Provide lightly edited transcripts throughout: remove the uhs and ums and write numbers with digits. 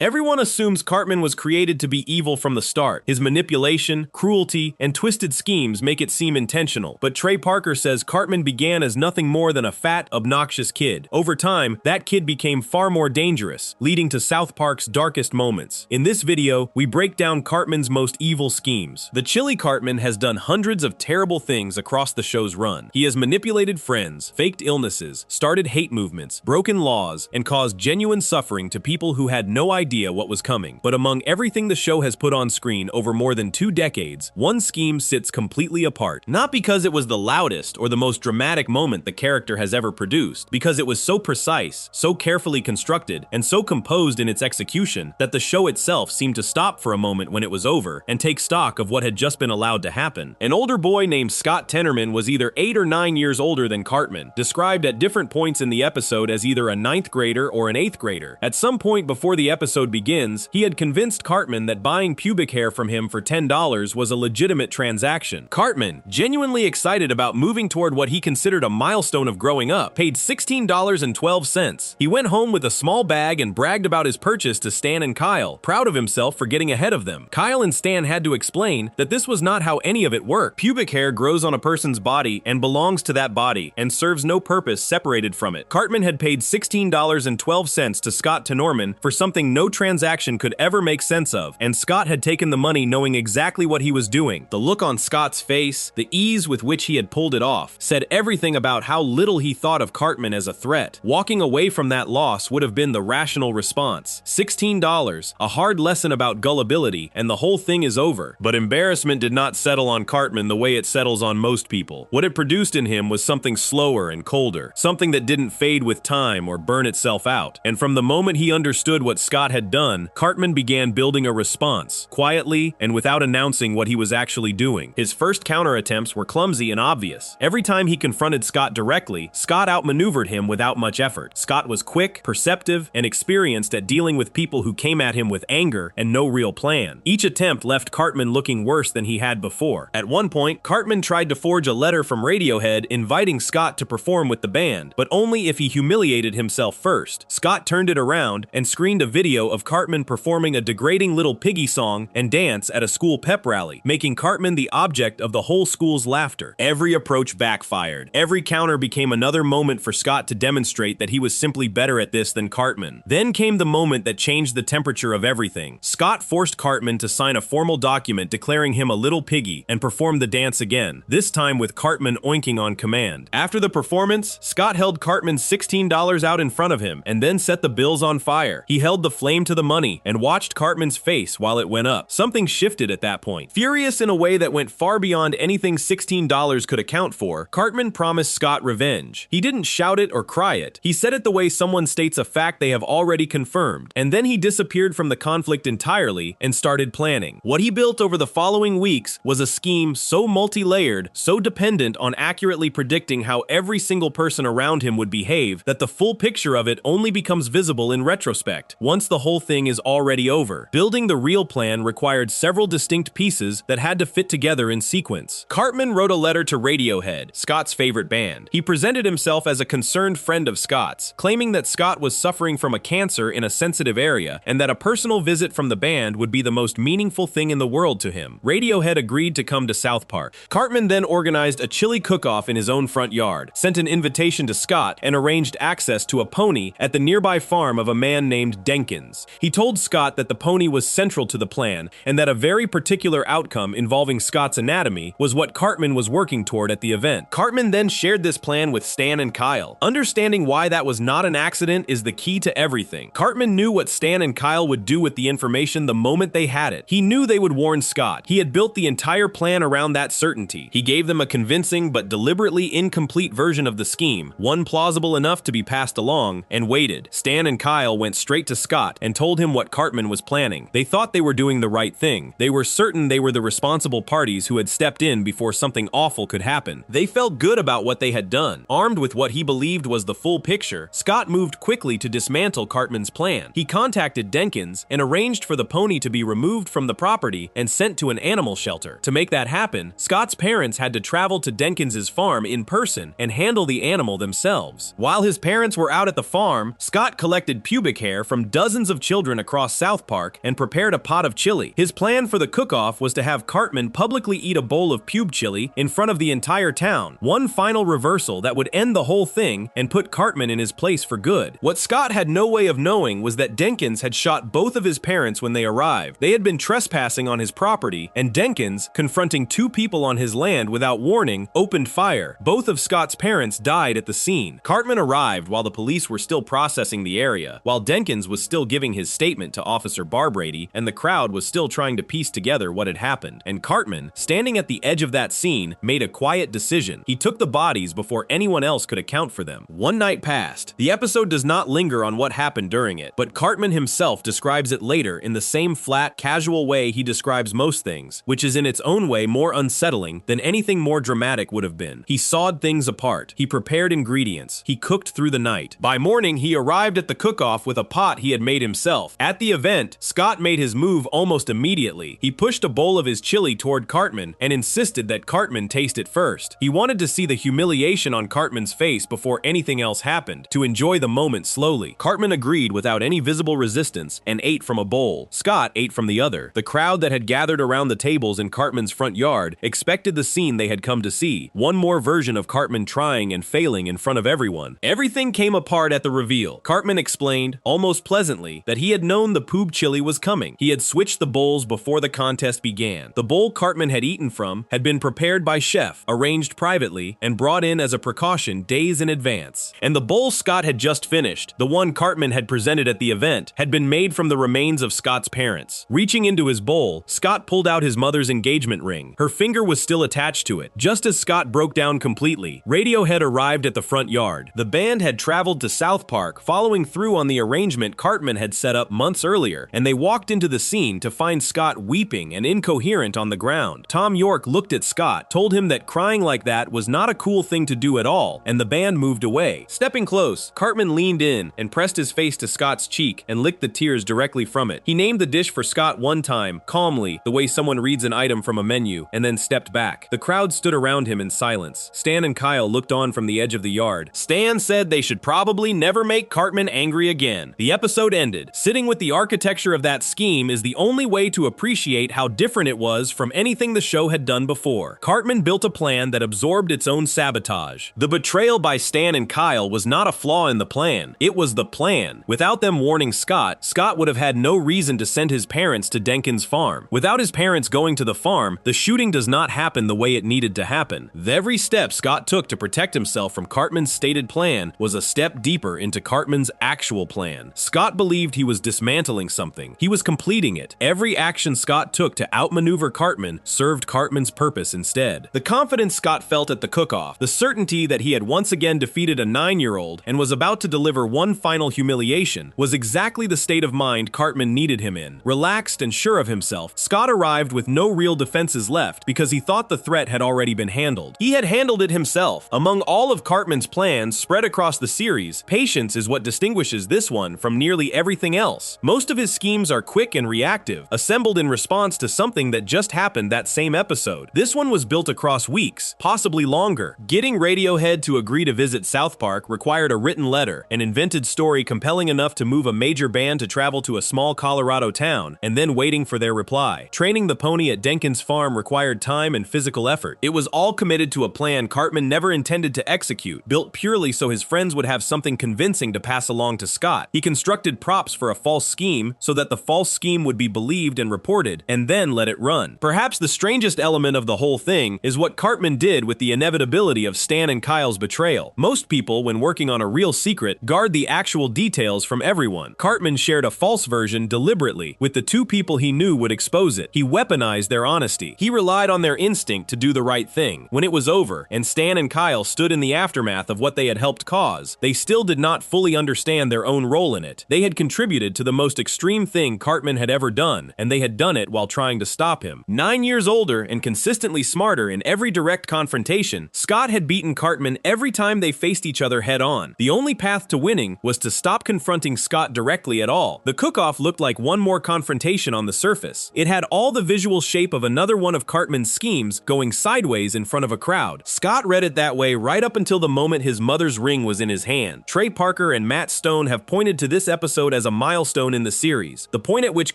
Everyone assumes Cartman was created to be evil from the start. His manipulation, cruelty, and twisted schemes make it seem intentional. But Trey Parker says Cartman began as nothing more than a fat, obnoxious kid. Over time, that kid became far more dangerous, leading to South Park's darkest moments. In this video, we break down Cartman's most evil schemes. The Chili Cartman has done hundreds of terrible things across the show's run. He has manipulated friends, faked illnesses, started hate movements, broken laws, and caused genuine suffering to people who had no idea what was coming. But among everything the show has put on screen over more than 2 decades, one scheme sits completely apart. Not because it was the loudest or the most dramatic moment the character has ever produced, because it was so precise, so carefully constructed, and so composed in its execution that the show itself seemed to stop for a moment when it was over and take stock of what had just been allowed to happen. An older boy named Scott Tenorman was either 8 or 9 years older than Cartman, described at different points in the episode as either a 9th grader or an 8th grader. At some point before the episode begins, he had convinced Cartman that buying pubic hair from him for $10 was a legitimate transaction. Cartman, genuinely excited about moving toward what he considered a milestone of growing up, paid $16.12. He went home with a small bag and bragged about his purchase to Stan and Kyle, proud of himself for getting ahead of them. Kyle and Stan had to explain that this was not how any of it worked. Pubic hair grows on a person's body and belongs to that body and serves no purpose separated from it. Cartman had paid $16.12 to Scott Tenorman for something no transaction could ever make sense of, and Scott had taken the money knowing exactly what he was doing. The look on Scott's face, the ease with which he had pulled it off, said everything about how little he thought of Cartman as a threat. Walking away from that loss would have been the rational response. $16, a hard lesson about gullibility, and the whole thing is over. But embarrassment did not settle on Cartman the way it settles on most people. What it produced in him was something slower and colder, something that didn't fade with time or burn itself out. And from the moment he understood what Scott had done, Cartman began building a response, quietly and without announcing what he was actually doing. His first counter attempts were clumsy and obvious. Every time he confronted Scott directly, Scott outmaneuvered him without much effort. Scott was quick, perceptive, and experienced at dealing with people who came at him with anger and no real plan. Each attempt left Cartman looking worse than he had before. At one point, Cartman tried to forge a letter from Radiohead inviting Scott to perform with the band, but only if he humiliated himself first. Scott turned it around and screened a video of Cartman performing a degrading Little Piggy song and dance at a school pep rally, making Cartman the object of the whole school's laughter. Every approach backfired. Every counter became another moment for Scott to demonstrate that he was simply better at this than Cartman. Then came the moment that changed the temperature of everything. Scott forced Cartman to sign a formal document declaring him a little piggy and perform the dance again, this time with Cartman oinking on command. After the performance, Scott held Cartman's $16 out in front of him and then set the bills on fire. He held the flame to the money and watched Cartman's face while it went up. Something shifted at that point. Furious in a way that went far beyond anything $16 could account for, Cartman promised Scott revenge. He didn't shout it or cry it. He said it the way someone states a fact they have already confirmed, and then he disappeared from the conflict entirely and started planning. What he built over the following weeks was a scheme so multi-layered, so dependent on accurately predicting how every single person around him would behave that the full picture of it only becomes visible in retrospect, once the whole thing is already over. Building the real plan required several distinct pieces that had to fit together in sequence. Cartman wrote a letter to Radiohead, Scott's favorite band. He presented himself as a concerned friend of Scott's, claiming that Scott was suffering from a cancer in a sensitive area and that a personal visit from the band would be the most meaningful thing in the world to him. Radiohead agreed to come to South Park. Cartman then organized a chili cook-off in his own front yard, sent an invitation to Scott, and arranged access to a pony at the nearby farm of a man named Denkins. He told Scott that the pony was central to the plan and that a very particular outcome involving Scott's anatomy was what Cartman was working toward at the event. Cartman then shared this plan with Stan and Kyle. Understanding why that was not an accident is the key to everything. Cartman knew what Stan and Kyle would do with the information the moment they had it. He knew they would warn Scott. He had built the entire plan around that certainty. He gave them a convincing but deliberately incomplete version of the scheme, one plausible enough to be passed along, and waited. Stan and Kyle went straight to Scott and told him what Cartman was planning. They thought they were doing the right thing. They were certain they were the responsible parties who had stepped in before something awful could happen. They felt good about what they had done. Armed with what he believed was the full picture, Scott moved quickly to dismantle Cartman's plan. He contacted Denkins and arranged for the pony to be removed from the property and sent to an animal shelter. To make that happen, Scott's parents had to travel to Denkins's farm in person and handle the animal themselves. While his parents were out at the farm, Scott collected pubic hair from dozens thousands of children across South Park and prepared a pot of chili. His plan for the cook-off was to have Cartman publicly eat a bowl of pube chili in front of the entire town. One final reversal that would end the whole thing and put Cartman in his place for good. What Scott had no way of knowing was that Denkins had shot both of his parents when they arrived. They had been trespassing on his property, and Denkins, confronting two people on his land without warning, opened fire. Both of Scott's parents died at the scene. Cartman arrived while the police were still processing the area, while Denkins was still giving his statement to Officer Barbrady, and the crowd was still trying to piece together what had happened. And Cartman, standing at the edge of that scene, made a quiet decision. He took the bodies before anyone else could account for them. One night passed. The episode does not linger on what happened during it, but Cartman himself describes it later in the same flat, casual way he describes most things, which is in its own way more unsettling than anything more dramatic would have been. He sawed things apart. He prepared ingredients. He cooked through the night. By morning, he arrived at the cook-off with a pot he had made himself. At the event, Scott made his move almost immediately. He pushed a bowl of his chili toward Cartman and insisted that Cartman taste it first. He wanted to see the humiliation on Cartman's face before anything else happened, to enjoy the moment slowly. Cartman agreed without any visible resistance and ate from a bowl. Scott ate from the other. The crowd that had gathered around the tables in Cartman's front yard expected the scene they had come to see. One more version of Cartman trying and failing in front of everyone. Everything came apart at the reveal. Cartman explained, almost pleasantly, that he had known the poob chili was coming. He had switched the bowls before the contest began. The bowl Cartman had eaten from had been prepared by chef, arranged privately, and brought in as a precaution days in advance. And the bowl Scott had just finished, the one Cartman had presented at the event, had been made from the remains of Scott's parents. Reaching into his bowl, Scott pulled out his mother's engagement ring. Her finger was still attached to it. Just as Scott broke down completely, Radiohead arrived at the front yard. The band had traveled to South Park, following through on the arrangement Cartman had set up months earlier, and they walked into the scene to find Scott weeping and incoherent on the ground. Tom York looked at Scott, told him that crying like that was not a cool thing to do at all, and the band moved away. Stepping close, Cartman leaned in and pressed his face to Scott's cheek and licked the tears directly from it. He named the dish for Scott one time, calmly, the way someone reads an item from a menu, and then stepped back. The crowd stood around him in silence. Stan and Kyle looked on from the edge of the yard. Stan said they should probably never make Cartman angry again. The episode ended. Sitting with the architecture of that scheme is the only way to appreciate how different it was from anything the show had done before. Cartman built a plan that absorbed its own sabotage. The betrayal by Stan and Kyle was not a flaw in the plan. It was the plan. Without them warning Scott, Scott would have had no reason to send his parents to Denkins' farm. Without his parents going to the farm, the shooting does not happen the way it needed to happen. Every step Scott took to protect himself from Cartman's stated plan was a step deeper into Cartman's actual plan. Scott believed he was dismantling something. He was completing it. Every action Scott took to outmaneuver Cartman served Cartman's purpose instead. The confidence Scott felt at the cook-off, the certainty that he had once again defeated a 9-year-old and was about to deliver one final humiliation, was exactly the state of mind Cartman needed him in. Relaxed and sure of himself, Scott arrived with no real defenses left because he thought the threat had already been handled. He had handled it himself. Among all of Cartman's plans spread across the series, patience is what distinguishes this one from nearly everything else. Most of his schemes are quick and reactive, assembled in response to something that just happened that same episode. This one was built across weeks, possibly longer. Getting Radiohead to agree to visit South Park required a written letter, an invented story compelling enough to move a major band to travel to a small Colorado town, and then waiting for their reply. Training the pony at Denkins' farm required time and physical effort. It was all committed to a plan Cartman never intended to execute, built purely so his friends would have something convincing to pass along to Scott. He constructed props for a false scheme so that the false scheme would be believed and reported, and then let it run. Perhaps the strangest element of the whole thing is what Cartman did with the inevitability of Stan and Kyle's betrayal. Most people, when working on a real secret, guard the actual details from everyone. Cartman shared a false version deliberately with the two people he knew would expose it. He weaponized their honesty. He relied on their instinct to do the right thing. When it was over, and Stan and Kyle stood in the aftermath of what they had helped cause, they still did not fully understand their own role in it. They had contributed to the most extreme thing Cartman had ever done, and they had done it while trying to stop him. 9 years older and consistently smarter in every direct confrontation, Scott had beaten Cartman every time they faced each other head-on. The only path to winning was to stop confronting Scott directly at all. The cook-off looked like one more confrontation on the surface. It had all the visual shape of another one of Cartman's schemes going sideways in front of a crowd. Scott read it that way right up until the moment his mother's ring was in his hand. Trey Parker and Matt Stone have pointed to this episode as as a milestone in the series, the point at which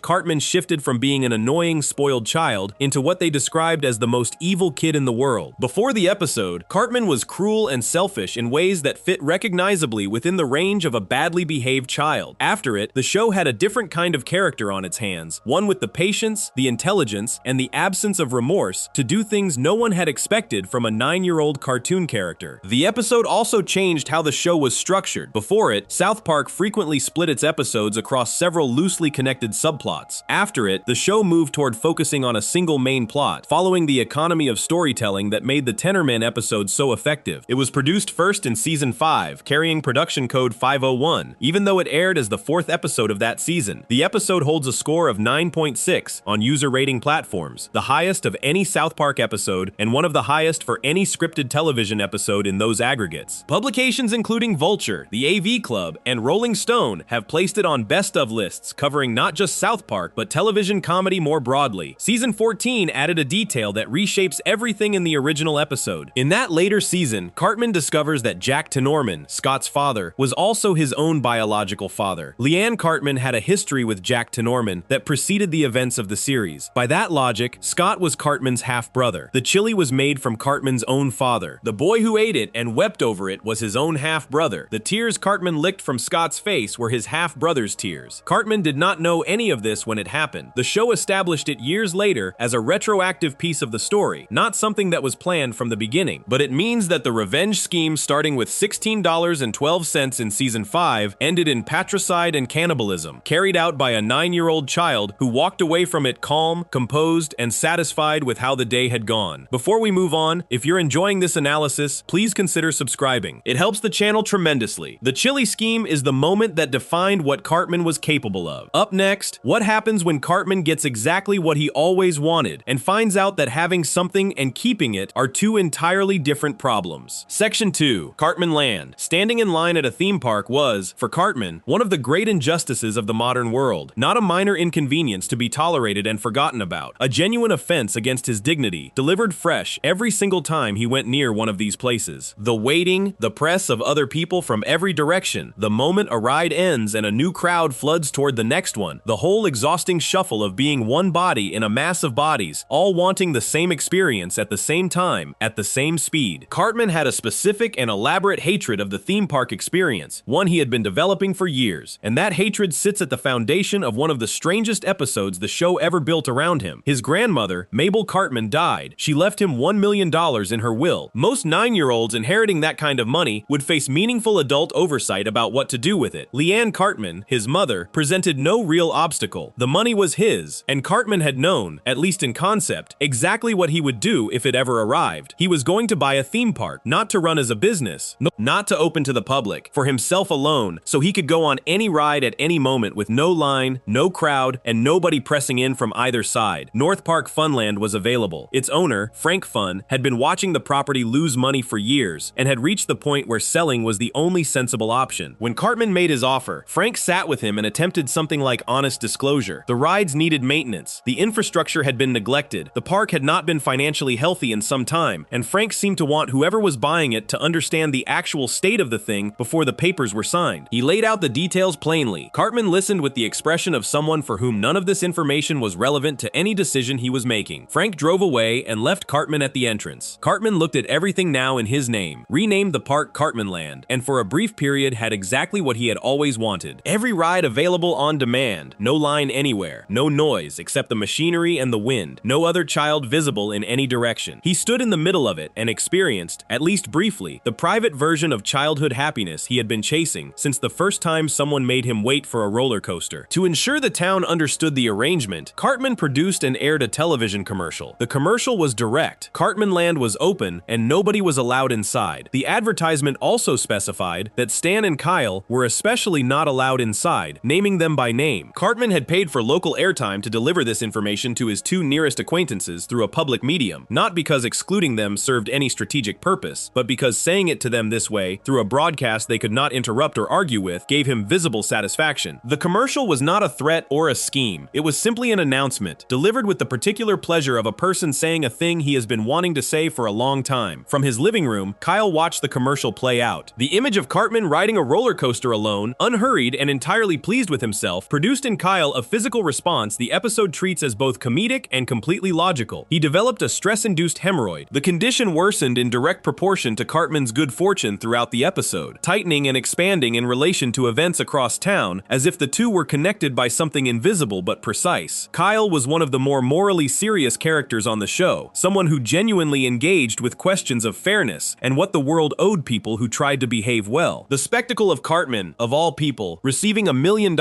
Cartman shifted from being an annoying, spoiled child into what they described as the most evil kid in the world. Before the episode, Cartman was cruel and selfish in ways that fit recognizably within the range of a badly behaved child. After it, the show had a different kind of character on its hands, one with the patience, the intelligence, and the absence of remorse to do things no one had expected from a 9-year-old cartoon character. The episode also changed how the show was structured. Before it, South Park frequently split its episodes across several loosely connected subplots. After it, the show moved toward focusing on a single main plot, following the economy of storytelling that made the Tenorman episodes so effective. It was produced first in Season 5, carrying production code 501, even though it aired as the 4th episode of that season. The episode holds a score of 9.6 on user rating platforms, the highest of any South Park episode and one of the highest for any scripted television episode in those aggregates. Publications including Vulture, the AV Club, and Rolling Stone have placed it on best of lists covering not just South Park but television comedy more broadly. Season 14 added a detail that reshapes everything in the original episode. In that later season, Cartman discovers that Jack Tenorman, Scott's father, was also his own biological father. Leanne Cartman had a history with Jack Tenorman that preceded the events of the series. By that logic, Scott was Cartman's half-brother. The chili was made from Cartman's own father. The boy who ate it and wept over it was his own half-brother. The tears Cartman licked from Scott's face were his half-brother's tears. Cartman did not know any of this when it happened. The show established it years later as a retroactive piece of the story, not something that was planned from the beginning. But it means that the revenge scheme starting with $16.12 in Season 5 ended in patricide and cannibalism, carried out by a 9-year-old child who walked away from it calm, composed, and satisfied with how the day had gone. Before we move on, if you're enjoying this analysis, please consider subscribing. It helps the channel tremendously. The chili scheme is the moment that defined what Cartman was capable of. Up next, what happens when Cartman gets exactly what he always wanted and finds out that having something and keeping it are two entirely different problems. Section 2. Cartman Land. Standing in line at a theme park was, for Cartman, one of the great injustices of the modern world. Not a minor inconvenience to be tolerated and forgotten about. A genuine offense against his dignity, delivered fresh every single time he went near one of these places. The waiting, the press of other people from every direction, the moment a ride ends and a new crowd floods toward the next one, the whole exhausting shuffle of being one body in a mass of bodies, all wanting the same experience at the same time, at the same speed. Cartman had a specific and elaborate hatred of the theme park experience, one he had been developing for years, and that hatred sits at the foundation of one of the strangest episodes the show ever built around him. His grandmother, Mabel Cartman, died. She left him $1 million in her will. Most 9-year-olds inheriting that kind of money would face meaningful adult oversight about what to do with it. Leanne Cartman, his mother, presented no real obstacle. The money was his, and Cartman had known, at least in concept, exactly what he would do if it ever arrived. He was going to buy a theme park, not to run as a business, not to open to the public, for himself alone, so he could go on any ride at any moment with no line, no crowd, and nobody pressing in from either side. North Park Funland was available. Its owner, Frank Fun, had been watching the property lose money for years and had reached the point where selling was the only sensible option. When Cartman made his offer, Frank sat with him and attempted something like honest disclosure. The rides needed maintenance. The infrastructure had been neglected. The park had not been financially healthy in some time, and Frank seemed to want whoever was buying it to understand the actual state of the thing before the papers were signed. He laid out the details plainly. Cartman listened with the expression of someone for whom none of this information was relevant to any decision he was making. Frank drove away and left Cartman at the entrance. Cartman looked at everything now in his name, renamed the park Cartman Land, and for a brief period had exactly what he had always wanted. Every ride available on demand, no line anywhere, no noise except the machinery and the wind, no other child visible in any direction. He stood in the middle of it and experienced, at least briefly, the private version of childhood happiness he had been chasing since the first time someone made him wait for a roller coaster. To ensure the town understood the arrangement, Cartman produced and aired a television commercial. The commercial was direct. Cartman Land was open and nobody was allowed inside. The advertisement also specified that Stan and Kyle were especially not allowed inside, naming them by name. Cartman had paid for local airtime to deliver this information to his two nearest acquaintances through a public medium, not because excluding them served any strategic purpose, but because saying it to them this way, through a broadcast they could not interrupt or argue with, gave him visible satisfaction. The commercial was not a threat or a scheme. It was simply an announcement, delivered with the particular pleasure of a person saying a thing he has been wanting to say for a long time. From his living room, Kyle watched the commercial play out. The image of Cartman riding a roller coaster alone, unhurried and entirely pleased with himself, produced in Kyle a physical response the episode treats as both comedic and completely logical. He developed a stress-induced hemorrhoid. The condition worsened in direct proportion to Cartman's good fortune throughout the episode, tightening and expanding in relation to events across town, as if the two were connected by something invisible but precise. Kyle was one of the more morally serious characters on the show, someone who genuinely engaged with questions of fairness and what the world owed people who tried to behave well. The spectacle of Cartman, of all people, receiving $1 million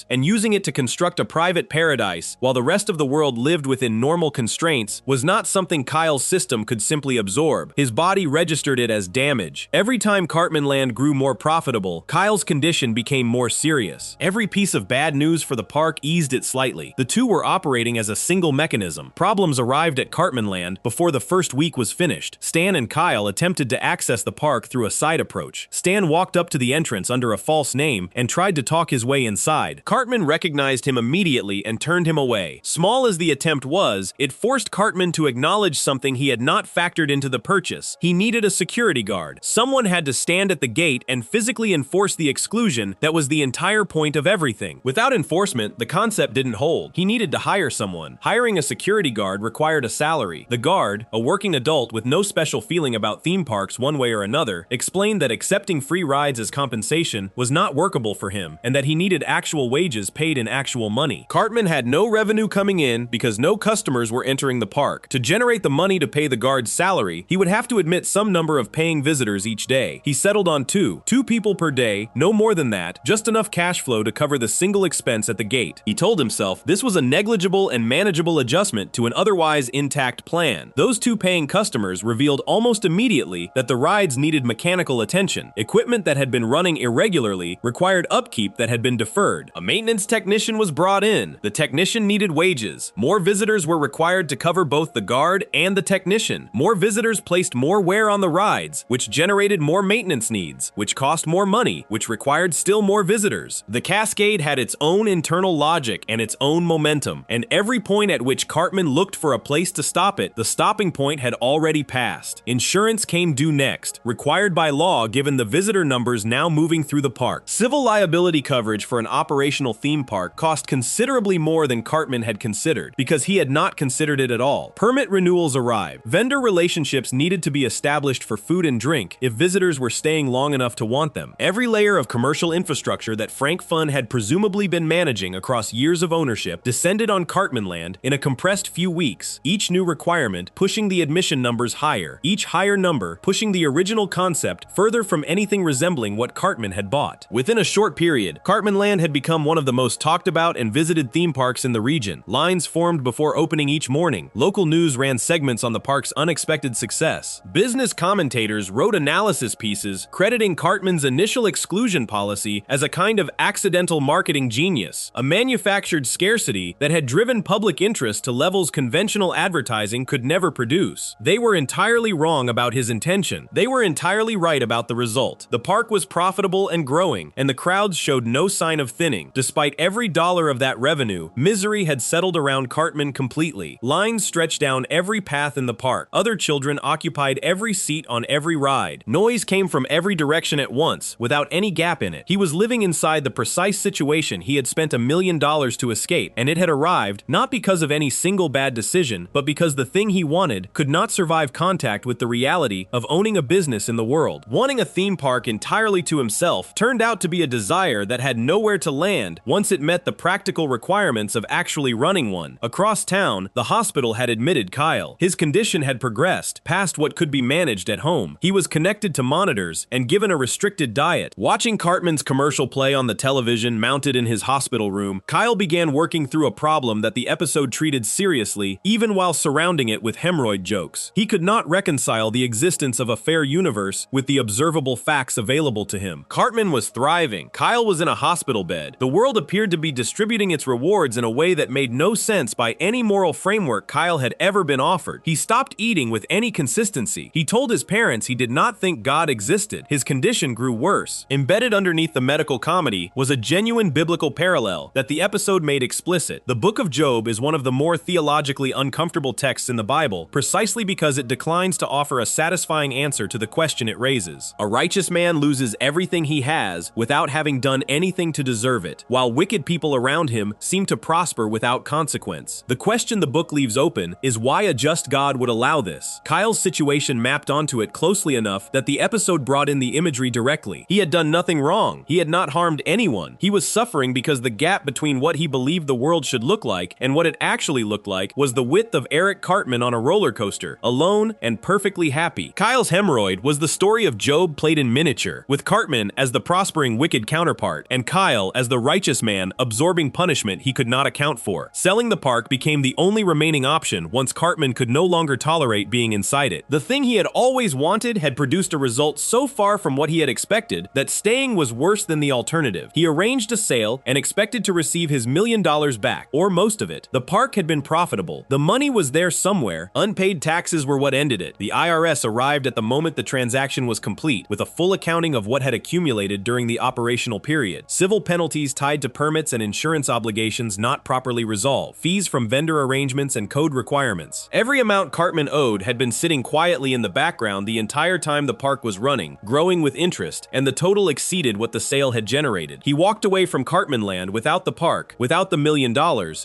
and using it to construct a private paradise while the rest of the world lived within normal constraints was not something Kyle's system could simply absorb. His body registered it as damage. Every time Cartman Land grew more profitable, Kyle's condition became more serious. Every piece of bad news for the park eased it slightly. The two were operating as a single mechanism. Problems arrived at Cartman Land before the first week was finished. Stan and Kyle attempted to access the park through a side approach. Stan walked up to the entrance under a false name and tried to talk his way inside. Cartman recognized him immediately and turned him away. Small as the attempt was, it forced Cartman to acknowledge something he had not factored into the purchase. He needed a security guard. Someone had to stand at the gate and physically enforce the exclusion that was the entire point of everything. Without enforcement, the concept didn't hold. He needed to hire someone. Hiring a security guard required a salary. The guard, a working adult with no special feeling about theme parks one way or another, explained that accepting free rides as compensation was not workable for him and that he needed actual wages paid in actual money. Cartman had no revenue coming in because no customers were entering the park. To generate the money to pay the guard's salary, he would have to admit some number of paying visitors each day. He settled on two people per day, no more than that, just enough cash flow to cover the single expense at the gate. He told himself this was a negligible and manageable adjustment to an otherwise intact plan. Those two paying customers revealed almost immediately that the rides needed mechanical attention. Equipment that had been running irregularly required upkeep that had been deferred. A maintenance technician was brought in. The technician needed wages. More visitors were required to cover both the guard and the technician. More visitors placed more wear on the rides, which generated more maintenance needs, which cost more money, which required still more visitors. The cascade had its own internal logic and its own momentum, and every point at which Cartman looked for a place to stop it, the stopping point had already passed. Insurance came due next, required by law given the visitor numbers now moving through the park. Civil liability coverage for an operational theme park cost considerably more than Cartman had considered, because he had not considered it at all. Permit renewals arrived. Vendor relationships needed to be established for food and drink if visitors were staying long enough to want them. Every layer of commercial infrastructure that Frank Fun had presumably been managing across years of ownership descended on Cartman Land in a compressed few weeks, each new requirement pushing the admission numbers higher, each higher number pushing the original concept further from anything resembling what Cartman had bought. Within a short period, Cartman Land had become one of the most talked about and visited theme parks in the region. Lines formed before opening each morning. Local news ran segments on the park's unexpected success. Business commentators wrote analysis pieces crediting Cartman's initial exclusion policy as a kind of accidental marketing genius, a manufactured scarcity that had driven public interest to levels conventional advertising could never produce. They were entirely wrong about his intention. They were entirely right about the result. The park was profitable and growing, and the crowds showed no sign of thinning. Despite every dollar of that revenue, misery had settled around Cartman completely. Lines stretched down every path in the park. Other children occupied every seat on every ride. Noise came from every direction at once, without any gap in it. He was living inside the precise situation he had spent $1 million to escape, and it had arrived not because of any single bad decision, but because the thing he wanted could not survive contact with the reality of owning a business in the world. Wanting a theme park entirely to himself turned out to be a desire that had nowhere to land once it met the practical requirements of actually running one. Across town, the hospital had admitted Kyle. His condition had progressed past what could be managed at home. He was connected to monitors and given a restricted diet. Watching Cartman's commercial play on the television mounted in his hospital room, Kyle began working through a problem that the episode treated seriously, even while surrounding it with hemorrhoid jokes. He could not reconcile the existence of a fair universe with the observable facts available to him. Cartman was thriving. Kyle was in a hospital bed. The world appeared to be distributing its rewards in a way that made no sense by any moral framework Kyle had ever been offered. He stopped eating with any consistency. He told his parents he did not think God existed. His condition grew worse. Embedded underneath the medical comedy was a genuine biblical parallel that the episode made explicit. The Book of Job is one of the more theologically uncomfortable texts in the Bible, precisely because it declines to offer a satisfying answer to the question it raises. A righteous man loses everything he has without having done done anything to deserve it, while wicked people around him seemed to prosper without consequence. The question the book leaves open is why a just God would allow this. Kyle's situation mapped onto it closely enough that the episode brought in the imagery directly. He had done nothing wrong. He had not harmed anyone. He was suffering because the gap between what he believed the world should look like and what it actually looked like was the width of Eric Cartman on a roller coaster, alone and perfectly happy. Kyle's hemorrhoid was the story of Job played in miniature, with Cartman as the prospering wicked counterpart, and Kyle as the righteous man absorbing punishment he could not account for. Selling the park became the only remaining option once Cartman could no longer tolerate being inside it. The thing he had always wanted had produced a result so far from what he had expected that staying was worse than the alternative. He arranged a sale and expected to receive his $1 million back, or most of it. The park had been profitable. The money was there somewhere. Unpaid taxes were what ended it. The IRS arrived at the moment the transaction was complete, with a full accounting of what had accumulated during the operational period. Civil penalties tied to permits and insurance obligations not properly resolved, fees from vendor arrangements and code requirements. Every amount Cartman owed had been sitting quietly in the background the entire time the park was running, growing with interest, and the total exceeded what the sale had generated. He walked away from Cartman Land without the park, without the $1 million,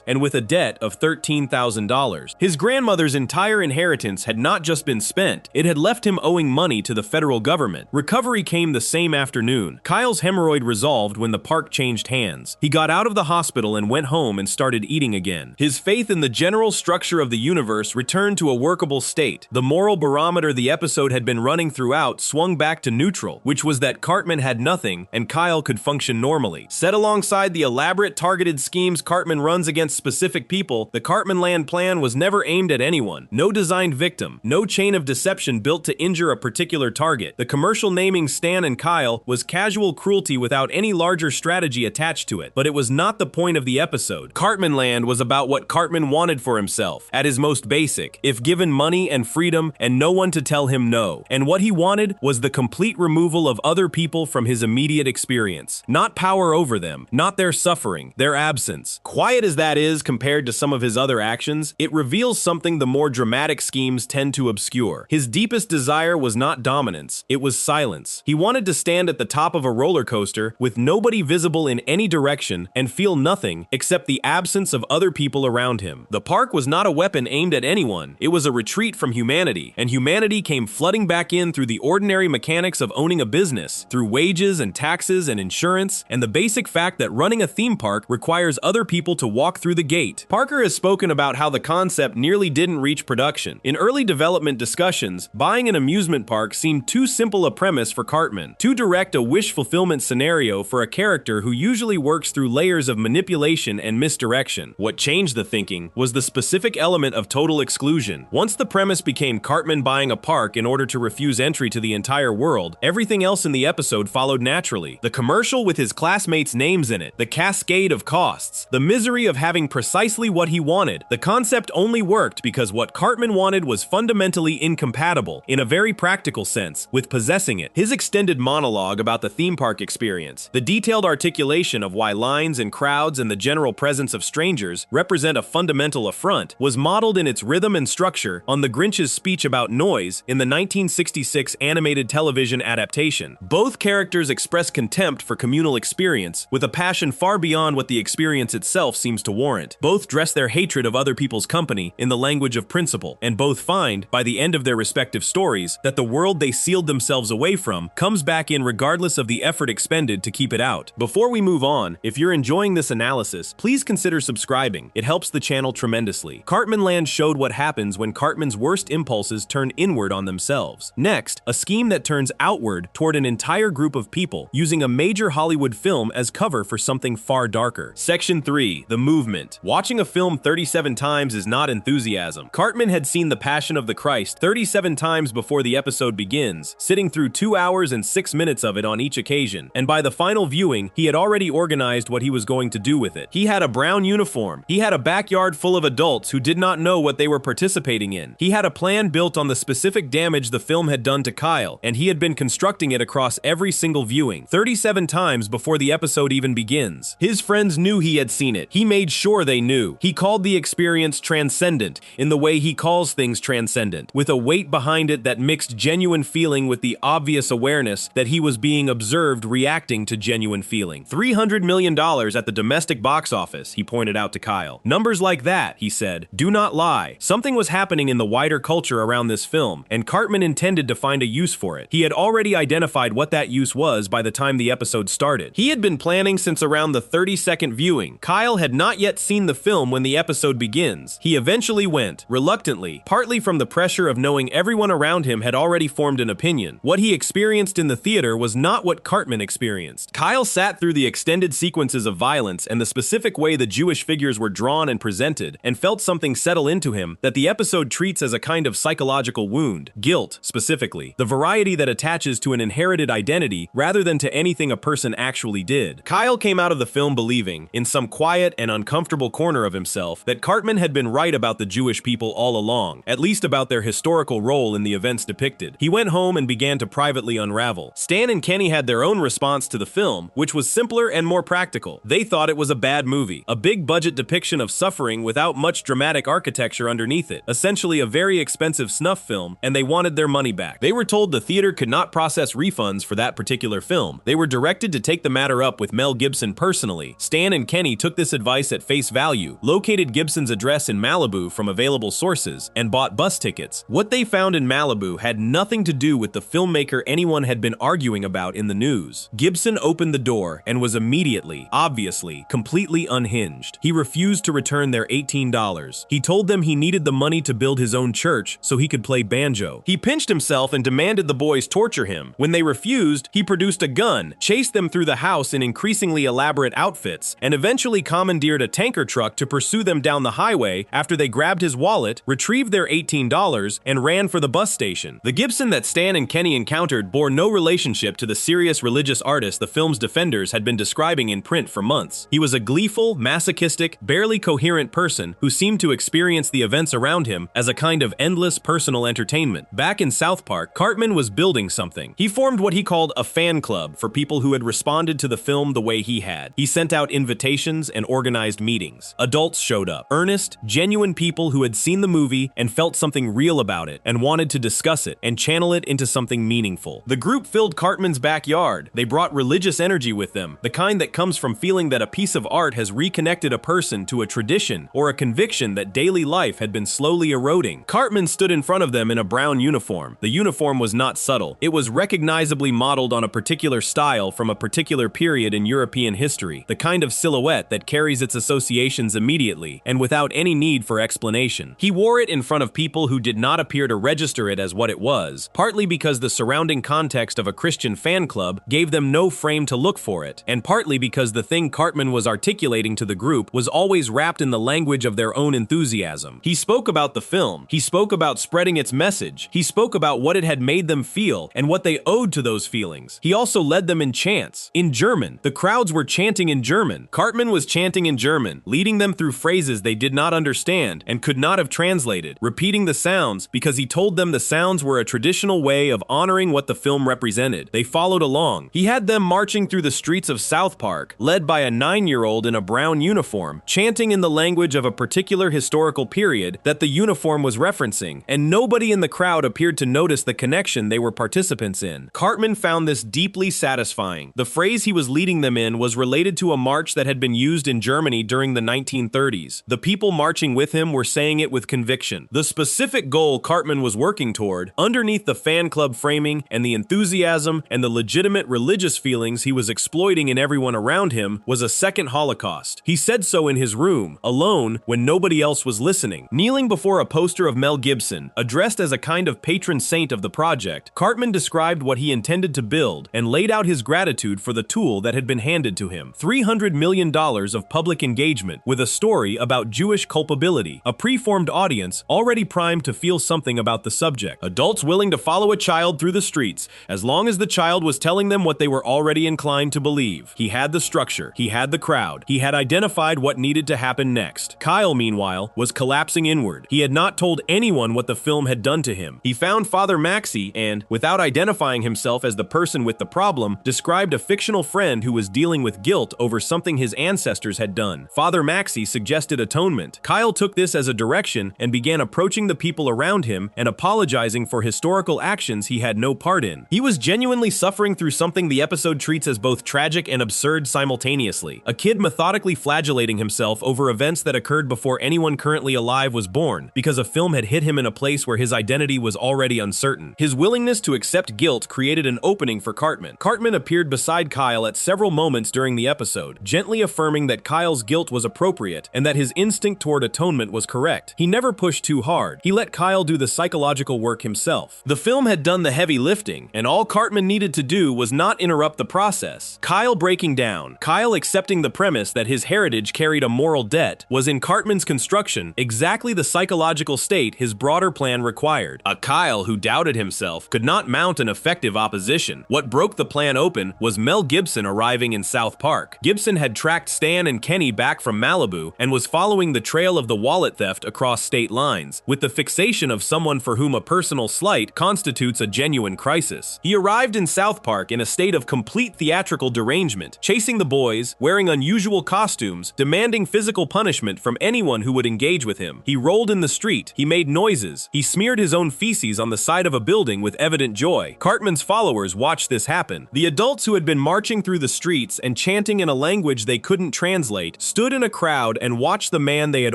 and with a debt of $13,000. His grandmother's entire inheritance had not just been spent, it had left him owing money to the federal government. Recovery came the same afternoon. Kyle's hemorrhoid resolved when the park changed hands. He got out of the hospital and went home and started eating again. His faith in the general structure of the universe returned to a workable state. The moral barometer the episode had been running throughout swung back to neutral, which was that Cartman had nothing and Kyle could function normally. Set alongside the elaborate targeted schemes Cartman runs against specific people, the Cartman Land plan was never aimed at anyone. No designed victim, no chain of deception built to injure a particular target. The commercial naming Stan and Kyle was casual cruelty without any larger strategy attached to it, but it was not the point of the episode. Cartman Land was about what Cartman wanted for himself, at his most basic, if given money and freedom and no one to tell him no. And what he wanted was the complete removal of other people from his immediate experience. Not power over them, not their suffering, their absence. Quiet as that is compared to some of his other actions, it reveals something the more dramatic schemes tend to obscure. His deepest desire was not dominance, it was silence. He wanted to stand at the top of a roller coaster with nobody visible in any direction and feel nothing except the absence of other people around him. The park was not a weapon aimed at anyone, it was a retreat from humanity, and humanity came flooding back in through the ordinary mechanics of owning a business, through wages and taxes and insurance, and the basic fact that running a theme park requires other people to walk through the gate. Parker has spoken about how the concept nearly didn't reach production. In early development discussions, buying an amusement park seemed too simple a premise for Cartman, too direct a wish fulfillment scenario for a character who usually works through layers of manipulation and misdirection. What changed the thinking was the specific element of total exclusion. Once the premise became Cartman buying a park in order to refuse entry to the entire world, everything else in the episode followed naturally. The commercial with his classmates' names in it, the cascade of costs, the misery of having precisely what he wanted. The concept only worked because what Cartman wanted was fundamentally incompatible, in a very practical sense, with possessing it. His extended monologue about the theme park experience, the detailed articulation of why lines and crowds and the general presence of strangers represent a fundamental affront, was modeled in its rhythm and structure on the Grinch's speech about noise in the 1966 animated television adaptation. Both characters express contempt for communal experience, with a passion far beyond what the experience itself seems to warrant. Both dress their hatred of other people's company in the language of principle, and both find, by the end of their respective stories, that the world they sealed themselves away from comes back in regardless of the effort expended to keep it out. Before we move on, if you're enjoying this analysis, please consider subscribing. It helps the channel tremendously. Cartman Land showed what happens when Cartman's worst impulses turn inward on themselves. Next, a scheme that turns outward toward an entire group of people, using a major Hollywood film as cover for something far darker. Section 3. The Movement. Watching a film 37 times is not enthusiasm. Cartman had seen The Passion of the Christ 37 times before the episode begins, sitting through 2 hours and 6 minutes of it on each occasion, and by the final viewing, he had already organized what he was going to do with it. He had a brown uniform. He had a backyard full of adults who did not know what they were participating in. He had a plan built on the specific damage the film had done to Kyle, and he had been constructing it across every single viewing, 37 times before the episode even begins. His friends knew he had seen it. He made sure they knew. He called the experience transcendent, in the way he calls things transcendent, with a weight behind it that mixed genuine feeling with the obvious awareness that he was being observed reacting to to genuine feeling. $300 million at the domestic box office, he pointed out to Kyle. Numbers like that, he said, do not lie. Something was happening in the wider culture around this film, and Cartman intended to find a use for it. He had already identified what that use was by the time the episode started. He had been planning since around the 30-second viewing. Kyle had not yet seen the film when the episode begins. He eventually went, reluctantly, partly from the pressure of knowing everyone around him had already formed an opinion. What he experienced in the theater was not what Cartman experienced. Kyle sat through the extended sequences of violence and the specific way the Jewish figures were drawn and presented, and felt something settle into him that the episode treats as a kind of psychological wound, guilt specifically, the variety that attaches to an inherited identity rather than to anything a person actually did. Kyle came out of the film believing, in some quiet and uncomfortable corner of himself, that Cartman had been right about the Jewish people all along, at least about their historical role in the events depicted. He went home and began to privately unravel. Stan and Kenny had their own response to the film, which was simpler and more practical. They thought it was a bad movie, a big-budget depiction of suffering without much dramatic architecture underneath it, essentially a very expensive snuff film, and they wanted their money back. They were told the theater could not process refunds for that particular film. They were directed to take the matter up with Mel Gibson personally. Stan and Kenny took this advice at face value, located Gibson's address in Malibu from available sources, and bought bus tickets. What they found in Malibu had nothing to do with the filmmaker anyone had been arguing about in the news. Gibson opened the door and was immediately, obviously, completely unhinged. He refused to return their $18. He told them he needed the money to build his own church so he could play banjo. He pinched himself and demanded the boys torture him. When they refused, he produced a gun, chased them through the house in increasingly elaborate outfits, and eventually commandeered a tanker truck to pursue them down the highway after they grabbed his wallet, retrieved their $18, and ran for the bus station. The Gibson that Stan and Kenny encountered bore no relationship to the serious religious artist the film's defenders had been describing in print for months. He was a gleeful, masochistic, barely coherent person who seemed to experience the events around him as a kind of endless personal entertainment. Back in South Park, Cartman was building something. He formed what he called a fan club for people who had responded to the film the way he had. He sent out invitations and organized meetings. Adults showed up. Earnest, genuine people who had seen the movie and felt something real about it and wanted to discuss it and channel it into something meaningful. The group filled Cartman's backyard. They brought religious energy with them, the kind that comes from feeling that a piece of art has reconnected a person to a tradition or a conviction that daily life had been slowly eroding. Cartman stood in front of them in a brown uniform. The uniform was not subtle. It was recognizably modeled on a particular style from a particular period in European history, the kind of silhouette that carries its associations immediately and without any need for explanation. He wore it in front of people who did not appear to register it as what it was, partly because the surrounding context of a Christian fan club gave them no frame to look for it, and partly because the thing Cartman was articulating to the group was always wrapped in the language of their own enthusiasm. He spoke about the film. He spoke about spreading its message. He spoke about what it had made them feel and what they owed to those feelings. He also led them in chants, in German. The crowds were chanting in German. Cartman was chanting in German, leading them through phrases they did not understand and could not have translated, repeating the sounds because he told them the sounds were a traditional way of honoring what the film represented. They followed along. He had them marching through the streets of South Park, led by a 9-year-old in a brown uniform, chanting in the language of a particular historical period that the uniform was referencing, and nobody in the crowd appeared to notice the connection they were participants in. Cartman found this deeply satisfying. The phrase he was leading them in was related to a march that had been used in Germany during the 1930s. The people marching with him were saying it with conviction. The specific goal Cartman was working toward, underneath the fan club framing and the enthusiasm and the legitimate religious feelings he was exploiting in everyone around him, was a second Holocaust. He said so in his room, alone, when nobody else was listening. Kneeling before a poster of Mel Gibson, addressed as a kind of patron saint of the project, Cartman described what he intended to build and laid out his gratitude for the tool that had been handed to him. $300 million of public engagement with a story about Jewish culpability, a preformed audience already primed to feel something about the subject, adults willing to follow a child through the streets as long as the child was telling them what they were already inclined to believe. He had the structure, he had the crowd, he had identified what needed to happen next. Kyle, meanwhile, was collapsing inward. He had not told anyone what the film had done to him. He found Father Maxey and, without identifying himself as the person with the problem, described a fictional friend who was dealing with guilt over something his ancestors had done. Father Maxey suggested atonement. Kyle took this as a direction and began approaching the people around him and apologizing for historical actions he had no part in. He was genuinely suffering through something the episode treats as both tragic and absurd simultaneously. A kid methodically flagellating himself over events that occurred before anyone currently alive was born, because a film had hit him in a place where his identity was already uncertain. His willingness to accept guilt created an opening for Cartman. Cartman appeared beside Kyle at several moments during the episode, gently affirming that Kyle's guilt was appropriate and that his instinct toward atonement was correct. He never pushed too hard. He let Kyle do the psychological work himself. The film had done the heavy lifting, and all Cartman needed to do was not interrupt the process. Kyle breaking down, Kyle accepting the premise that his heritage carried a moral debt, was in Cartman's construction exactly the psychological state his broader plan required. A Kyle who doubted himself could not mount an effective opposition. What broke the plan open was Mel Gibson arriving in South Park. Gibson had tracked Stan and Kenny back from Malibu and was following the trail of the wallet theft across state lines, with the fixation of someone for whom a personal slight constitutes a genuine crisis. He arrived in South Park in a state of complete theatrical derangement, chasing the boys, wearing unusual costumes, demanding physical punishment from anyone who would engage with him. He rolled in the street, he made noises, he smeared his own feces on the side of a building with evident joy. Cartman's followers watched this happen. The adults who had been marching through the streets and chanting in a language they couldn't translate stood in a crowd and watched the man they had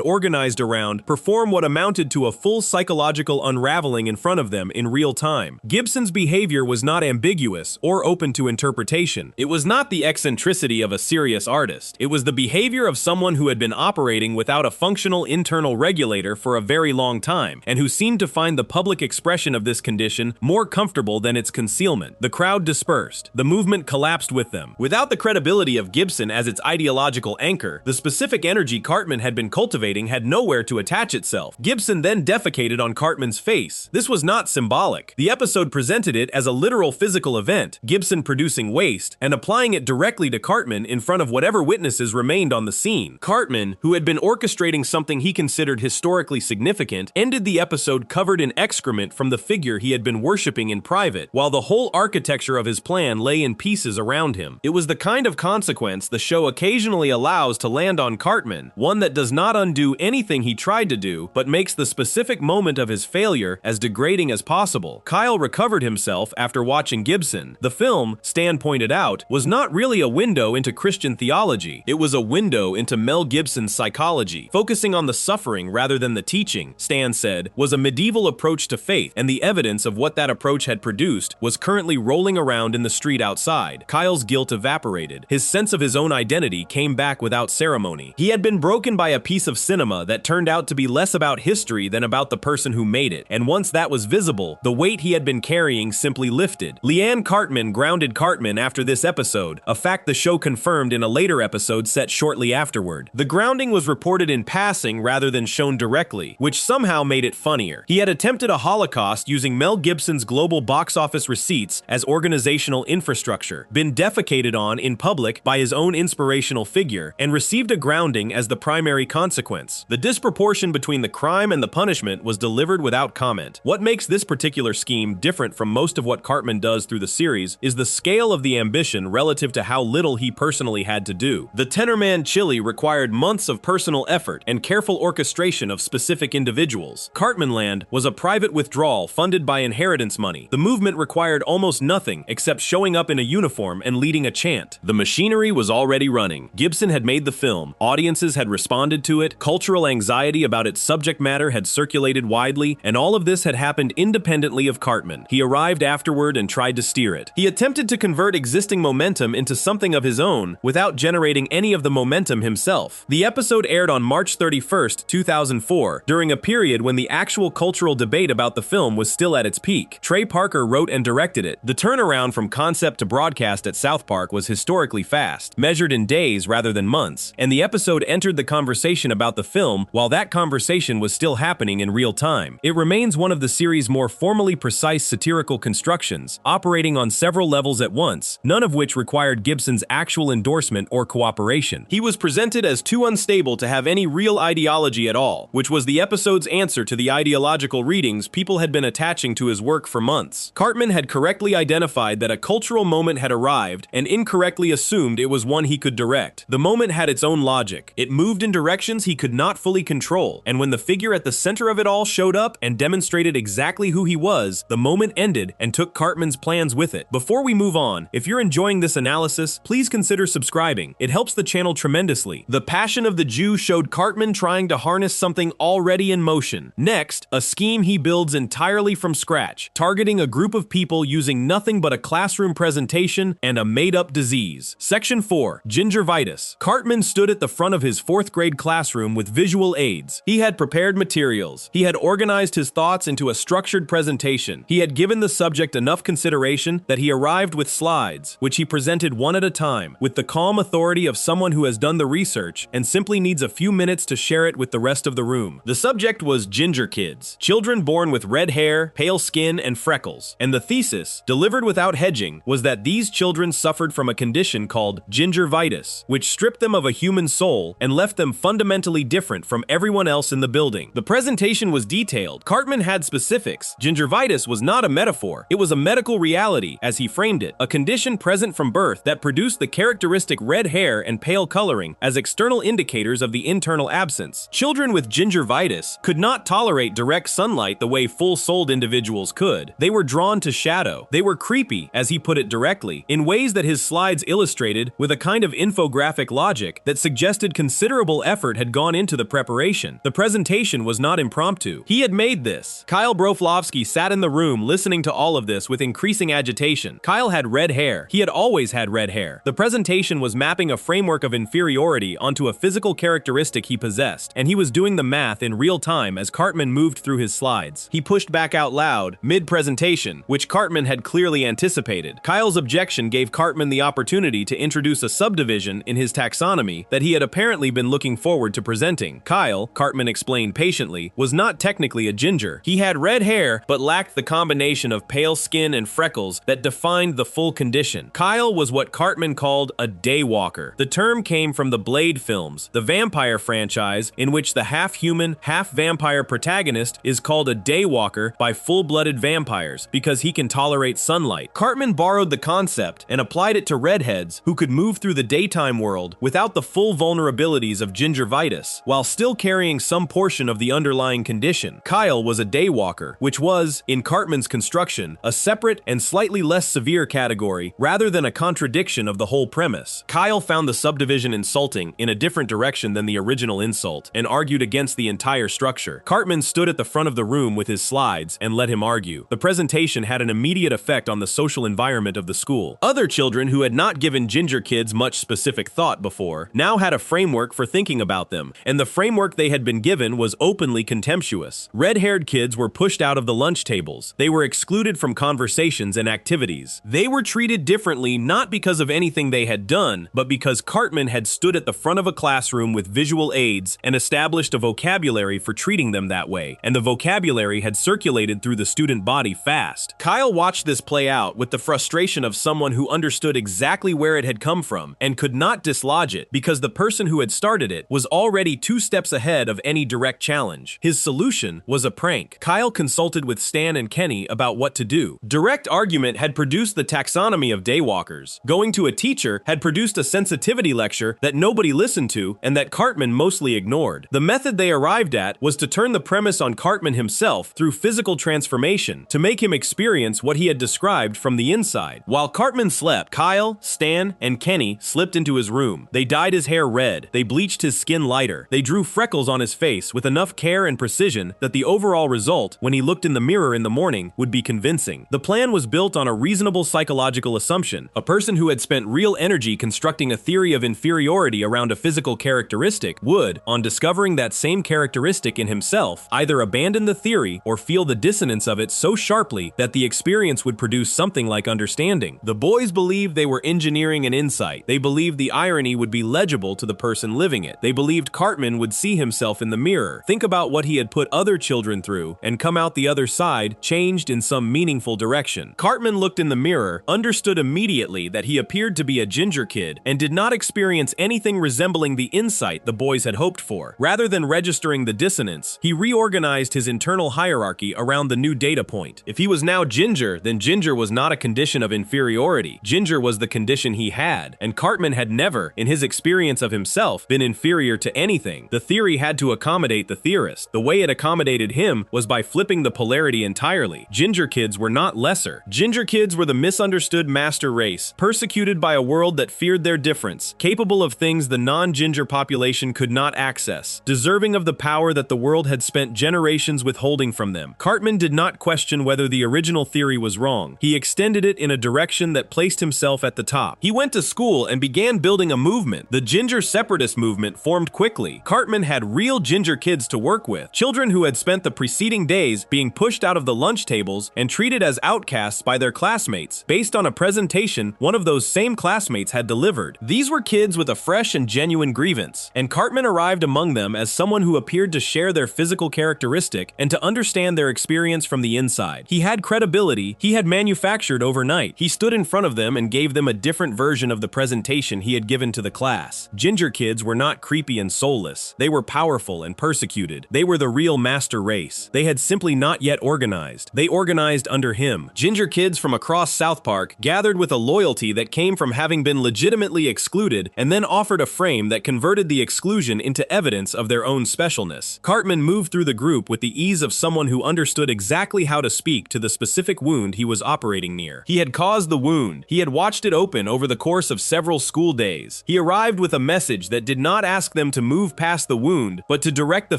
organized around perform what amounted to a full psychological unraveling in front of them in real time. Gibson's behavior was not ambiguous or open to interpretation. It was not the eccentricity of a serious artist. It was the behavior of someone who had been operating without a functional internal regulator for a very long time, and who seemed to find the public expression of this condition more comfortable than its concealment. The crowd dispersed. The movement collapsed with them. Without the credibility of Gibson as its ideological anchor, the specific energy Cartman had been cultivating had nowhere to attach itself. Gibson then defecated on Cartman's face. This was not symbolic. The episode presented it as a literal physical event, Gibson producing waste and applying it directly to Cartman in front of whatever witnesses remained on the scene. Cartman, who had been orchestrating something he considered historically significant, ended the episode covered in excrement from the figure he had been worshipping in private, while the whole architecture of his plan lay in pieces around him. It was the kind of consequence the show occasionally allows to land on Cartman, one that does not undo anything he tried to do, but makes the specific moment of his failure as degrading as possible. Kyle recovered himself after watching Gibson. The film, Stan pointed out, was not really a window into Christian theology. It was a window into Mel Gibson's psychology. Focusing on the suffering rather than the teaching, Stan said, was a medieval approach to faith, and the evidence of what that approach had produced was currently rolling around in the street outside. Kyle's guilt evaporated. His sense of his own identity came back without ceremony. He had been broken by a piece of cinema that turned out to be less about history than about the person who made it, and once that was visible, the weight he had been carrying simply lifted. Leanne Cartman grounded Cartman after this episode, a fact the show confirmed in a later episode set shortly afterward. The grounding was reported in passing rather than shown directly, which somehow made it funnier. He had attempted a Holocaust using Mel Gibson's global box office receipts as organizational infrastructure, been defecated on in public by his own inspirational figure, and received a grounding as the primary consequence. The disproportion between the crime and the punishment was delivered without comment. What makes this particular scheme different from most of what Cartman does through the series is the scale of the ambition relative to how little he personally had to do. The Tenorman chili required months of personal effort and careful orchestration of specific individuals. Cartmanland was a private withdrawal funded by inheritance money. The movement required almost nothing except showing up in a uniform and leading a chant. The machinery was already running. Gibson had made the film. Audiences had responded to it. Cultural anxiety about its subject matter had circulated widely, and all of this had happened independently of Cartman. He arrived afterward and tried to steer it. He attempted to convert existing momentum into something of his own without generating any of the momentum himself. The episode aired on March 31st, 2004, during a period when the actual cultural debate about the film was still at its peak. Trey Parker wrote and directed it. The turnaround from concept to broadcast at South Park was historically fast, measured in days rather than months, and the episode entered the conversation about the film while that conversation was still happening in real time. It remains one of the series' more formally precise satirical constructions, operating on several levels at once, none of which required Gibson's actual endorsement or cooperation. He was presented as too unstable to have any real ideology at all, which was the episode's answer to the ideological readings people had been attaching to his work for months. Cartman had correctly identified that a cultural moment had arrived and incorrectly assumed it was one he could direct. The moment had its own logic. It moved in directions he could not fully control, and when the figure at the center of it all showed up and demonstrated exactly who he was, the moment ended and took Cartman's plans with it. Before we move on, if If you're enjoying this analysis, please consider subscribing. It helps the channel tremendously. The Passion of the Jew showed Cartman trying to harness something already in motion. Next, a scheme he builds entirely from scratch, targeting a group of people using nothing but a classroom presentation and a made-up disease. Section 4. Gingivitis. Cartman stood at the front of his 4th grade classroom with visual aids. He had prepared materials. He had organized his thoughts into a structured presentation. He had given the subject enough consideration that he arrived with slides, which he presented one at a time, with the calm authority of someone who has done the research and simply needs a few minutes to share it with the rest of the room. The subject was ginger kids, children born with red hair, pale skin, and freckles. And the thesis, delivered without hedging, was that these children suffered from a condition called gingivitis, which stripped them of a human soul and left them fundamentally different from everyone else in the building. The presentation was detailed. Cartman had specifics. Gingivitis was not a metaphor. It was a medical reality, as he framed it, a condition present from birth that produced the characteristic red hair and pale coloring as external indicators of the internal absence. Children with gingivitis could not tolerate direct sunlight the way full-souled individuals could. They were drawn to shadow. They were creepy, as he put it directly, in ways that his slides illustrated with a kind of infographic logic that suggested considerable effort had gone into the preparation. The presentation was not impromptu. He had made this. Kyle Broflovsky sat in the room listening to all of this with increasing agitation. Kyle had red hair. He had always had red hair. The presentation was mapping a framework of inferiority onto a physical characteristic he possessed, and he was doing the math in real time as Cartman moved through his slides. He pushed back out loud, mid-presentation, which Cartman had clearly anticipated. Kyle's objection gave Cartman the opportunity to introduce a subdivision in his taxonomy that he had apparently been looking forward to presenting. Kyle, Cartman explained patiently, was not technically a ginger. He had red hair, but lacked the combination of pale skin and freckles that defined the full condition. Kyle was what Cartman called a daywalker. The term came from the Blade films, the vampire franchise in which the half-human, half-vampire protagonist is called a daywalker by full-blooded vampires because he can tolerate sunlight. Cartman borrowed the concept and applied it to redheads who could move through the daytime world without the full vulnerabilities of gingivitis, while still carrying some portion of the underlying condition. Kyle was a daywalker, which was, in Cartman's construction, a separate and slightly less severe category rather than a contradiction of the whole premise. Kyle found the subdivision insulting in a different direction than the original insult and argued against the entire structure. Cartman stood at the front of the room with his slides and let him argue. The presentation had an immediate effect on the social environment of the school. Other children who had not given ginger kids much specific thought before now had a framework for thinking about them, and the framework they had been given was openly contemptuous. Red-haired kids were pushed out of the lunch tables. They were excluded from conversations and activities. They were treated differently not because of anything they had done, but because Cartman had stood at the front of a classroom with visual aids and established a vocabulary for treating them that way, and the vocabulary had circulated through the student body fast. Kyle watched this play out with the frustration of someone who understood exactly where it had come from and could not dislodge it because the person who had started it was already 2 steps ahead of any direct challenge. His solution was a prank. Kyle consulted with Stan and Kenny about what to do. Direct argument had produced the taxonomy of daywalkers. Going to a teacher had produced a sensitivity lecture that nobody listened to and that Cartman mostly ignored. The method they arrived at was to turn the premise on Cartman himself through physical transformation to make him experience what he had described from the inside. While Cartman slept, Kyle, Stan, and Kenny slipped into his room. They dyed his hair red. They bleached his skin lighter. They drew freckles on his face with enough care and precision that the overall result, when he looked in the mirror in the morning, would be convincing. The plan was built on a reasonable psychological assumption. A person who had spent real energy constructing a theory of inferiority around a physical characteristic would, on discovering that same characteristic in himself, either abandon the theory or feel the dissonance of it so sharply that the experience would produce something like understanding. The boys believed they were engineering an insight. They believed the irony would be legible to the person living it. They believed Cartman would see himself in the mirror, think about what he had put other children through, and come out the other side changed in some meaningful direction. Cartman looked in the mirror, understood immediately that he appeared to be a ginger kid, and did not experience anything resembling the insight the boys had hoped for. Rather than registering the dissonance, he reorganized his internal hierarchy around the new data point. If he was now ginger, then ginger was not a condition of inferiority. Ginger was the condition he had, and Cartman had never, in his experience of himself, been inferior to anything. The theory had to accommodate the theorist. The way it accommodated him was by flipping the polarity entirely. Ginger kids were not lesser. Ginger kids were the misunderstood master race, persecuted by a world that feared their difference, capable of things the non-ginger population could not access, deserving of the power that the world had spent generations withholding from them. Cartman did not question whether the original theory was wrong. He extended it in a direction that placed himself at the top. He went to school and began building a movement. The ginger separatist movement formed quickly. Cartman had real ginger kids to work with, children who had spent the preceding days being pushed out of the lunch tables and treated as outcasts by their classmates, based on a presentation one of those same classmates had delivered. These were kids with a fresh and genuine grievance, and Cartman arrived among them as someone who appeared to share their physical characteristic and to understand their experience from the inside. He had credibility he had manufactured overnight. He stood in front of them and gave them a different version of the presentation he had given to the class. Ginger kids were not creepy and soulless. They were powerful and persecuted. They were the real master race. They had simply not yet organized. They organized under him. Ginger kids from across South Park gathered with a loyalty that came from having been legitimately excluded and then offered a frame that converted the exclusion into evidence of their own specialness. Cartman moved through the group with the ease of someone who understood exactly how to speak to the specific wound he was operating near. He had caused the wound. He had watched it open over the course of several school days. He arrived with a message that did not ask them to move past the wound, but to direct the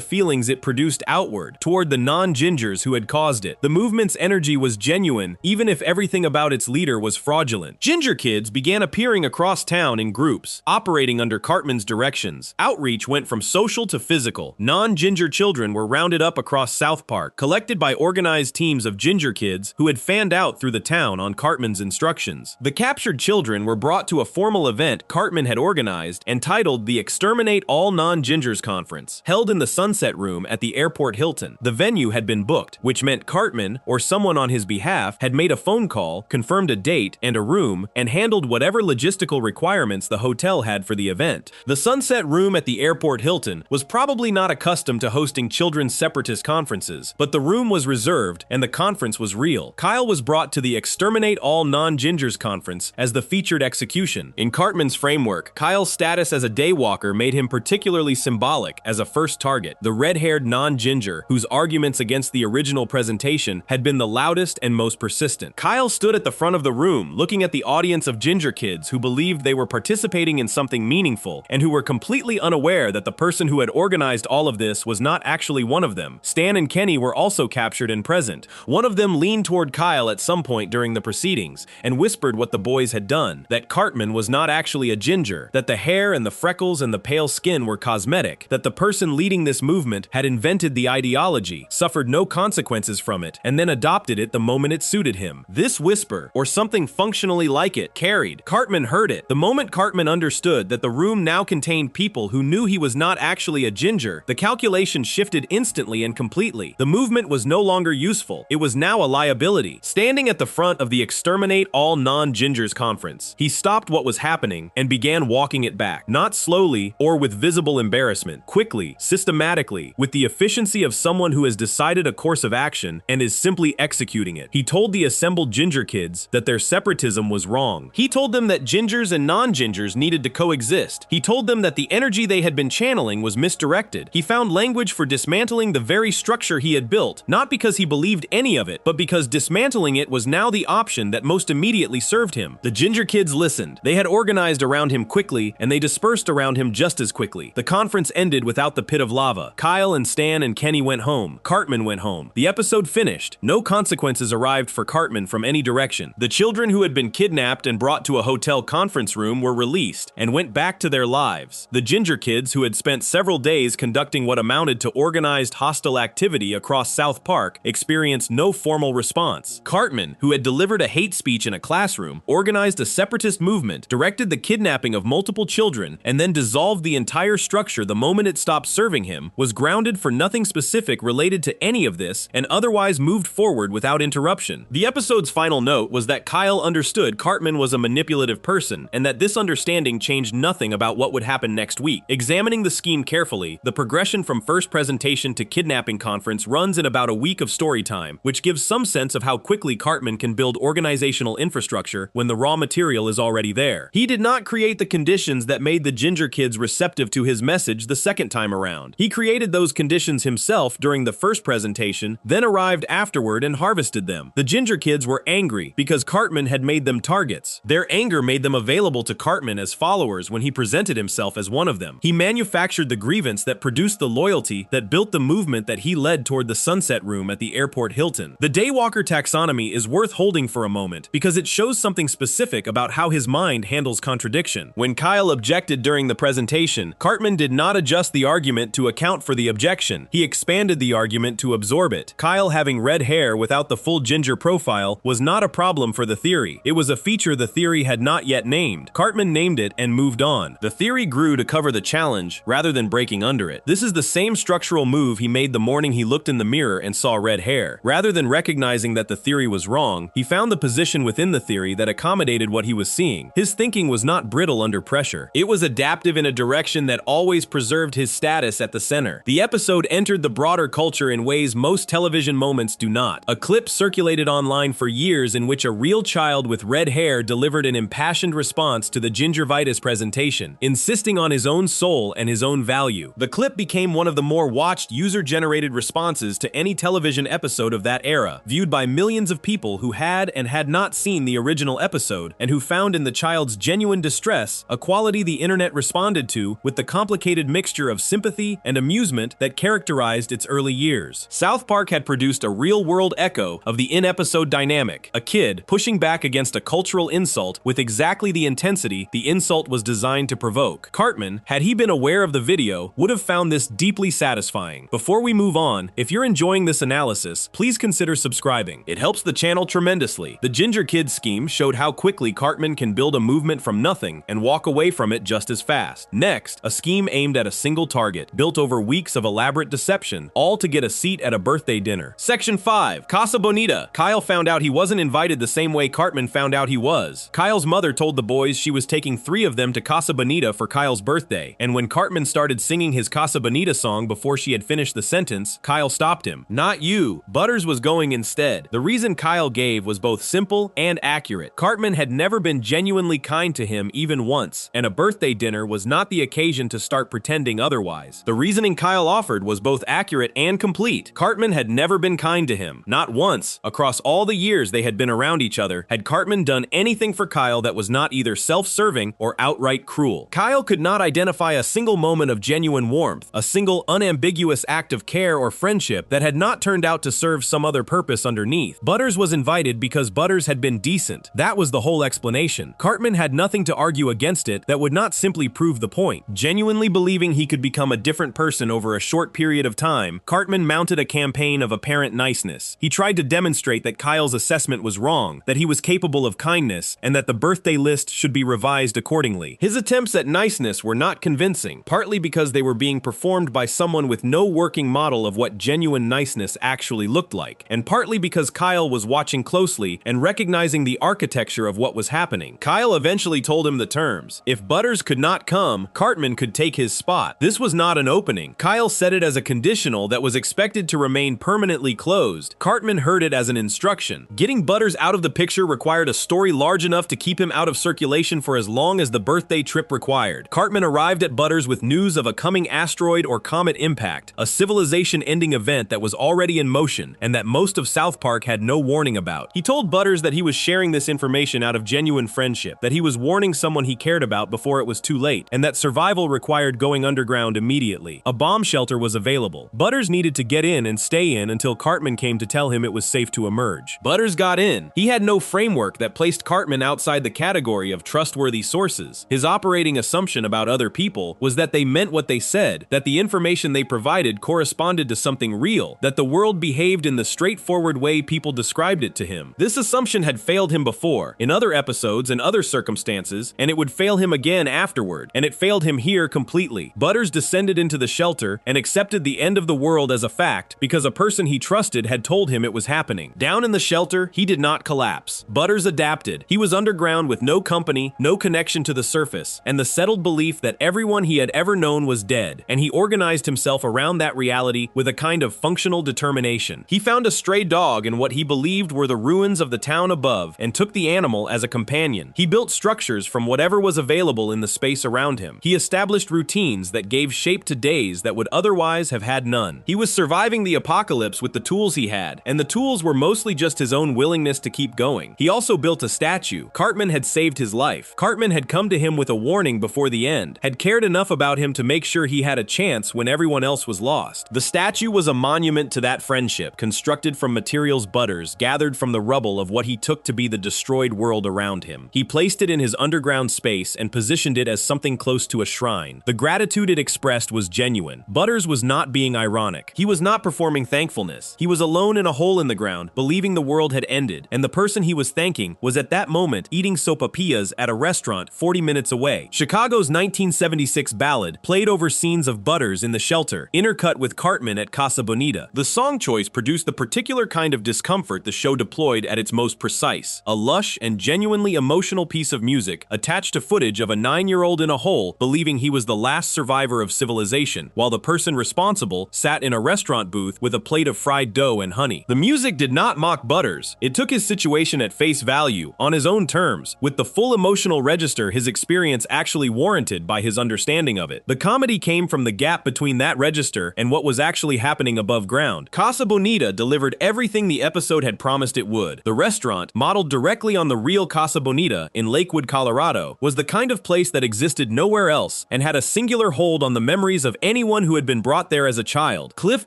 feelings it produced outward, toward the non-gingers who had caused it. The movement's energy was genuine, even if everything about its leader was fraudulent. Ginger kids began appearing across town in groups, operating under Cartman's directions. Outreach went from social to physical. Non-ginger children were rounded up across South Park, collected by organized teams of ginger kids who had fanned out through the town on Cartman's instructions. The captured children were brought to a formal event Cartman had organized and titled the Exterminate All Non-Gingers Conference, held in the Sunset Room at the Airport Hilton. The venue had been booked, which meant Cartman, or someone on his behalf, had made a phone call, confirmed a date and a room, and handled whatever logistical requirements the hotel had for the event. The Sunset Room at the Airport Hilton was probably not accustomed to hosting children's separatist conferences, but the room was reserved and the conference was real. Kyle was brought to the Exterminate All Non-Gingers Conference as the featured execution. In Cartman's framework, Kyle's status as a daywalker made him particularly symbolic as a first target, the red-haired non-ginger whose arguments against the original presentation had been the loudest and most persistent. Kyle stood at the front of the room, looking at the audience of ginger kids who believed they were participating in something meaningful and who were completely unaware that the person who had organized all of this was not actually one of them. Stan and Kenny were also captured and present. One of them leaned toward Kyle at some point during the proceedings and whispered what the boys had done, that Cartman was not actually a ginger, that the hair and the freckles and the pale skin were cosmetic, that the person leading this movement had invented the ideology, suffered no consequences from it, and then adopted it the moment it suited him. This whisper, or something functionally like it, carried. Cartman heard it. The moment Cartman understood that the room now contained people who knew he was not actually a ginger, the calculation shifted instantly and completely. The movement was no longer useful. It was now a liability. Standing at the front of the Exterminate All Non-Gingers Conference, he stopped what was happening and began walking it back. Not slowly or with visible embarrassment, quickly, systematically, with the efficiency of someone who has decided a course of action and is simply executing it. He told the assembled ginger kids that their separatism was wrong. He told them that gingers and non-gingers needed to coexist. He told them that the energy they had been channeling was misdirected. He found language for dismantling the very structure he had built, not because he believed any of it, but because dismantling it was now the option that most immediately served him. The ginger kids listened. They had organized around him quickly, and they dispersed around him just as quickly. The conference ended without the pit of lava. Kyle and Stan and Kenny went home. Cartman went home. The episode finished. No consequences arrived for Cartman from any direction. The children who had been kidnapped and brought to a hotel conference room were released and went back to their lives. The ginger kids, who had spent several days conducting what amounted to organized hostile activity across South Park, experienced no formal response. Cartman, who had delivered a hate speech in a classroom, organized a separatist movement, directed the kidnapping of multiple children, and then dissolved the entire structure the moment it stopped serving him, was grounded for nothing specific related to any of this and otherwise moved forward without interruption. The episode's final note was that Kyle understood Cartman was a manipulative person and that this understanding changed nothing about what would happen next week. Examining the scheme carefully, the progression from first presentation to kidnapping conference runs in about a week of story time, which gives some sense of how quickly Cartman can build organizational infrastructure when the raw material is already there. He did not create the conditions that made the ginger kids receptive to his message the second time around. He created those conditions himself during the first presentation, then arrived afterward and harvested them. The ginger kids were angry because Cartman Cartman had made them targets. Their anger made them available to Cartman as followers when he presented himself as one of them. He manufactured the grievance that produced the loyalty that built the movement that he led toward the Sunset Room at the airport Hilton. The Daywalker taxonomy is worth holding for a moment because it shows something specific about how his mind handles contradiction. When Kyle objected during the presentation, Cartman did not adjust the argument to account for the objection. He expanded the argument to absorb it. Kyle having red hair without the full ginger profile was not a problem for the theory. It was a feature the theory had not yet named. Cartman named it and moved on. The theory grew to cover the challenge rather than breaking under it. This is the same structural move he made the morning he looked in the mirror and saw red hair. Rather than recognizing that the theory was wrong, he found the position within the theory that accommodated what he was seeing. His thinking was not brittle under pressure. It was adaptive in a direction that always preserved his status at the center. The episode entered the broader culture in ways most television moments do not. A clip circulated online for years in which a real child with red hair delivered an impassioned response to the gingivitis presentation, insisting on his own soul and his own value. The clip became one of the more watched user-generated responses to any television episode of that era, viewed by millions of people who had and had not seen the original episode and who found in the child's genuine distress a quality the internet responded to with the complicated mixture of sympathy and amusement that characterized its early years. South Park had produced a real-world echo of the in-episode dynamic, a kid pushing back against a cultural insult with exactly the intensity the insult was designed to provoke. Cartman, had he been aware of the video, would have found this deeply satisfying. Before we move on, if you're enjoying this analysis, please consider subscribing. It helps the channel tremendously. The Ginger Kid scheme showed how quickly Cartman can build a movement from nothing and walk away from it just as fast. Next, a scheme aimed at a single target, built over weeks of elaborate deception, all to get a seat at a birthday dinner. Section 5. Casa Bonita. Kyle found out he wasn't invited the same way Cartman found out he was. Kyle's mother told the boys she was taking 3 of them to Casa Bonita for Kyle's birthday, and when Cartman started singing his Casa Bonita song before she had finished the sentence, Kyle stopped him. Not you. Butters was going instead. The reason Kyle gave was both simple and accurate. Cartman had never been genuinely kind to him even once, and a birthday dinner was not the occasion to start pretending otherwise. The reasoning Kyle offered was both accurate and complete. Cartman had never been kind to him. Not once. Across all the years they had been around each other, had Cartman done anything for Kyle that was not either self-serving or outright cruel. Kyle could not identify a single moment of genuine warmth, a single unambiguous act of care or friendship that had not turned out to serve some other purpose underneath. Butters was invited because Butters had been decent. That was the whole explanation. Cartman had nothing to argue against it that would not simply prove the point. Genuinely believing he could become a different person over a short period of time, Cartman mounted a campaign of apparent niceness. He tried to demonstrate that Kyle's assessment was wrong, that he was capable of kindness, and that the birthday list should be revised accordingly. His attempts at niceness were not convincing, partly because they were being performed by someone with no working model of what genuine niceness actually looked like, and partly because Kyle was watching closely and recognizing the architecture of what was happening. Kyle eventually told him the terms. If Butters could not come, Cartman could take his spot. This was not an opening. Kyle said it as a conditional that was expected to remain permanently closed. Cartman heard it as an instruction. Getting Butters out of the picture required a story large enough to keep him out of circulation for as long as the birthday trip required. Cartman arrived at Butters with news of a coming asteroid or comet impact, a civilization-ending event that was already in motion and that most of South Park had no warning about. He told Butters that he was sharing this information out of genuine friendship, that he was warning someone he cared about before it was too late, and that survival required going underground immediately. A bomb shelter was available. Butters needed to get in and stay in until Cartman came to tell him it was safe to emerge. Butters got in. He had no framework that placed Cartman outside the category of trustworthy sources. His operating assumption about other people was that they meant what they said, that the information they provided corresponded to something real, that the world behaved in the straightforward way people described it to him. This assumption had failed him before, in other episodes and other circumstances, and it would fail him again afterward, and it failed him here completely. Butters descended into the shelter and accepted the end of the world as a fact because a person he trusted had told him it was happening. Down in the shelter, he did not collapse. Butters adapted. He was underground with no company, no connection to the surface, and the settled belief that everyone he had ever known was dead, and he organized himself around that reality with a kind of functional determination. He found a stray dog in what he believed were the ruins of the town above and took the animal as a companion. He built structures from whatever was available in the space around him. He established routines that gave shape to days that would otherwise have had none. He was surviving the apocalypse with the tools he had, and the tools were mostly just his own willingness to keep going. going. He also built a statue. Cartman had saved his life. Cartman had come to him with a warning before the end, had cared enough about him to make sure he had a chance when everyone else was lost. The statue was a monument to that friendship, constructed from materials Butters gathered from the rubble of what he took to be the destroyed world around him. He placed it in his underground space and positioned it as something close to a shrine. The gratitude it expressed was genuine. Butters was not being ironic. He was not performing thankfulness. He was alone in a hole in the ground, believing the world had ended, and the person he was thanking was at that moment eating sopapillas at a restaurant 40 minutes away. Chicago's 1976 ballad played over scenes of Butters in the shelter, intercut with Cartman at Casa Bonita. The song choice produced the particular kind of discomfort the show deployed at its most precise, a lush and genuinely emotional piece of music attached to footage of a 9-year-old in a hole believing he was the last survivor of civilization, while the person responsible sat in a restaurant booth with a plate of fried dough and honey. The music did not mock Butters. It took his situation at face value, on his own terms, with the full emotional register his experience actually warranted by his understanding of it. The comedy came from the gap between that register and what was actually happening above ground. Casa Bonita delivered everything the episode had promised it would. The restaurant, modeled directly on the real Casa Bonita in Lakewood, Colorado, was the kind of place that existed nowhere else and had a singular hold on the memories of anyone who had been brought there as a child. Cliff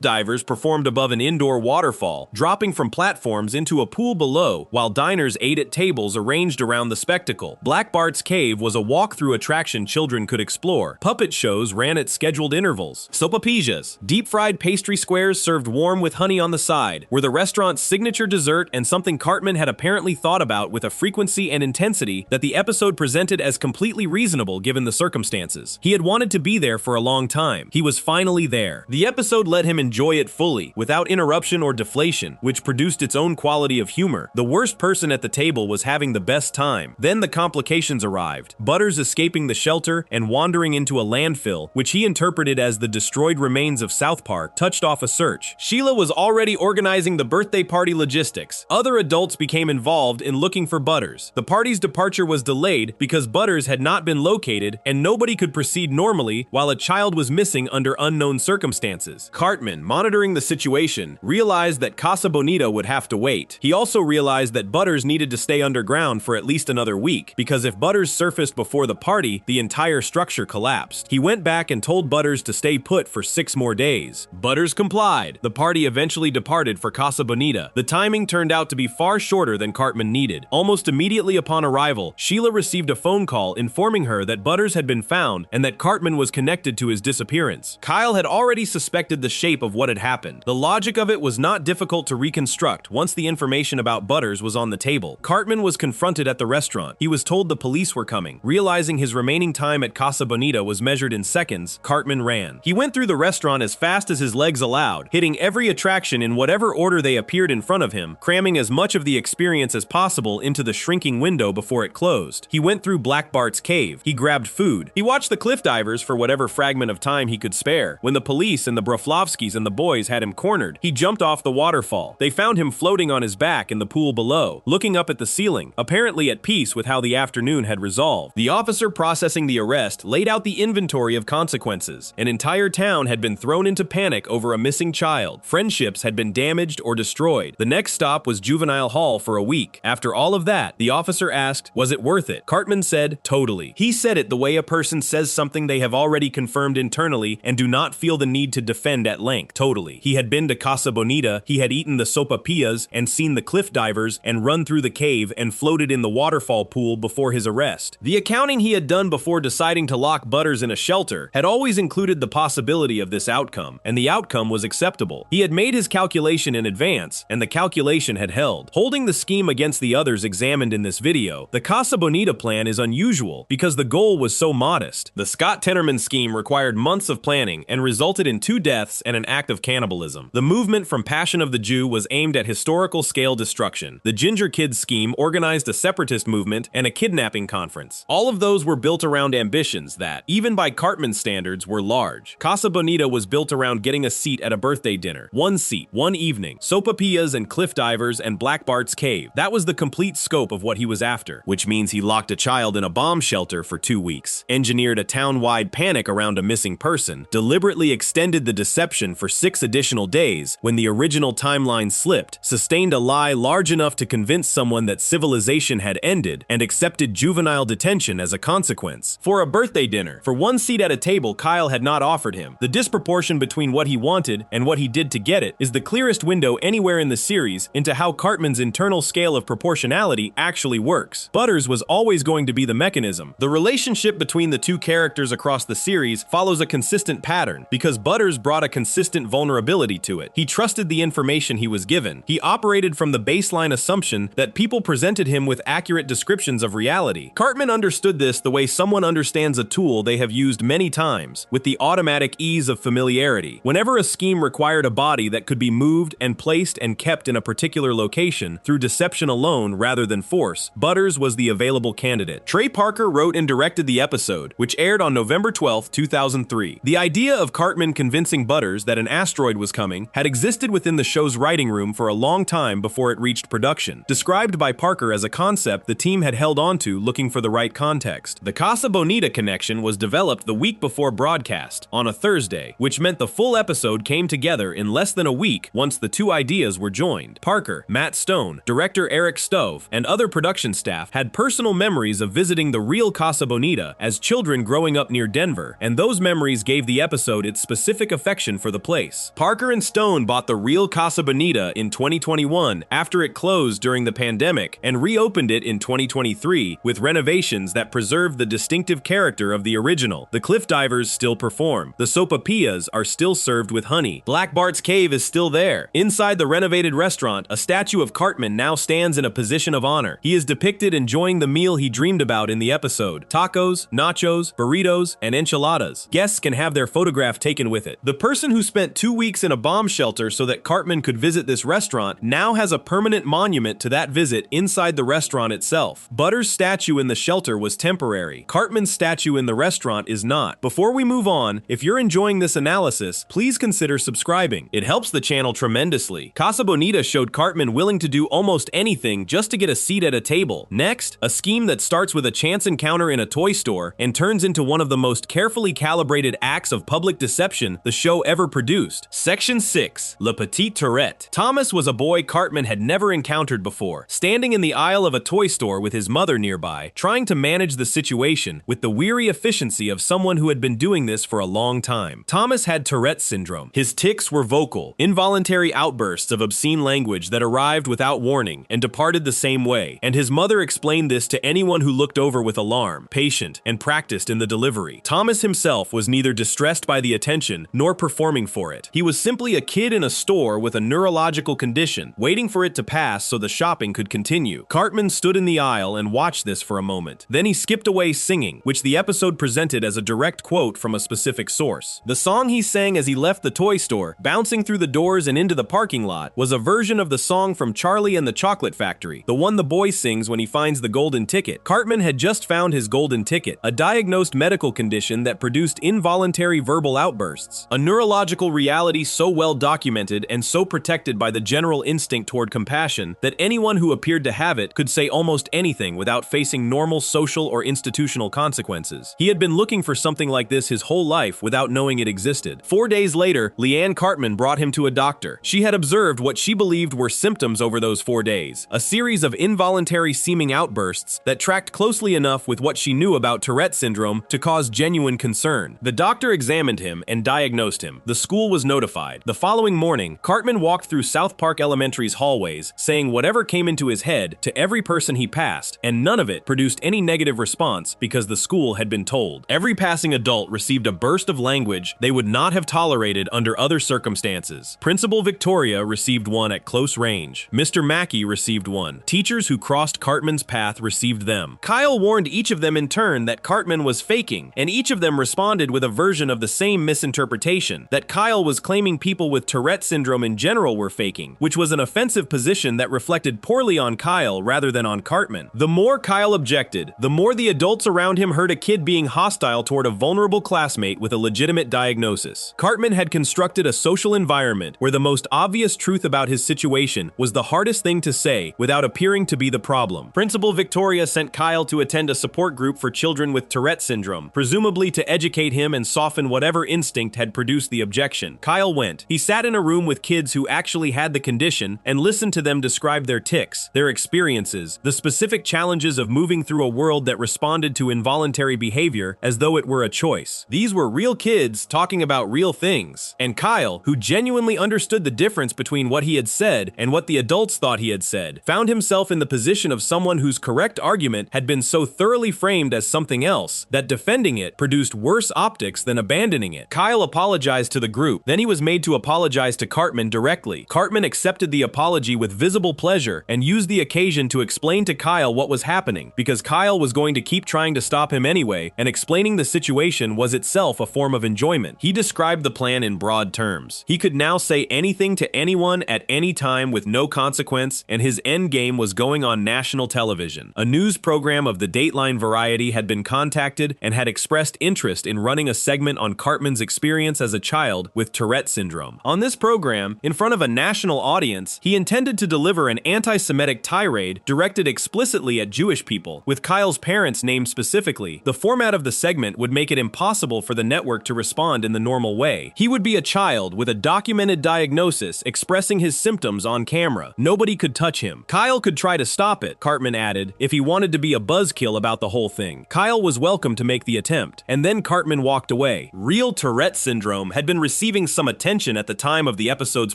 divers performed above an indoor waterfall, dropping from platforms into a pool below, while diners ate at tables arranged around the spectacle. Black Bart's Cave was a walk-through attraction children could explore. Puppet shows ran at scheduled intervals. Sopapillas, deep-fried pastry squares served warm with honey on the side, were the restaurant's signature dessert and something Cartman had apparently thought about with a frequency and intensity that the episode presented as completely reasonable given the circumstances. He had wanted to be there for a long time. He was finally there. The episode let him enjoy it fully, without interruption or deflation, which produced its own quality of humor. The worst person at the table was having the best time. Then the complications arrived. Butters escaping the shelter and wandering into a landfill, which he interpreted as the destroyed remains of South Park, touched off a search. Sheila was already organizing the birthday party logistics. Other adults became involved in looking for Butters. The party's departure was delayed because Butters had not been located and nobody could proceed normally while a child was missing under unknown circumstances. Cartman, monitoring the situation, realized that Casa Bonita would have to wait. He also realized that Butters needed to stay underground for at least another week, because if Butters surfaced before the party, the entire structure collapsed. He went back and told Butters to stay put for 6 more days. Butters complied. The party eventually departed for Casa Bonita. The timing turned out to be far shorter than Cartman needed. Almost immediately upon arrival, Sheila received a phone call informing her that Butters had been found and that Cartman was connected to his disappearance. Kyle had already suspected the shape of what had happened. The logic of it was not difficult to reconstruct once the information about Butters was on the table. Cartman was confronted at the restaurant. He was told the police were coming. Realizing his remaining time at Casa Bonita was measured in seconds, Cartman ran. He went through the restaurant as fast as his legs allowed, hitting every attraction in whatever order they appeared in front of him, cramming as much of the experience as possible into the shrinking window before it closed. He went through Black Bart's Cave. He grabbed food. He watched the cliff divers for whatever fragment of time he could spare. When the police and the Broflovskis and the boys had him cornered, he jumped off the waterfall. They found him floating on his back in the pool below, looking up at the ceiling, apparently at peace with how the afternoon had resolved. The officer processing the arrest laid out the inventory of consequences. An entire town had been thrown into panic over a missing child. Friendships had been damaged or destroyed. The next stop was juvenile hall for a week. After all of that, the officer asked, was it worth it? Cartman said, totally. He said it the way a person says something they have already confirmed internally and do not feel the need to defend at length. Totally. He had been to Casa Bonita, he had eaten the sopapillas and seen the cliff divers and run through the cave and floated in the waterfall pool before his arrest. The accounting he had done before deciding to lock Butters in a shelter had always included the possibility of this outcome, and the outcome was acceptable. He had made his calculation in advance, and the calculation had held. Holding the scheme against the others examined in this video, the Casa Bonita plan is unusual because the goal was so modest. The Scott Tenorman scheme required months of planning and resulted in 2 deaths and an act of cannibalism. The movement from Passion of the Jew was aimed at historical scale destruction. The Ginger Kids scheme organized a separatist movement and a kidnapping conference. All of those were built around ambitions that, even by Cartman's standards, were large. Casa Bonita was built around getting a seat at a birthday dinner. 1 seat, 1 evening, sopapillas and cliff divers and Black Bart's Cave. That was the complete scope of what he was after, which means he locked a child in a bomb shelter for 2 weeks, engineered a town-wide panic around a missing person, deliberately extended the deception for 6 additional days when the original timeline slipped, sustained a lie large enough to convince convince someone that civilization had ended and accepted juvenile detention as a consequence. For a birthday dinner, for one seat at a table Kyle had not offered him. The disproportion between what he wanted and what he did to get it is the clearest window anywhere in the series into how Cartman's internal scale of proportionality actually works. Butters was always going to be the mechanism. The relationship between the two characters across the series follows a consistent pattern because Butters brought a consistent vulnerability to it. He trusted the information he was given. He operated from the baseline assumption that people presented him with accurate descriptions of reality. Cartman understood this the way someone understands a tool they have used many times, with the automatic ease of familiarity. Whenever a scheme required a body that could be moved and placed and kept in a particular location through deception alone rather than force, Butters was the available candidate. Trey Parker wrote and directed the episode, which aired on November 12, 2003. The idea of Cartman convincing Butters that an asteroid was coming had existed within the show's writing room for a long time before it reached production. Described by Parker as a concept the team had held onto looking for the right context. The Casa Bonita connection was developed the week before broadcast, on a Thursday, which meant the full episode came together in less than a week once the two ideas were joined. Parker, Matt Stone, director Eric Stove, and other production staff had personal memories of visiting the real Casa Bonita as children growing up near Denver, and those memories gave the episode its specific affection for the place. Parker and Stone bought the real Casa Bonita in 2021 after it closed during the pandemic and reopened it in 2023 with renovations that preserved the distinctive character of the original. The cliff divers still perform. The sopapillas are still served with honey. Black Bart's cave is still there. Inside the renovated restaurant, a statue of Cartman now stands in a position of honor. He is depicted enjoying the meal he dreamed about in the episode: tacos, nachos, burritos, and enchiladas. Guests can have their photograph taken with it. The person who spent 2 weeks in a bomb shelter so that Cartman could visit this restaurant now has a permanent monument to that visit inside the restaurant itself. Butters' statue in the shelter was temporary. Cartman's statue in the restaurant is not. Before we move on, if you're enjoying this analysis, please consider subscribing. It helps the channel tremendously. Casa Bonita showed Cartman willing to do almost anything just to get a seat at a table. Next, a scheme that starts with a chance encounter in a toy store and turns into one of the most carefully calibrated acts of public deception the show ever produced. Section 6. Le Petit Tourette. Thomas was a boy Cartman had never encountered before, standing in the aisle of a toy store with his mother nearby, trying to manage the situation with the weary efficiency of someone who had been doing this for a long time. Thomas had Tourette's syndrome. His tics were vocal, involuntary outbursts of obscene language that arrived without warning and departed the same way, and his mother explained this to anyone who looked over with alarm, patient, and practiced in the delivery. Thomas himself was neither distressed by the attention nor performing for it. He was simply a kid in a store with a neurological condition, waiting for it to pass so the shopping could continue. Cartman stood in the aisle and watched this for a moment. Then he skipped away singing, which the episode presented as a direct quote from a specific source. The song he sang as he left the toy store, bouncing through the doors and into the parking lot, was a version of the song from Charlie and the Chocolate Factory, the one the boy sings when he finds the golden ticket. Cartman had just found his golden ticket, a diagnosed medical condition that produced involuntary verbal outbursts, a neurological reality so well documented and so protected by the general instinct toward compassion that anyone who appeared to have it could say almost anything without facing normal social or institutional consequences. He had been looking for something like this his whole life without knowing it existed. 4 days later, Leanne Cartman brought him to a doctor. She had observed what she believed were symptoms over those 4 days, a series of involuntary seeming outbursts that tracked closely enough with what she knew about Tourette syndrome to cause genuine concern. The doctor examined him and diagnosed him. The school was notified. The following morning, Cartman walked through South Park Elementary's hallways, saying whatever came into his head to every person he passed, and none of it produced any negative response because the school had been told. Every passing adult received a burst of language they would not have tolerated under other circumstances. Principal Victoria received one at close range. Mr. Mackey received one. Teachers who crossed Cartman's path received them. Kyle warned each of them in turn that Cartman was faking, and each of them responded with a version of the same misinterpretation, that Kyle was claiming people with Tourette syndrome in general were faking, which was an offensive position that reflected poorly on Kyle rather than on Cartman. The more Kyle objected, the more the adults around him heard a kid being hostile toward a vulnerable classmate with a legitimate diagnosis. Cartman had constructed a social environment where the most obvious truth about his situation was the hardest thing to say without appearing to be the problem. Principal Victoria sent Kyle to attend a support group for children with Tourette syndrome, presumably to educate him and soften whatever instinct had produced the objection. Kyle went. He sat in a room with kids who actually had the condition and listened to them describe their their tics, their experiences, the specific challenges of moving through a world that responded to involuntary behavior as though it were a choice. These were real kids talking about real things. And Kyle, who genuinely understood the difference between what he had said and what the adults thought he had said, found himself in the position of someone whose correct argument had been so thoroughly framed as something else that defending it produced worse optics than abandoning it. Kyle apologized to the group, then he was made to apologize to Cartman directly. Cartman accepted the apology with visible pleasure and used the occasion to explain to Kyle what was happening, because Kyle was going to keep trying to stop him anyway, and explaining the situation was itself a form of enjoyment. He described the plan in broad terms. He could now say anything to anyone at any time with no consequence, and his end game was going on national television. A news program of the Dateline variety had been contacted and had expressed interest in running a segment on Cartman's experience as a child with Tourette syndrome. On this program, in front of a national audience, he intended to deliver an anti-Semitic tirade directed explicitly at Jewish people, with Kyle's parents named specifically. The format of the segment would make it impossible for the network to respond in the normal way. He would be a child with a documented diagnosis expressing his symptoms on camera. Nobody could touch him. Kyle could try to stop it, Cartman added, if he wanted to be a buzzkill about the whole thing. Kyle was welcome to make the attempt, and then Cartman walked away. Real Tourette syndrome had been receiving some attention at the time of the episode's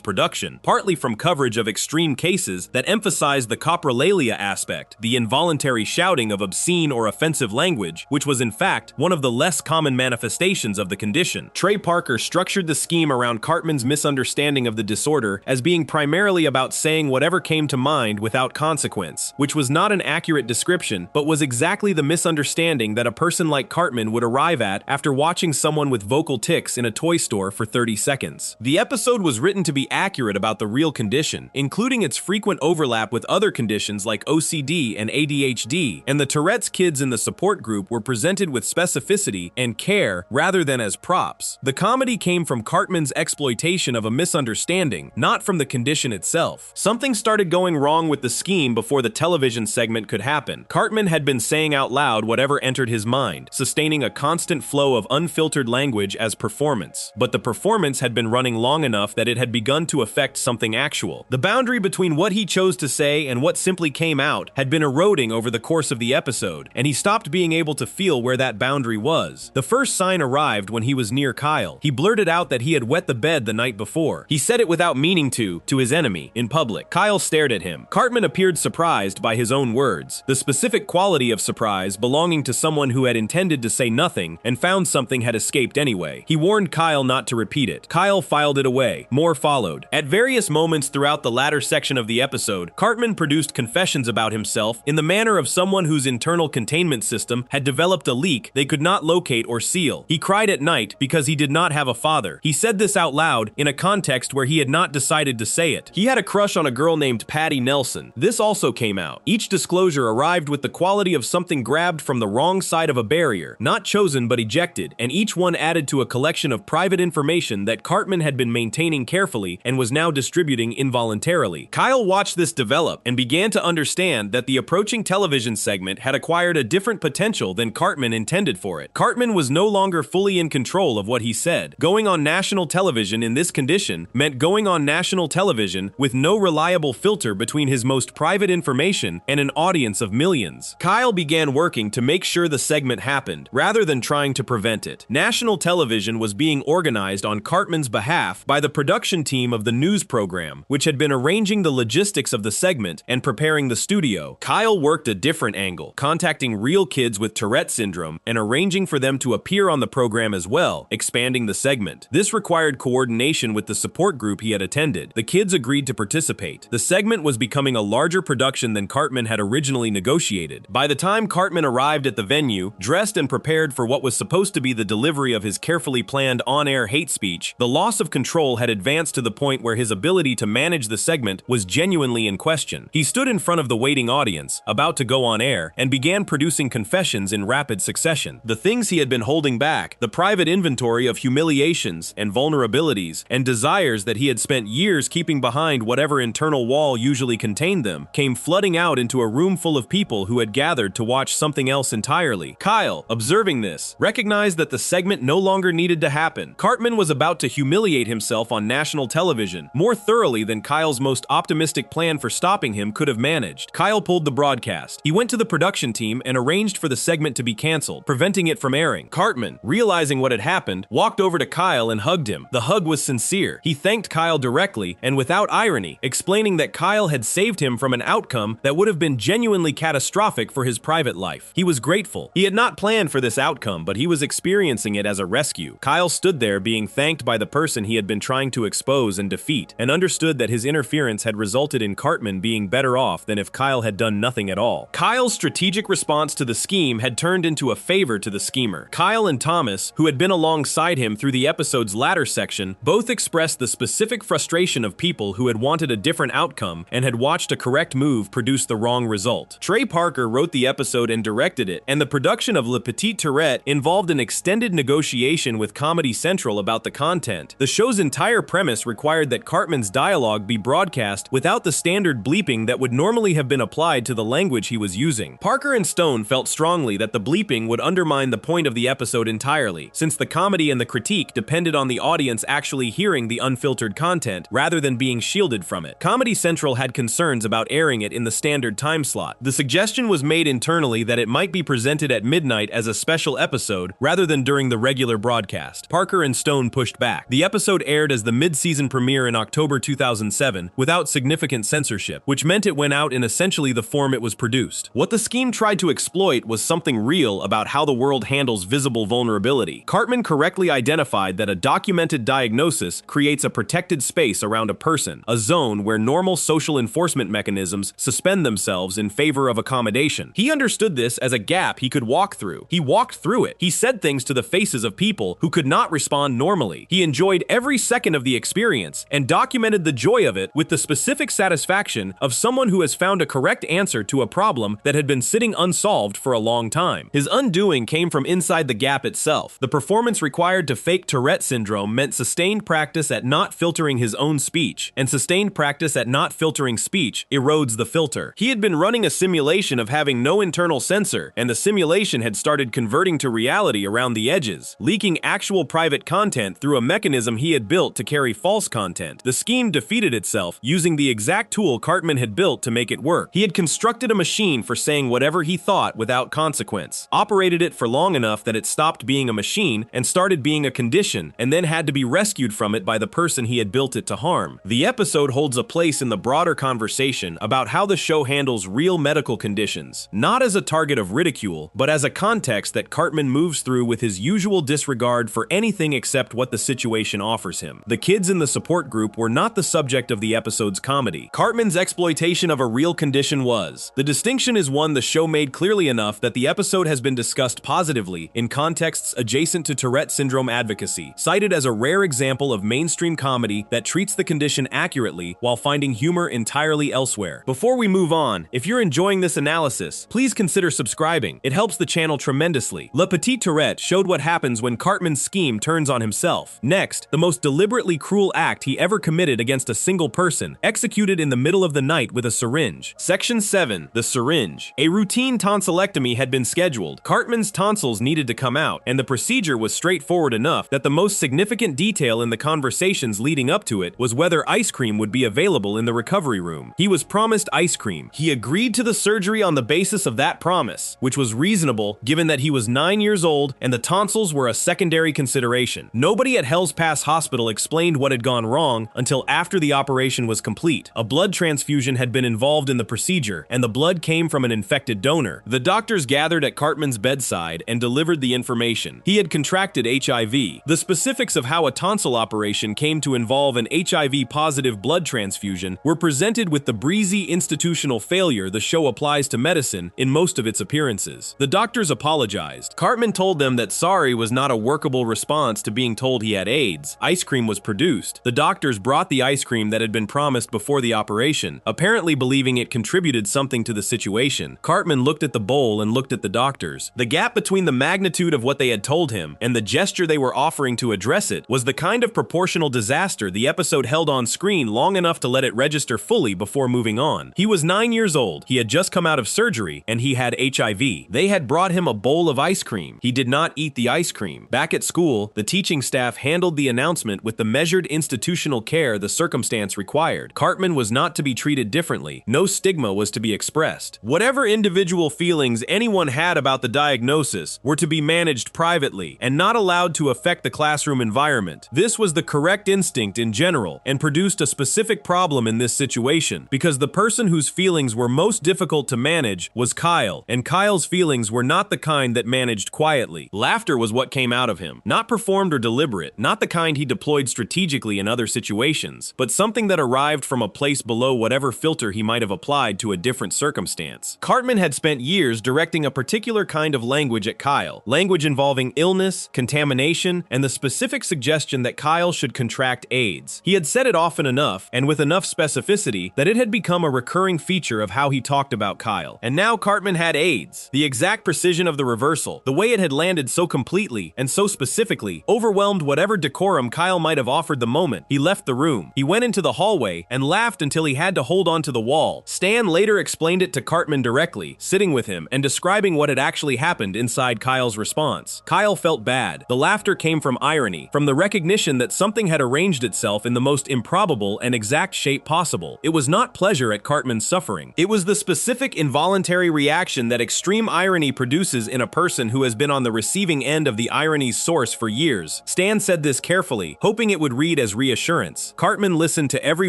production, partly from coverage of extreme cases that emphasized the coprolalia aspect, the involuntary shouting of obscene or offensive language, which was in fact one of the less common manifestations of the condition. Trey Parker structured the scheme around Cartman's misunderstanding of the disorder as being primarily about saying whatever came to mind without consequence, which was not an accurate description, but was exactly the misunderstanding that a person like Cartman would arrive at after watching someone with vocal tics in a toy store for 30 seconds. The episode was written to be accurate about the real condition, including its frequent overlap with other conditions like OCD and ADHD, and the Tourette's kids in the support group were presented with specificity and care rather than as props. The comedy came from Cartman's exploitation of a misunderstanding, not from the condition itself. Something started going wrong with the scheme before the television segment could happen. Cartman had been saying out loud whatever entered his mind, sustaining a constant flow of unfiltered language as performance. But the performance had been running long enough that it had begun to affect something actual. The boundary between what he chose to say and what simply came out had been eroding over the course of the episode, and he stopped being able to feel where that boundary was. The first sign arrived when he was near Kyle. He blurted out that he had wet the bed the night before. He said it without meaning to his enemy, in public. Kyle stared at him. Cartman appeared surprised by his own words, the specific quality of surprise belonging to someone who had intended to say nothing and found something had escaped anyway. He warned Kyle not to repeat it. Kyle filed it away. More followed. At various moments throughout the latter section of the episode, Cartman produced confessions about himself in the manner of someone whose internal containment system had developed a leak they could not locate or seal. He cried at night because he did not have a father. He said this out loud in a context where he had not decided to say it. He had a crush on a girl named Patty Nelson. This also came out. Each disclosure arrived with the quality of something grabbed from the wrong side of a barrier, not chosen but ejected, and each one added to a collection of private information that Cartman had been maintaining carefully and was now distributing involuntarily. Kyle watched this develop and began to understand that the approaching television segment had acquired a different potential than Cartman intended for it. Cartman was no longer fully in control of what he said. Going on national television in this condition meant going on national television with no reliable filter between his most private information and an audience of millions. Kyle began working to make sure the segment happened, rather than trying to prevent it. National television was being organized on Cartman's behalf by the production team of the news program, which had been arranging the logistics of the segment and preparing the studio. Kyle worked a different angle, contacting real kids with Tourette syndrome and arranging for them to appear on the program as well, expanding the segment. This required coordination with the support group he had attended. The kids agreed to participate. The segment was becoming a larger production than Cartman had originally negotiated. By the time Cartman arrived at the venue, dressed and prepared for what was supposed to be the delivery of his carefully planned on-air hate speech, the loss of control had advanced to the point where his ability to manage the segment was genuinely in question. He stood in front of the waiting audience, about to go on air, and began producing confessions in rapid succession. The things he had been holding back, the private inventory of humiliations and vulnerabilities and desires that he had spent years keeping behind whatever internal wall usually contained them, came flooding out into a room full of people who had gathered to watch something else entirely. Kyle, observing this, recognized that the segment no longer needed to happen. Cartman was about to humiliate himself on national television, more thoroughly than Kyle's most optimistic plan plan for stopping him could have managed. Kyle pulled the broadcast. He went to the production team and arranged for the segment to be canceled, preventing it from airing. Cartman, realizing what had happened, walked over to Kyle and hugged him. The hug was sincere. He thanked Kyle directly and without irony, explaining that Kyle had saved him from an outcome that would have been genuinely catastrophic for his private life. He was grateful. He had not planned for this outcome, but he was experiencing it as a rescue. Kyle stood there being thanked by the person he had been trying to expose and defeat, and understood that his interference had resulted in Cartman being better off than if Kyle had done nothing at all. Kyle's strategic response to the scheme had turned into a favor to the schemer. Kyle and Thomas, who had been alongside him through the episode's latter section, both expressed the specific frustration of people who had wanted a different outcome and had watched a correct move produce the wrong result. Trey Parker wrote the episode and directed it, and the production of Le Petit Tourette involved an extended negotiation with Comedy Central about the content. The show's entire premise required that Cartman's dialogue be broadcast without the standard bleeping that would normally have been applied to the language he was using. Parker and Stone felt strongly that the bleeping would undermine the point of the episode entirely, since the comedy and the critique depended on the audience actually hearing the unfiltered content rather than being shielded from it. Comedy Central had concerns about airing it in the standard time slot. The suggestion was made internally that it might be presented at midnight as a special episode rather than during the regular broadcast. Parker and Stone pushed back. The episode aired as the mid-season premiere in October 2007 without significant censorship, which meant it went out in essentially the form it was produced. What the scheme tried to exploit was something real about how the world handles visible vulnerability. Cartman correctly identified that a documented diagnosis creates a protected space around a person, a zone where normal social enforcement mechanisms suspend themselves in favor of accommodation. He understood this as a gap he could walk through. He walked through it. He said things to the faces of people who could not respond normally. He enjoyed every second of the experience and documented the joy of it with the specific satisfaction of someone who has found a correct answer to a problem that had been sitting unsolved for a long time. His undoing came from inside the gap itself. The performance required to fake Tourette syndrome meant sustained practice at not filtering his own speech, and sustained practice at not filtering speech erodes the filter. He had been running a simulation of having no internal censor, and the simulation had started converting to reality around the edges, leaking actual private content through a mechanism he had built to carry false content. The scheme defeated itself using the exact tool Cartman had built to make it work. He had constructed a machine for saying whatever he thought without consequence, operated it for long enough that it stopped being a machine and started being a condition, and then had to be rescued from it by the person he had built it to harm. The episode holds a place in the broader conversation about how the show handles real medical conditions, not as a target of ridicule, but as a context that Cartman moves through with his usual disregard for anything except what the situation offers him. The kids in the support group were not the subject of the episode's comedy. Cartman's exploitation of a real condition was. The distinction is one the show made clearly enough that the episode has been discussed positively in contexts adjacent to Tourette syndrome advocacy, cited as a rare example of mainstream comedy that treats the condition accurately while finding humor entirely elsewhere. Before we move on, if you're enjoying this analysis, please consider subscribing. It helps the channel tremendously. Le Petit Tourette showed what happens when Cartman's scheme turns on himself. Next, the most deliberately cruel act he ever committed against a single person, executed in the middle of the night with a syringe. Section 7. The syringe. A routine tonsillectomy had been scheduled. Cartman's tonsils needed to come out, and the procedure was straightforward enough that the most significant detail in the conversations leading up to it was whether ice cream would be available in the recovery room. He was promised ice cream. He agreed to the surgery on the basis of that promise, which was reasonable given that he was 9 years old and the tonsils were a secondary consideration. Nobody at Hell's Pass Hospital explained what had gone wrong until after the operation was complete. A blood transfusion had been involved in the procedure, and the blood came from an infected donor. The doctors gathered at Cartman's bedside and delivered the information. He had contracted HIV. The specifics of how a tonsil operation came to involve an HIV-positive blood transfusion were presented with the breezy institutional failure the show applies to medicine in most of its appearances. The doctors apologized. Cartman told them that sorry was not a workable response to being told he had AIDS. Ice cream was produced. The doctors brought the ice cream that had been promised before the operation, apparently believing it contributed something to the situation. Cartman looked at the bowl and looked at the doctors. The gap between the magnitude of what they had told him and the gesture they were offering to address it was the kind of proportional disaster the episode held on screen long enough to let it register fully before moving on. He was 9 years old. He had just come out of surgery, and he had HIV. They had brought him a bowl of ice cream. He did not eat the ice cream. Back at school, the teaching staff handled the announcement with the measured institutional care the circumstance required. Cartman was not to be treated differently. No stigma was to be expressed. Whatever individual feelings anyone had about the diagnosis were to be managed privately and not allowed to affect the classroom environment. This was the correct instinct in general and produced a specific problem in this situation because the person whose feelings were most difficult to manage was Kyle, and Kyle's feelings were not the kind that managed quietly. Laughter was what came out of him, not performed or deliberate, not the kind he deployed strategically in other situations, but something that arrived from a place below whatever filter he might have applied to a different circumstance. Cartman had spent years directing a particular kind of language at Kyle, language involving illness, contamination, and the specific suggestion that Kyle should contract AIDS. He had said it often enough, and with enough specificity, that it had become a recurring feature of how he talked about Kyle. And now Cartman had AIDS. The exact precision of the reversal, the way it had landed so completely and so specifically, overwhelmed whatever decorum Kyle might have offered the moment he left the room. He went into the hallway and laughed until he had to hold onto the wall. Stan later explained it to Cartman directly, sitting with him and describing what had actually happened inside Kyle's response. Kyle felt bad. The laughter came from irony, from the recognition that something had arranged itself in the most improbable and exact shape possible. It was not pleasure at Cartman's suffering. It was the specific involuntary reaction that extreme irony produces in a person who has been on the receiving end of the irony's source for years. Stan said this carefully, hoping it would read as reassurance. Cartman listened to every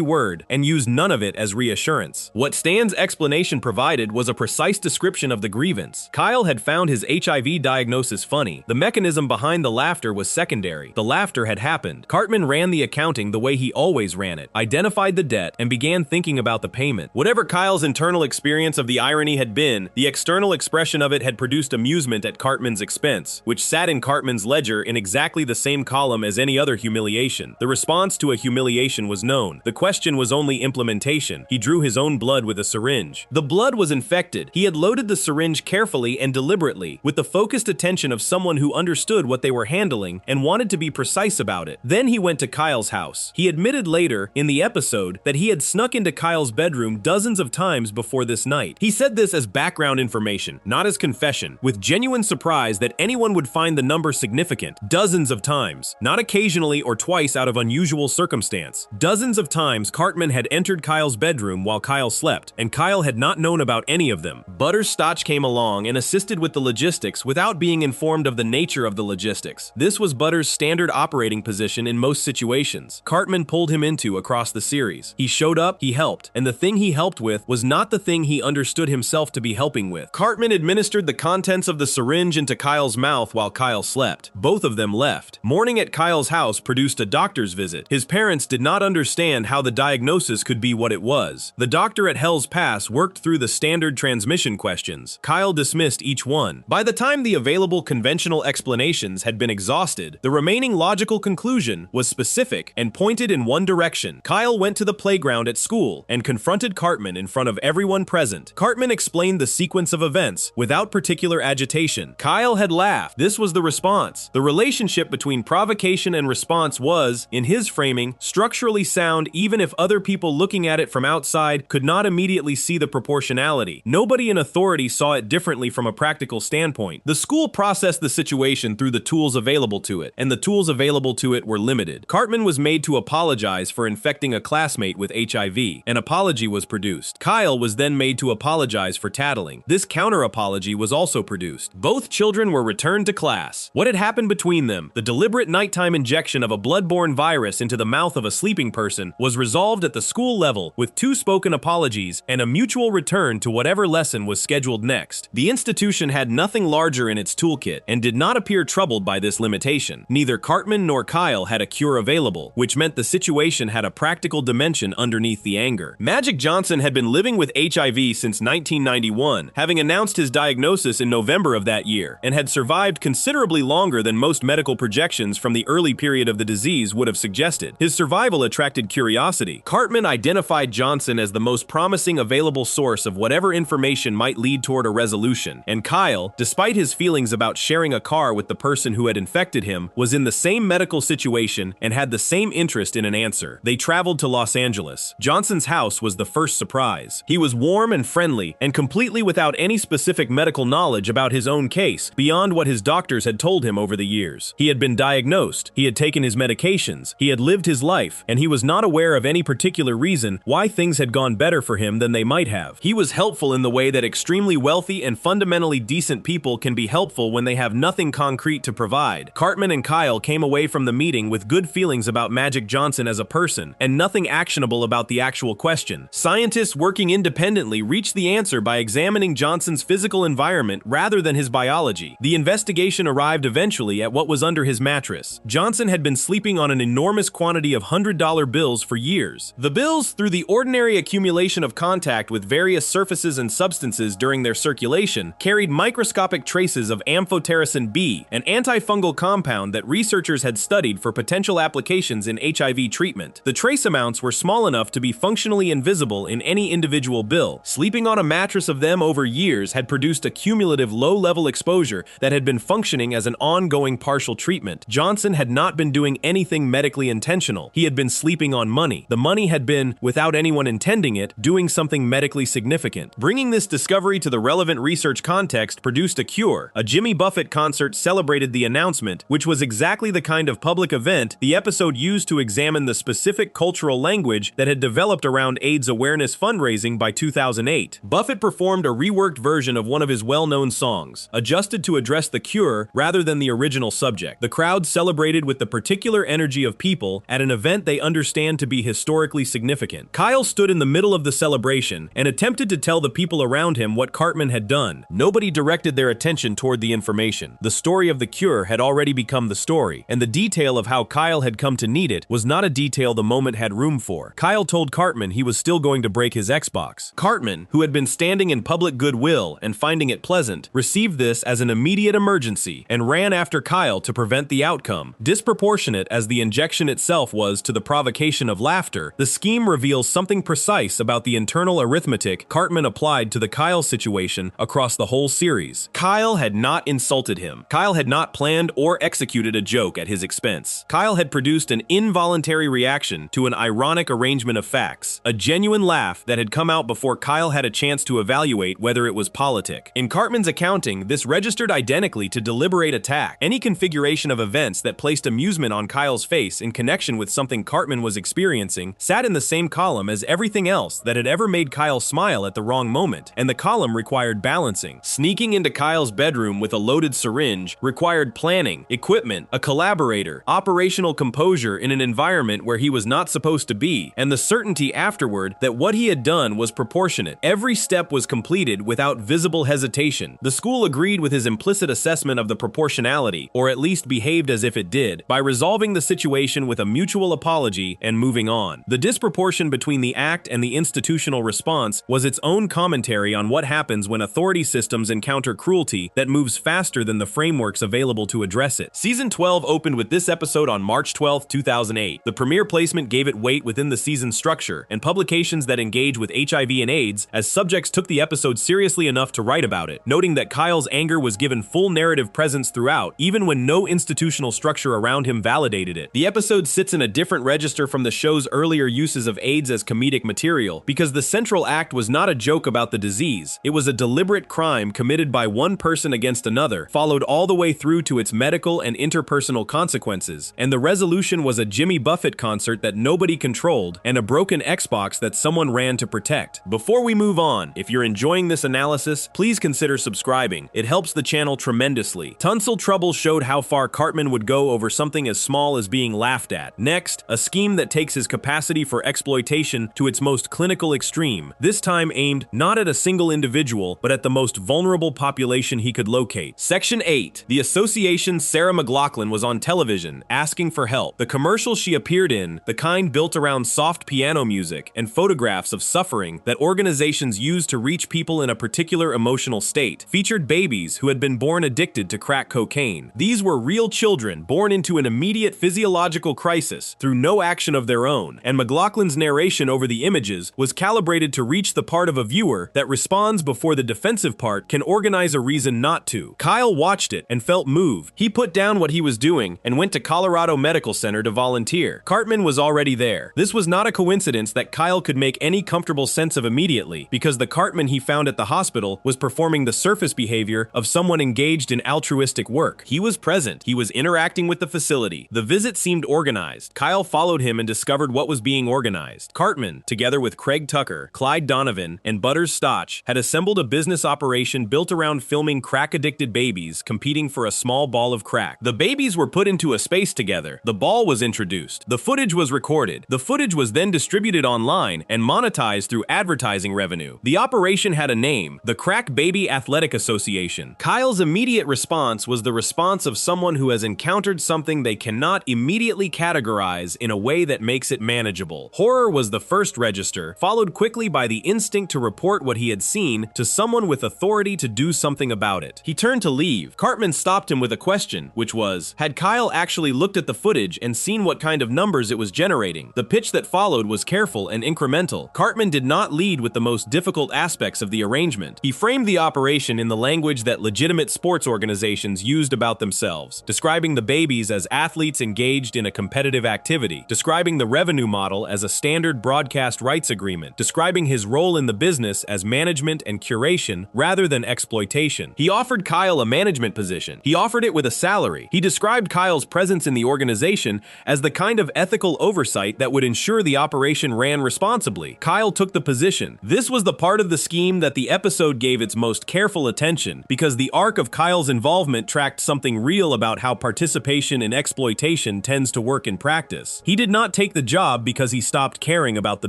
word and used none of it as reassurance. What Stan's explanation provided was a precise description of the grievance. Kyle had found his HIV diagnosis funny. The mechanism behind the laughter was secondary. The laughter had happened. Cartman ran the accounting the way he always ran it, identified the debt, and began thinking about the payment. Whatever Kyle's internal experience of the irony had been, the external expression of it had produced amusement at Cartman's expense, which sat in Cartman's ledger in exactly the same column as any other humiliation. The response to a humiliation was known. The question was only implementation. He drew his own blood with a syringe. The blood was infected. He had loaded the syringe carefully and deliberately, with the focused attention of someone who understood what they were handling and wanted to be precise about it. Then he went to Kyle's house. He admitted later in the episode that he had snuck into Kyle's bedroom dozens of times before this night. He said this as background information, not as confession, with genuine surprise that anyone would find the number significant. Dozens of times, not occasionally or twice out of unusual circumstance. Dozens of times Cartman had entered Kyle's bedroom while Kyle slept, and Kyle had not known about any of them. Butterscotch came along and assisted with the logistics without being informed of the nature of the logistics. This was Butter's standard operating position in most situations. Cartman pulled him into across the series. He showed up, he helped, and the thing he helped with was not the thing he understood himself to be helping with. Cartman administered the contents of the syringe into Kyle's mouth while Kyle slept. Both of them left. Morning at Kyle's house produced a doctor's visit. His parents did not understand how the diagnosis could be what it was. The doctor at Hell's Pass worked through the standard transmission questions. Kyle dismissed each one. By the time the available conventional explanations had been exhausted, the remaining logical conclusion was specific and pointed in one direction. Kyle went to the playground at school and confronted Cartman in front of everyone present. Cartman explained the sequence of events without particular agitation. Kyle had laughed. This was the response. The relationship between provocation and response was, in his framing, structurally sound even if other people looking at it from outside could not immediately see the proportionality. Nobody in authority saw it differently from a practical standpoint. The school processed the situation through the tools available to it, and the tools available to it were limited. Cartman was made to apologize for infecting a classmate with HIV. An apology was produced. Kyle was then made to apologize for tattling. This counter-apology was also produced. Both children were returned to class. What had happened between them, the deliberate nighttime injection of a blood-borne virus into the mouth of a sleeping person, was resolved at the school level with 2 spoken apologies and a mutual return to whatever lesson was scheduled next. The institution had nothing larger in its toolkit and did not appear troubled by this limitation. Neither Cartman nor Kyle had a cure available, which meant the situation had a practical dimension underneath the anger. Magic Johnson had been living with HIV since 1991, having announced his diagnosis in November of that year, and had survived considerably longer than most medical projections from the early period of the disease would have suggested. His survival attracted curiosity. Cartman identified Johnson as the most promising available source of whatever information might lead toward a resolution, and Kyle, despite his feelings about sharing a car with the person who had infected him, was in the same medical situation and had the same interest in an answer. They traveled to Los Angeles. Johnson's house was the first surprise. He was warm and friendly, and completely without any specific medical knowledge about his own case, beyond what his doctors had told him over the years. He had been diagnosed, he had taken his medications, he had lived his life, and he was not aware of any particular reason reason why things had gone better for him than they might have. He was helpful in the way that extremely wealthy and fundamentally decent people can be helpful when they have nothing concrete to provide. Cartman and Kyle came away from the meeting with good feelings about Magic Johnson as a person, and nothing actionable about the actual question. Scientists working independently reached the answer by examining Johnson's physical environment rather than his biology. The investigation arrived eventually at what was under his mattress. Johnson had been sleeping on an enormous quantity of $100 bills for years. The bills, through the ordinary accumulation of contact with various surfaces and substances during their circulation, carried microscopic traces of amphotericin B, an antifungal compound that researchers had studied for potential applications in HIV treatment. The trace amounts were small enough to be functionally invisible in any individual bill. Sleeping on a mattress of them over years had produced a cumulative low-level exposure that had been functioning as an ongoing partial treatment. Johnson had not been doing anything medically intentional. He had been sleeping on money. The money had been, without anyone intending it, doing something medically significant. Bringing this discovery to the relevant research context produced a cure. A Jimmy Buffett concert celebrated the announcement, which was exactly the kind of public event the episode used to examine the specific cultural language that had developed around AIDS awareness fundraising by 2008. Buffett performed a reworked version of one of his well-known songs, adjusted to address the cure rather than the original subject. The crowd celebrated with the particular energy of people at an event they understand to be historically significant. Kyle stood in the middle of the celebration and attempted to tell the people around him what Cartman had done. Nobody directed their attention toward the information. The story of the cure had already become the story, and the detail of how Kyle had come to need it was not a detail the moment had room for. Kyle told Cartman he was still going to break his Xbox. Cartman, who had been standing in public goodwill and finding it pleasant, received this as an immediate emergency and ran after Kyle to prevent the outcome. Disproportionate as the injection itself was to the provocation of laughter, the scheme reveals something precise about the internal arithmetic Cartman applied to the Kyle situation across the whole series. Kyle had not insulted him. Kyle had not planned or executed a joke at his expense. Kyle had produced an involuntary reaction to an ironic arrangement of facts, a genuine laugh that had come out before Kyle had a chance to evaluate whether it was politic. In Cartman's accounting, this registered identically to deliberate attack. Any configuration of events that placed amusement on Kyle's face in connection with something Cartman was experiencing sat in the same column as everything else that had ever made Kyle smile at the wrong moment, and the column required balancing. Sneaking into Kyle's bedroom with a loaded syringe required planning, equipment, a collaborator, operational composure in an environment where he was not supposed to be, and the certainty afterward that what he had done was proportionate. Every step was completed without visible hesitation. The school agreed with his implicit assessment of the proportionality, or at least behaved as if it did, by resolving the situation with a mutual apology and moving on. The disproportion between the act and the institutional response was its own commentary on what happens when authority systems encounter cruelty that moves faster than the frameworks available to address it. Season 12 opened with this episode on March 12, 2008. The premiere placement gave it weight within the season structure, and publications that engage with HIV and AIDS as subjects took the episode seriously enough to write about it, noting that Kyle's anger was given full narrative presence throughout, even when no institutional structure around him validated it. The episode sits in a different register from the show's earlier uses of AIDS as comedic material, because the central act was not a joke about the disease. It was a deliberate crime committed by one person against another, followed all the way through to its medical and interpersonal consequences, and the resolution was a Jimmy Buffett concert that nobody controlled and a broken Xbox that someone ran to protect. Before we move on, if you're enjoying this analysis, please consider subscribing. It helps the channel tremendously. Tonsil Trouble showed how far Cartman would go over something as small as being laughed at. Next, a scheme that takes his capacity for exploitation to its most clinical extreme, this time aimed not at a single individual, but at the most vulnerable population he could locate. Section 8. The association's Sarah McLachlan was on television, asking for help. The commercial she appeared in, the kind built around soft piano music and photographs of suffering that organizations use to reach people in a particular emotional state, featured babies who had been born addicted to crack cocaine. These were real children born into an immediate physiological crisis through no action of their own, and McLachlan's narration over the images was calibrated to reach the part of a viewer that responds before the defensive part can organize a reason not to. Kyle watched it and felt moved. He put down what he was doing and went to Colorado Medical Center to volunteer. Cartman was already there. This was not a coincidence that Kyle could make any comfortable sense of immediately, because the Cartman he found at the hospital was performing the surface behavior of someone engaged in altruistic work. He was present. He was interacting with the facility. The visit seemed organized. Kyle followed him and discovered what was being organized. organized. Cartman, together with Craig Tucker, Clyde Donovan, and Butters Stotch, had assembled a business operation built around filming crack-addicted babies competing for a small ball of crack. The babies were put into a space together. The ball was introduced. The footage was recorded. The footage was then distributed online and monetized through advertising revenue. The operation had a name: the Crack Baby Athletic Association. Kyle's immediate response was the response of someone who has encountered something they cannot immediately categorize in a way that makes it manageable. Horror was the first register, followed quickly by the instinct to report what he had seen to someone with authority to do something about it. He turned to leave. Cartman stopped him with a question, which was, had Kyle actually looked at the footage and seen what kind of numbers it was generating? The pitch that followed was careful and incremental. Cartman did not lead with the most difficult aspects of the arrangement. He framed the operation in the language that legitimate sports organizations used about themselves, describing the babies as athletes engaged in a competitive activity, describing the revenue model as a standard broadcast rights agreement, describing his role in the business as management and curation rather than exploitation. He offered Kyle a management position. He offered it with a salary. He described Kyle's presence in the organization as the kind of ethical oversight that would ensure the operation ran responsibly. Kyle took the position. This was the part of the scheme that the episode gave its most careful attention, because the arc of Kyle's involvement tracked something real about how participation in exploitation tends to work in practice. He did not take the job because he stopped caring about the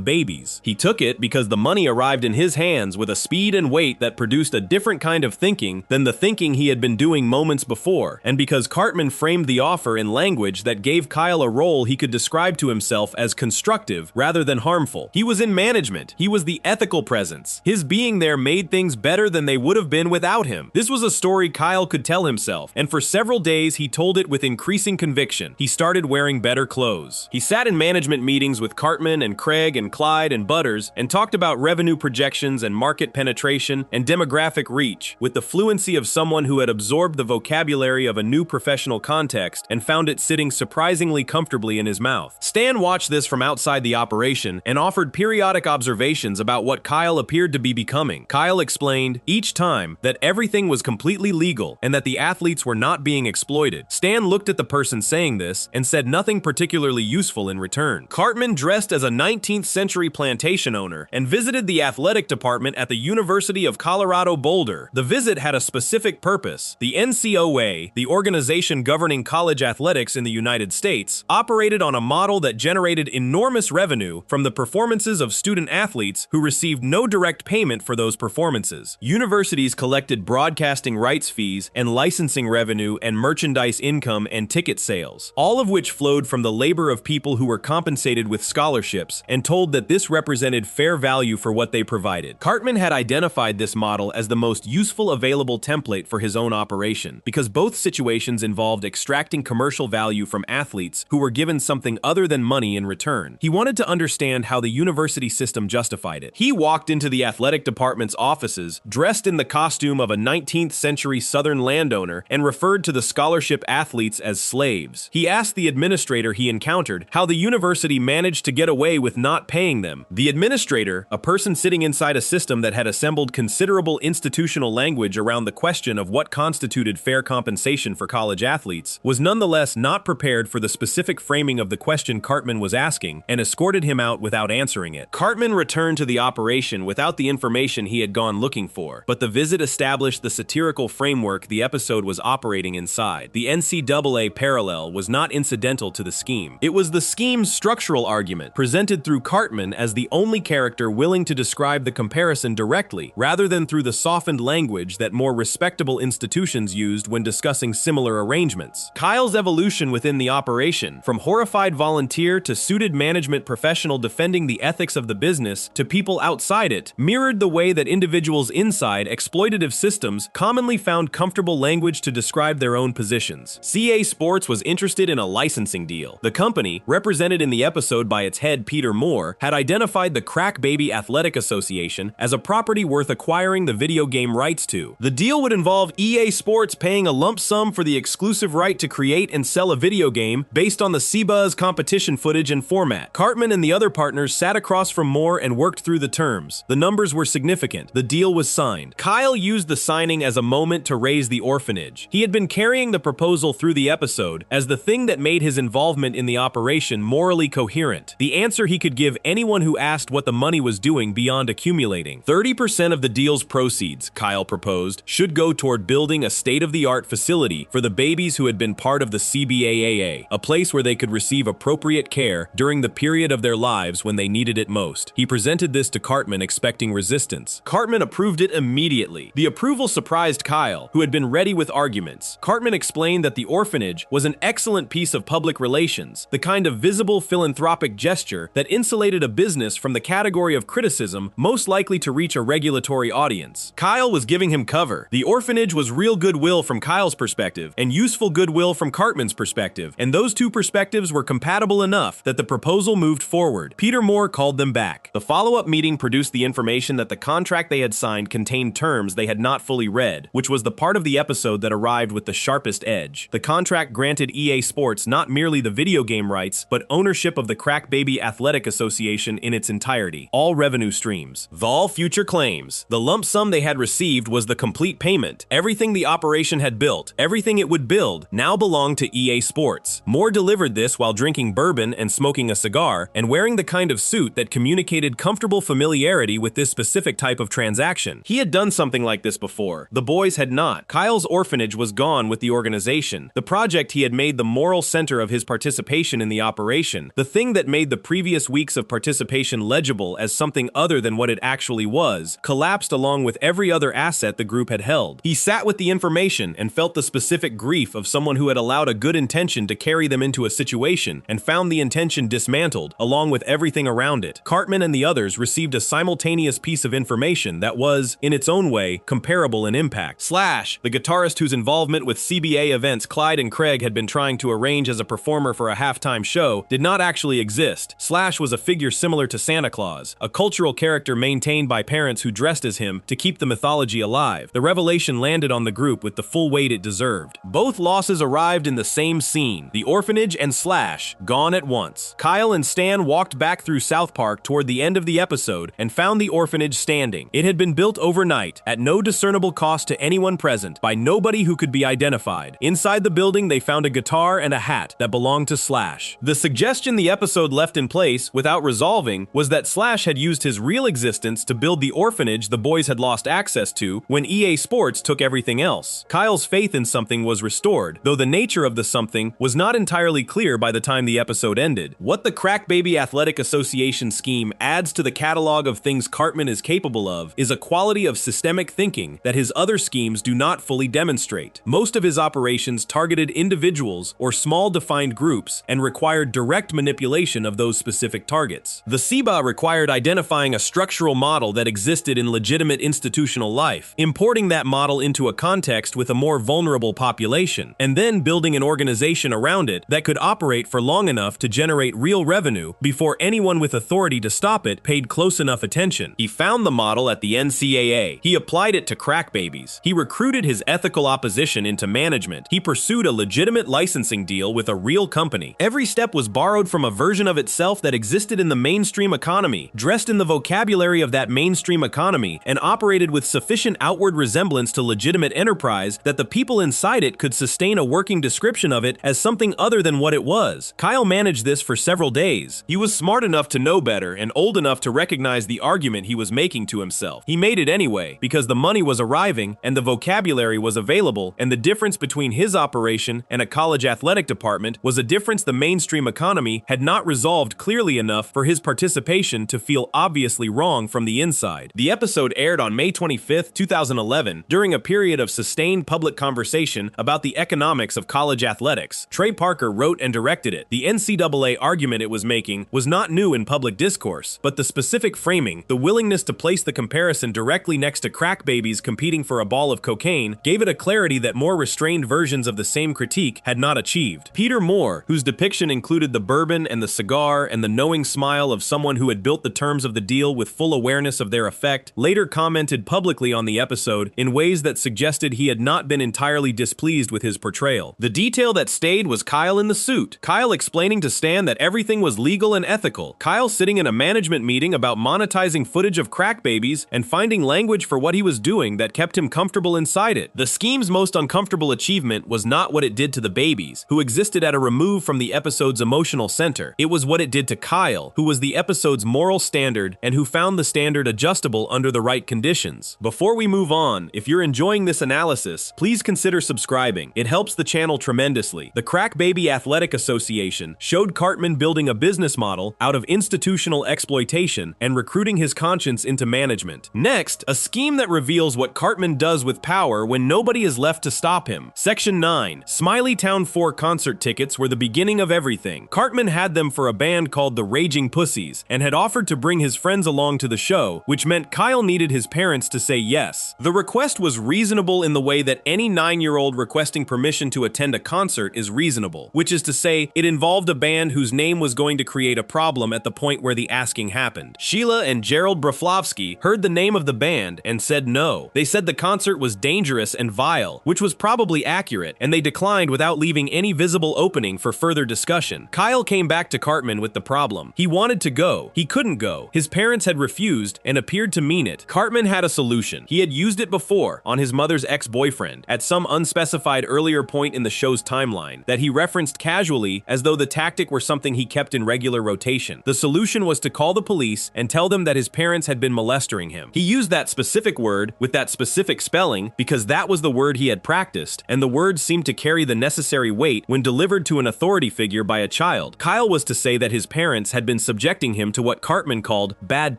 babies. He took it because the money arrived in his hands with a speed and weight that produced a different kind of thinking than the thinking he had been doing moments before, and because Cartman framed the offer in language that gave Kyle a role he could describe to himself as constructive rather than harmful. He was in management. He was the ethical presence. His being there made things better than they would have been without him. This was a story Kyle could tell himself, and for several days he told it with increasing conviction. He started wearing better clothes. He sat in management meetings with Cartman and Craig and Clyde and Butters and talked about revenue projections and market penetration and demographic reach with the fluency of someone who had absorbed the vocabulary of a new professional context and found it sitting surprisingly comfortably in his mouth. Stan watched this from outside the operation and offered periodic observations about what Kyle appeared to be becoming. Kyle explained each time that everything was completely legal and that the athletes were not being exploited. Stan looked at the person saying this and said nothing particularly useful in return. Cartman dressed as a 19th century plantation owner and visited the athletic department at the University of Colorado Boulder. The visit had a specific purpose. The NCOA, the organization governing college athletics in the United States, operated on a model that generated enormous revenue from the performances of student athletes who received no direct payment for those performances. Universities collected broadcasting rights fees and licensing revenue and merchandise income and ticket sales, all of which flowed from the labor of people who were compensated with scholarships and told that this represented fair value for what they provided. Cartman had identified this model as the most useful available template for his own operation, because both situations involved extracting commercial value from athletes who were given something other than money in return. He wanted to understand how the university system justified it. He walked into the athletic department's offices dressed in the costume of a 19th century Southern landowner and referred to the scholarship athletes as slaves. He asked the administrator he encountered how the university managed to get away with not paying them. The administrator, a person sitting inside a system that had assembled considerable institutional language around the question of what constituted fair compensation for college athletes, was nonetheless not prepared for the specific framing of the question Cartman was asking and escorted him out without answering it. Cartman returned to the operation without the information he had gone looking for, but the visit established the satirical framework the episode was operating inside. The NCAA parallel was not incidental to the scheme. It was the scheme's structural argument, presented through Cartman as the only character willing to describe the comparison directly, rather than through the softened language that more respectable institutions used when discussing similar arrangements. Kyle's evolution within the operation, from horrified volunteer to suited management professional defending the ethics of the business to people outside it, mirrored the way that individuals inside exploitative systems commonly found comfortable language to describe their own positions. CA Sports was interested in a licensing deal. The company, represented in the episode by its head Peter Moore, had identified the Crack Baby Athletic Association as a property worth acquiring the video game rights to. The deal would involve EA Sports paying a lump sum for the exclusive right to create and sell a video game based on the CBuzz competition footage and format. Cartman and the other partners sat across from Moore and worked through the terms. The numbers were significant. The deal was signed. Kyle used the signing as a moment to raise the orphanage. He had been carrying the proposal through the episode as the thing that made his involvement in the operation morally coherent. The answer he could give anyone who asked what the money was doing beyond accumulating. 30% of the deal's proceeds, Kyle proposed, should go toward building a state-of-the-art facility for the babies who had been part of the CBAAA, a place where they could receive appropriate care during the period of their lives when they needed it most. He presented this to Cartman, expecting resistance. Cartman approved it immediately. The approval surprised Kyle, who had been ready with arguments. Cartman explained that the orphanage was an excellent piece of public relations, the kind of visible philanthropic gesture that insulated a business from the category of criticism most likely to reach a regulatory audience. Kyle was giving him cover. The orphanage was real goodwill from Kyle's perspective and useful goodwill from Cartman's perspective, and those two perspectives were compatible enough that the proposal moved forward. Peter Moore called them back. The follow-up meeting produced the information that the contract they had signed contained terms they had not fully read, which was the part of the episode that arrived with the sharpest edge. The contract granted EA Sports not merely the video game rights, but ownership of the Crack Baby Athletic Association in its entirety, all revenue streams, all future claims. The lump sum they had received was the complete payment. Everything the operation had built, everything it would build, now belonged to EA Sports. Moore delivered this while drinking bourbon and smoking a cigar, and wearing the kind of suit that communicated comfortable familiarity with this specific type of transaction. He had done something like this before. The boys had not. Kyle's orphanage was gone with the organization. The project he had made the moral center of his participation in the operation, the thing that made the previous weeks of participation legible as something other than what it actually was, collapsed along with every other asset the group had held. He sat with the information and felt the specific grief of someone who had allowed a good intention to carry them into a situation and found the intention dismantled, along with everything around it. Cartman and the others received a simultaneous piece of information that was, in its own way, comparable in impact. Slash, the guitarist whose involvement with CBA events Clyde and Craig had been trying to arrange as a performer for a halftime show, did not actually exist. Slash was a figure similar to Santa Claus, a cultural character maintained by parents who dressed as him to keep the mythology alive. The revelation landed on the group with the full weight it deserved. Both losses arrived in the same scene, the orphanage and Slash, gone at once. Kyle and Stan walked back through South Park toward the end of the episode and found the orphanage standing. It had been built overnight, at no discernible cost to anyone present, by nobody who could be identified. Inside the building, they found a guitar and a hat that belonged to Slash. The suggestion the episode left in place, without resolving, was that Slash had used his real existence to build the orphanage the boys had lost access to when EA Sports took everything else. Kyle's faith in something was restored, though the nature of the something was not entirely clear by the time the episode ended. What the Crack Baby Athletic Association scheme adds to the catalog of things Cartman is capable of is a quality of systemic thinking that his other schemes do not fully demonstrate. Most of his operations targeted individuals or small defined groups and required direct manipulation of those specific targets. The CBA required identifying a structural model that existed in legitimate institutional life, importing that model into a context with a more vulnerable population, and then building an organization around it that could operate for long enough to generate real revenue before anyone with authority to stop it paid close enough attention. He found the model at the NCAA. He applied it to crack babies. He recruited his ethical opposition into management. He pursued a legitimate licensing deal with a real company. Every step was borrowed from a version of itself that existed in the mainstream economy, dressed in the vocabulary of that mainstream economy, and operated with sufficient outward resemblance to legitimate enterprise that the people inside it could sustain a working description of it as something other than what it was. Kyle managed this for several days. He was smart enough to know better and old enough to recognize the argument he was making to himself. He made it anyway, because the money was arriving and the vocabulary was available, and the difference between his operation and a college athletic department was a difference the mainstream economy had not resolved clearly enough for his participation to feel obviously wrong from the inside. The episode aired on May 25, 2011, during a period of sustained public conversation about the economics of college athletics. Trey Parker wrote and directed it. The NCAA argument it was making was not new in public discourse, but the specific framing, the willingness to place the comparison directly next to crack babies competing for a ball of cocaine, gave it a clarity that more restrained versions of the same critique had not achieved. Peter Moore, whose depiction included the bourbon and the cigar and the knowing smile of someone who had built the terms of the deal with full awareness of their effect, later commented publicly on the episode in ways that suggested he had not been entirely displeased with his portrayal. The detail that stayed was Kyle in the suit. Kyle explaining to Stan that everything was legal and ethical. Kyle sitting in a management meeting about monetizing footage of crack babies and finding language for what he was doing that kept him comfortable inside it. The scheme's most uncomfortable achievement was not what it did to the babies, who existed at a remove from the episode's emotional center. It was what it did did to Kyle, who was the episode's moral standard and who found the standard adjustable under the right conditions. Before we move on, if you're enjoying this analysis, please consider subscribing. It helps the channel tremendously. The Crack Baby Athletic Association showed Cartman building a business model out of institutional exploitation and recruiting his conscience into management. Next, a scheme that reveals what Cartman does with power when nobody is left to stop him. Section 9. Smiley Town 4 concert tickets were the beginning of everything. Cartman had them for a band called the Raging Pussies and had offered to bring his friends along to the show, which meant Kyle needed his parents to say yes. The request was reasonable in the way that any 9-year-old requesting permission to attend a concert is reasonable, which is to say, it involved a band whose name was going to create a problem at the point where the asking happened. Sheila and Gerald Broflovsky heard the name of the band and said no. They said the concert was dangerous and vile, which was probably accurate, and they declined without leaving any visible opening for further discussion. Kyle came back to Cartman with the problem. He wanted to go. He couldn't go. His parents had refused and appeared to mean it. Cartman had a solution. He had used it before on his mother's ex-boyfriend at some unspecified earlier point in the show's timeline that he referenced casually as though the tactic were something he kept in regular rotation. The solution was to call the police and tell them that his parents had been molesting him. He used that specific word with that specific spelling because that was the word he had practiced, and the words seemed to carry the necessary weight when delivered to an authority figure by a child. Kyle was to say that his parents had been subjecting him to what Cartman called bad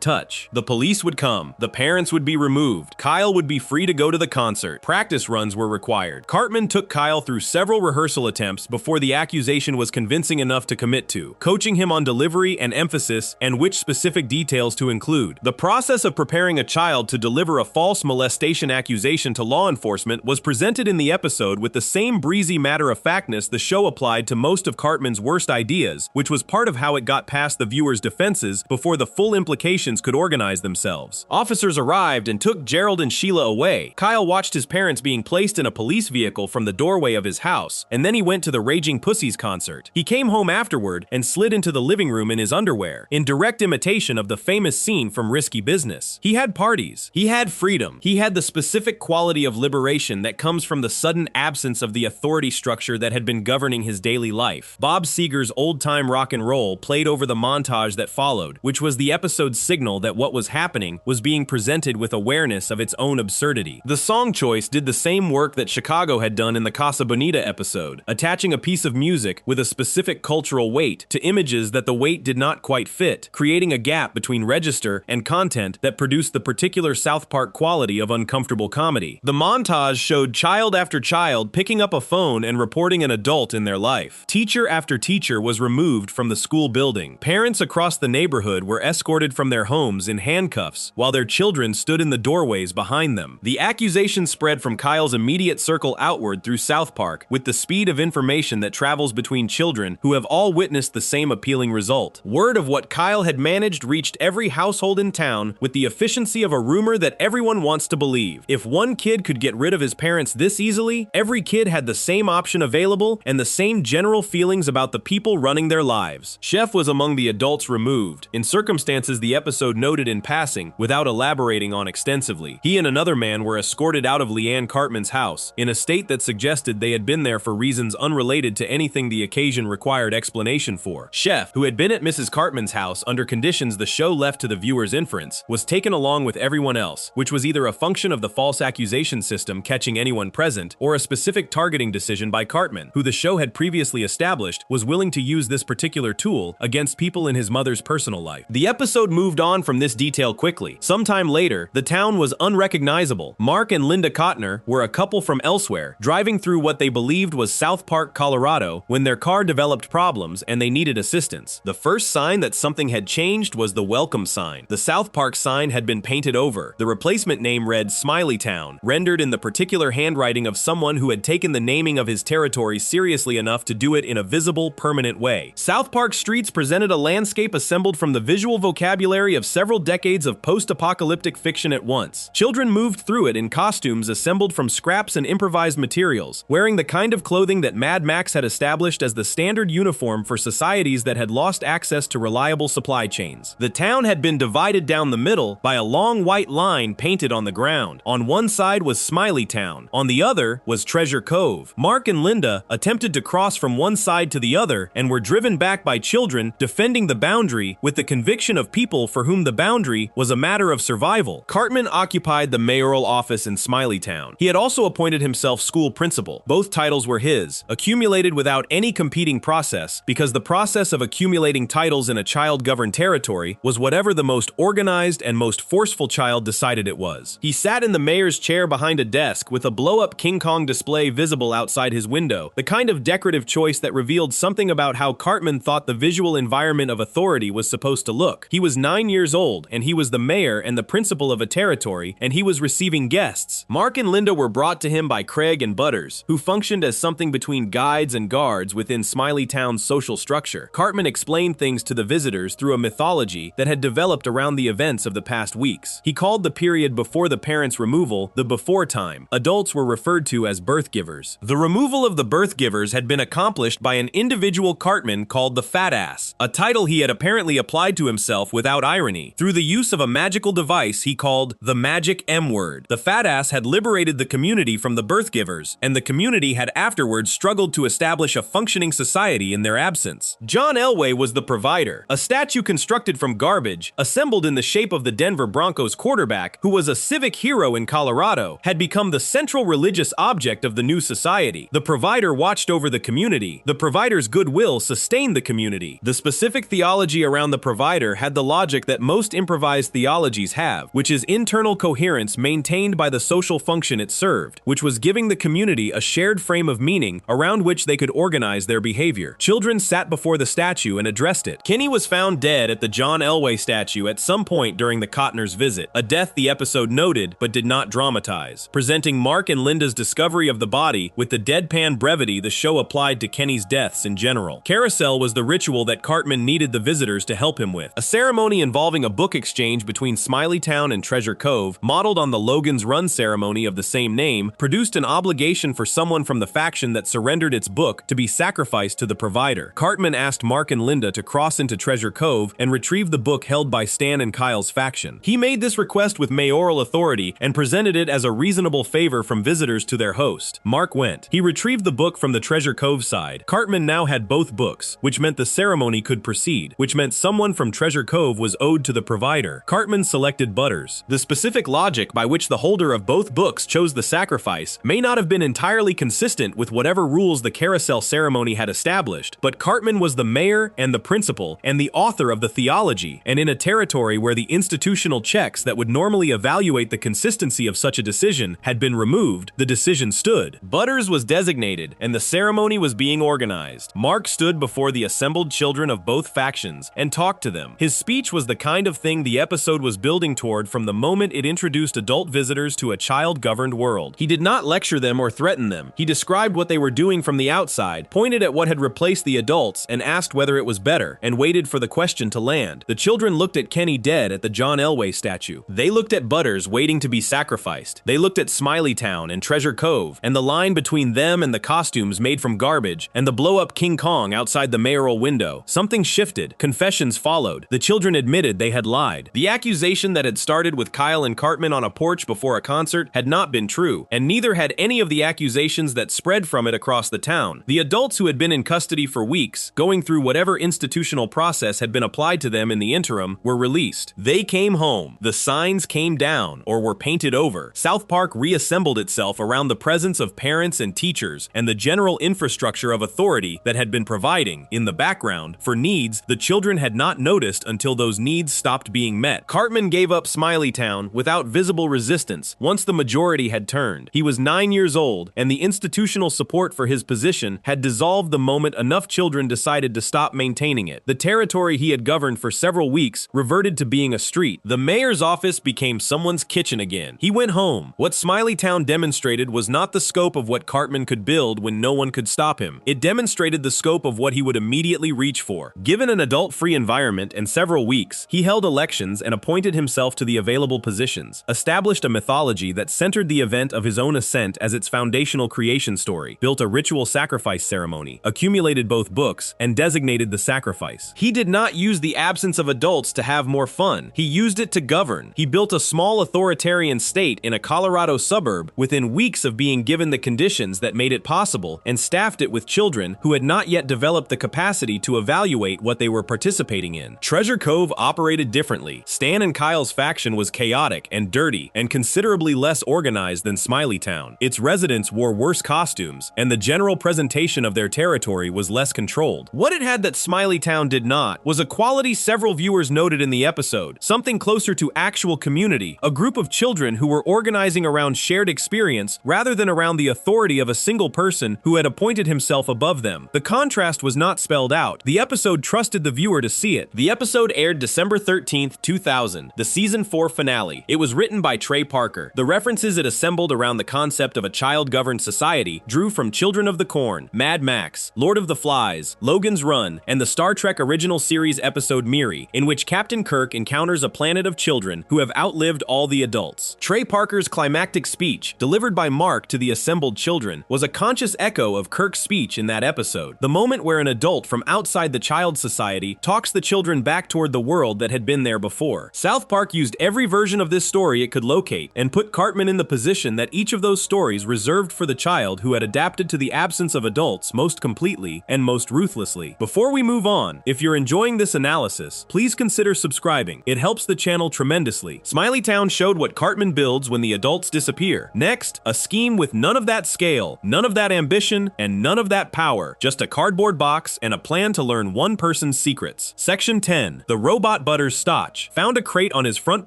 touch. The police would come. The parents would be removed. Kyle would be free to go to the concert. Practice runs were required. Cartman took Kyle through several rehearsal attempts before the accusation was convincing enough to commit to, coaching him on delivery and emphasis and which specific details to include. The process of preparing a child to deliver a false molestation accusation to law enforcement was presented in the episode with the same breezy matter-of-factness the show applied to most of Cartman's worst ideas, which was part of how it got past the viewers' defenses before the full implications could organize themselves. Officers arrived and took Gerald and Sheila away. Kyle watched his parents being placed in a police vehicle from the doorway of his house, and then he went to the Raging Pussies concert. He came home afterward and slid into the living room in his underwear, in direct imitation of the famous scene from Risky Business. He had parties. He had freedom. He had the specific quality of liberation that comes from the sudden absence of the authority structure that had been governing his daily life. Bob Seger's old-time rock and roll played over the montage that followed, which was the episode's signal that what was happening was being presented with awareness of its own absurdity. The song choice did the same work that Chicago had done in the Casa Bonita episode, attaching a piece of music with a specific cultural weight to images that the weight did not quite fit, creating a gap between register and content that produced the particular South Park quality of uncomfortable comedy. The montage showed child after child picking up a phone and reporting an adult in their life. Teacher after teacher was removed from the school building. Parents across the neighborhood were escorted from their homes in handcuffs while their children stood in the doorways behind them. The accusation spread from Kyle's immediate circle outward through South Park with the speed of information that travels between children who have all witnessed the same appealing result. Word of what Kyle had managed reached every household in town with the efficiency of a rumor that everyone wants to believe. If one kid could get rid of his parents this easily, every kid had the same option available and the same general feelings about the people running their lives. Chef was among the adults removed, in circumstances the episode noted in passing without elaborating on extensively. He and another man were escorted out of Leanne Cartman's house in a state that suggested they had been there for reasons unrelated to anything the occasion required explanation for. Chef, who had been at Mrs. Cartman's house under conditions the show left to the viewer's inference, was taken along with everyone else, which was either a function of the false accusation system catching anyone present or a specific targeting decision by Cartman, who the show had previously established was willing to use this particular tool against people in his mother's personal life. The episode moved on from this detail quickly. Sometime later, the town was unrecognizable. Mark and Linda Kottner were a couple from elsewhere, driving through what they believed was South Park, Colorado, when their car developed problems and they needed assistance. The first sign that something had changed was the welcome sign. The South Park sign had been painted over. The replacement name read Smiley Town, rendered in the particular handwriting of someone who had taken the naming of his territory seriously enough to do it in a visible, permanent way. South Park streets presented a landscape assembled from the visual vocabulary of several decades of post-apocalyptic fiction at once. Children moved through it in costumes assembled from scraps and improvised materials, wearing the kind of clothing that Mad Max had established as the standard uniform for societies that had lost access to reliable supply chains. The town had been divided down the middle by a long white line painted on the ground. On one side was Smiley Town, on the other was Treasure Cove. Mark and Linda attempted to cross from one side to the other and were driven back by children children, defending the boundary with the conviction of people for whom the boundary was a matter of survival. Cartman occupied the mayoral office in Smileytown. He had also appointed himself school principal. Both titles were his, accumulated without any competing process, because the process of accumulating titles in a child-governed territory was whatever the most organized and most forceful child decided it was. He sat in the mayor's chair behind a desk with a blow-up King Kong display visible outside his window, the kind of decorative choice that revealed something about how Cartman thought the visual environment of authority was supposed to look. He was 9 years old, and he was the mayor and the principal of a territory, and he was receiving guests. Mark and Linda were brought to him by Craig and Butters, who functioned as something between guides and guards within Smileytown's social structure. Cartman explained things to the visitors through a mythology that had developed around the events of the past weeks. He called the period before the parents' removal the before time. Adults were referred to as birth givers. The removal of the birth givers had been accomplished by an individual Cartman called the Fat Ass, a title he had apparently applied to himself without irony, through the use of a magical device he called the Magic M-Word. The Fat Ass had liberated the community from the birth givers, and the community had afterwards struggled to establish a functioning society in their absence. John Elway was the provider, a statue constructed from garbage, assembled in the shape of the Denver Broncos quarterback, who was a civic hero in Colorado, had become the central religious object of the new society. The provider watched over the community. The provider's goodwill sustained the community. The specific theology around the provider had the logic that most improvised theologies have, which is internal coherence maintained by the social function it served, which was giving the community a shared frame of meaning around which they could organize their behavior. Children sat before the statue and addressed it. Kenny was found dead at the John Elway statue at some point during the Cottoners' visit, a death the episode noted but did not dramatize, presenting Mark and Linda's discovery of the body with the deadpan brevity the show applied to Kenny's deaths in general. Carousel was the ritual that Cartman needed the visitors to help him with, a ceremony involving a book exchange between Smileytown and Treasure Cove, modeled on the Logan's Run ceremony of the same name, produced an obligation for someone from the faction that surrendered its book to be sacrificed to the provider. Cartman asked Mark and Linda to cross into Treasure Cove and retrieve the book held by Stan and Kyle's faction. He made this request with mayoral authority and presented it as a reasonable favor from visitors to their host. Mark went. He retrieved the book from the Treasure Cove side. Cartman now had both books, which meant the ceremony could proceed, which meant someone from Treasure Cove was owed to the provider. Cartman selected Butters. The specific logic by which the holder of both books chose the sacrifice may not have been entirely consistent with whatever rules the carousel ceremony had established, but Cartman was the mayor and the principal and the author of the theology, and in a territory where the institutional checks that would normally evaluate the consistency of such a decision had been removed, the decision stood. Butters was designated, and the ceremony was being organized. Mark stood before the assembled children of both factions and talked to them. His speech was the kind of thing the episode was building toward from the moment it introduced adult visitors to a child-governed world. He did not lecture them or threaten them. He described what they were doing from the outside, pointed at what had replaced the adults, and asked whether it was better, and waited for the question to land. The children looked at Kenny dead at the John Elway statue. They looked at Butters waiting to be sacrificed. They looked at Smileytown and Treasure Cove, and the line between them and the costumes made from garbage, and the blow-up King Kong outside the mayoral window. Something shifted. Confessions followed. The children admitted they had lied. The accusation that had started with Kyle and Cartman on a porch before a concert had not been true, and neither had any of the accusations that spread from it across the town. The adults who had been in custody for weeks, going through whatever institutional process had been applied to them in the interim, were released. They came home. The signs came down, or were painted over. South Park reassembled itself around the presence of parents and teachers, and the general infrastructure of authority that had been providing, in the background, for needs the children had not noticed until those needs stopped being met. Cartman gave up Smileytown without visible resistance once the majority had turned. He was 9 years old, and the institutional support for his position had dissolved the moment enough children decided to stop maintaining it. The territory he had governed for several weeks reverted to being a street. The mayor's office became someone's kitchen again. He went home. What Smileytown demonstrated was not the scope of what Cartman could build when no one could stop him. It demonstrated the scope of what he would immediately reach for. Given an adult-free environment and several weeks, he held elections and appointed himself to the available positions, established a mythology that centered the event of his own ascent as its foundational creation story, built a ritual sacrifice ceremony, accumulated both books, and designated the sacrifice. He did not use the absence of adults to have more fun. He used it to govern. He built a small authoritarian state in a Colorado suburb within weeks of being given the conditions that made it possible, and staffed it with children who had not yet developed the capacity to to evaluate what they were participating in. Treasure Cove operated differently. Stan and Kyle's faction was chaotic and dirty and considerably less organized than Smiley Town. Its residents wore worse costumes, and the general presentation of their territory was less controlled. What it had that Smiley Town did not was a quality several viewers noted in the episode, something closer to actual community, a group of children who were organizing around shared experience rather than around the authority of a single person who had appointed himself above them. The contrast was not spelled out. The episode trusted the viewer to see it. The episode aired December 13th, 2000, the season 4 finale. It was written by Trey Parker. The references it assembled around the concept of a child-governed society drew from Children of the Corn, Mad Max, Lord of the Flies, Logan's Run, and the Star Trek original series episode Miri, in which Captain Kirk encounters a planet of children who have outlived all the adults. Trey Parker's climactic speech, delivered by Mark to the assembled children, was a conscious echo of Kirk's speech in that episode. The moment where an adult from outside the child society talks the children back toward the world that had been there before. South Park used every version of this story it could locate and put Cartman in the position that each of those stories reserved for the child who had adapted to the absence of adults most completely and most ruthlessly. Before we move on, if you're enjoying this analysis, please consider subscribing. It helps the channel tremendously. Smiley Town showed what Cartman builds when the adults disappear. Next, a scheme with none of that scale, none of that ambition, and none of that power. Just a cardboard box and a plan to learn one person's secrets. Section 10. The robot Butters Stotch found a crate on his front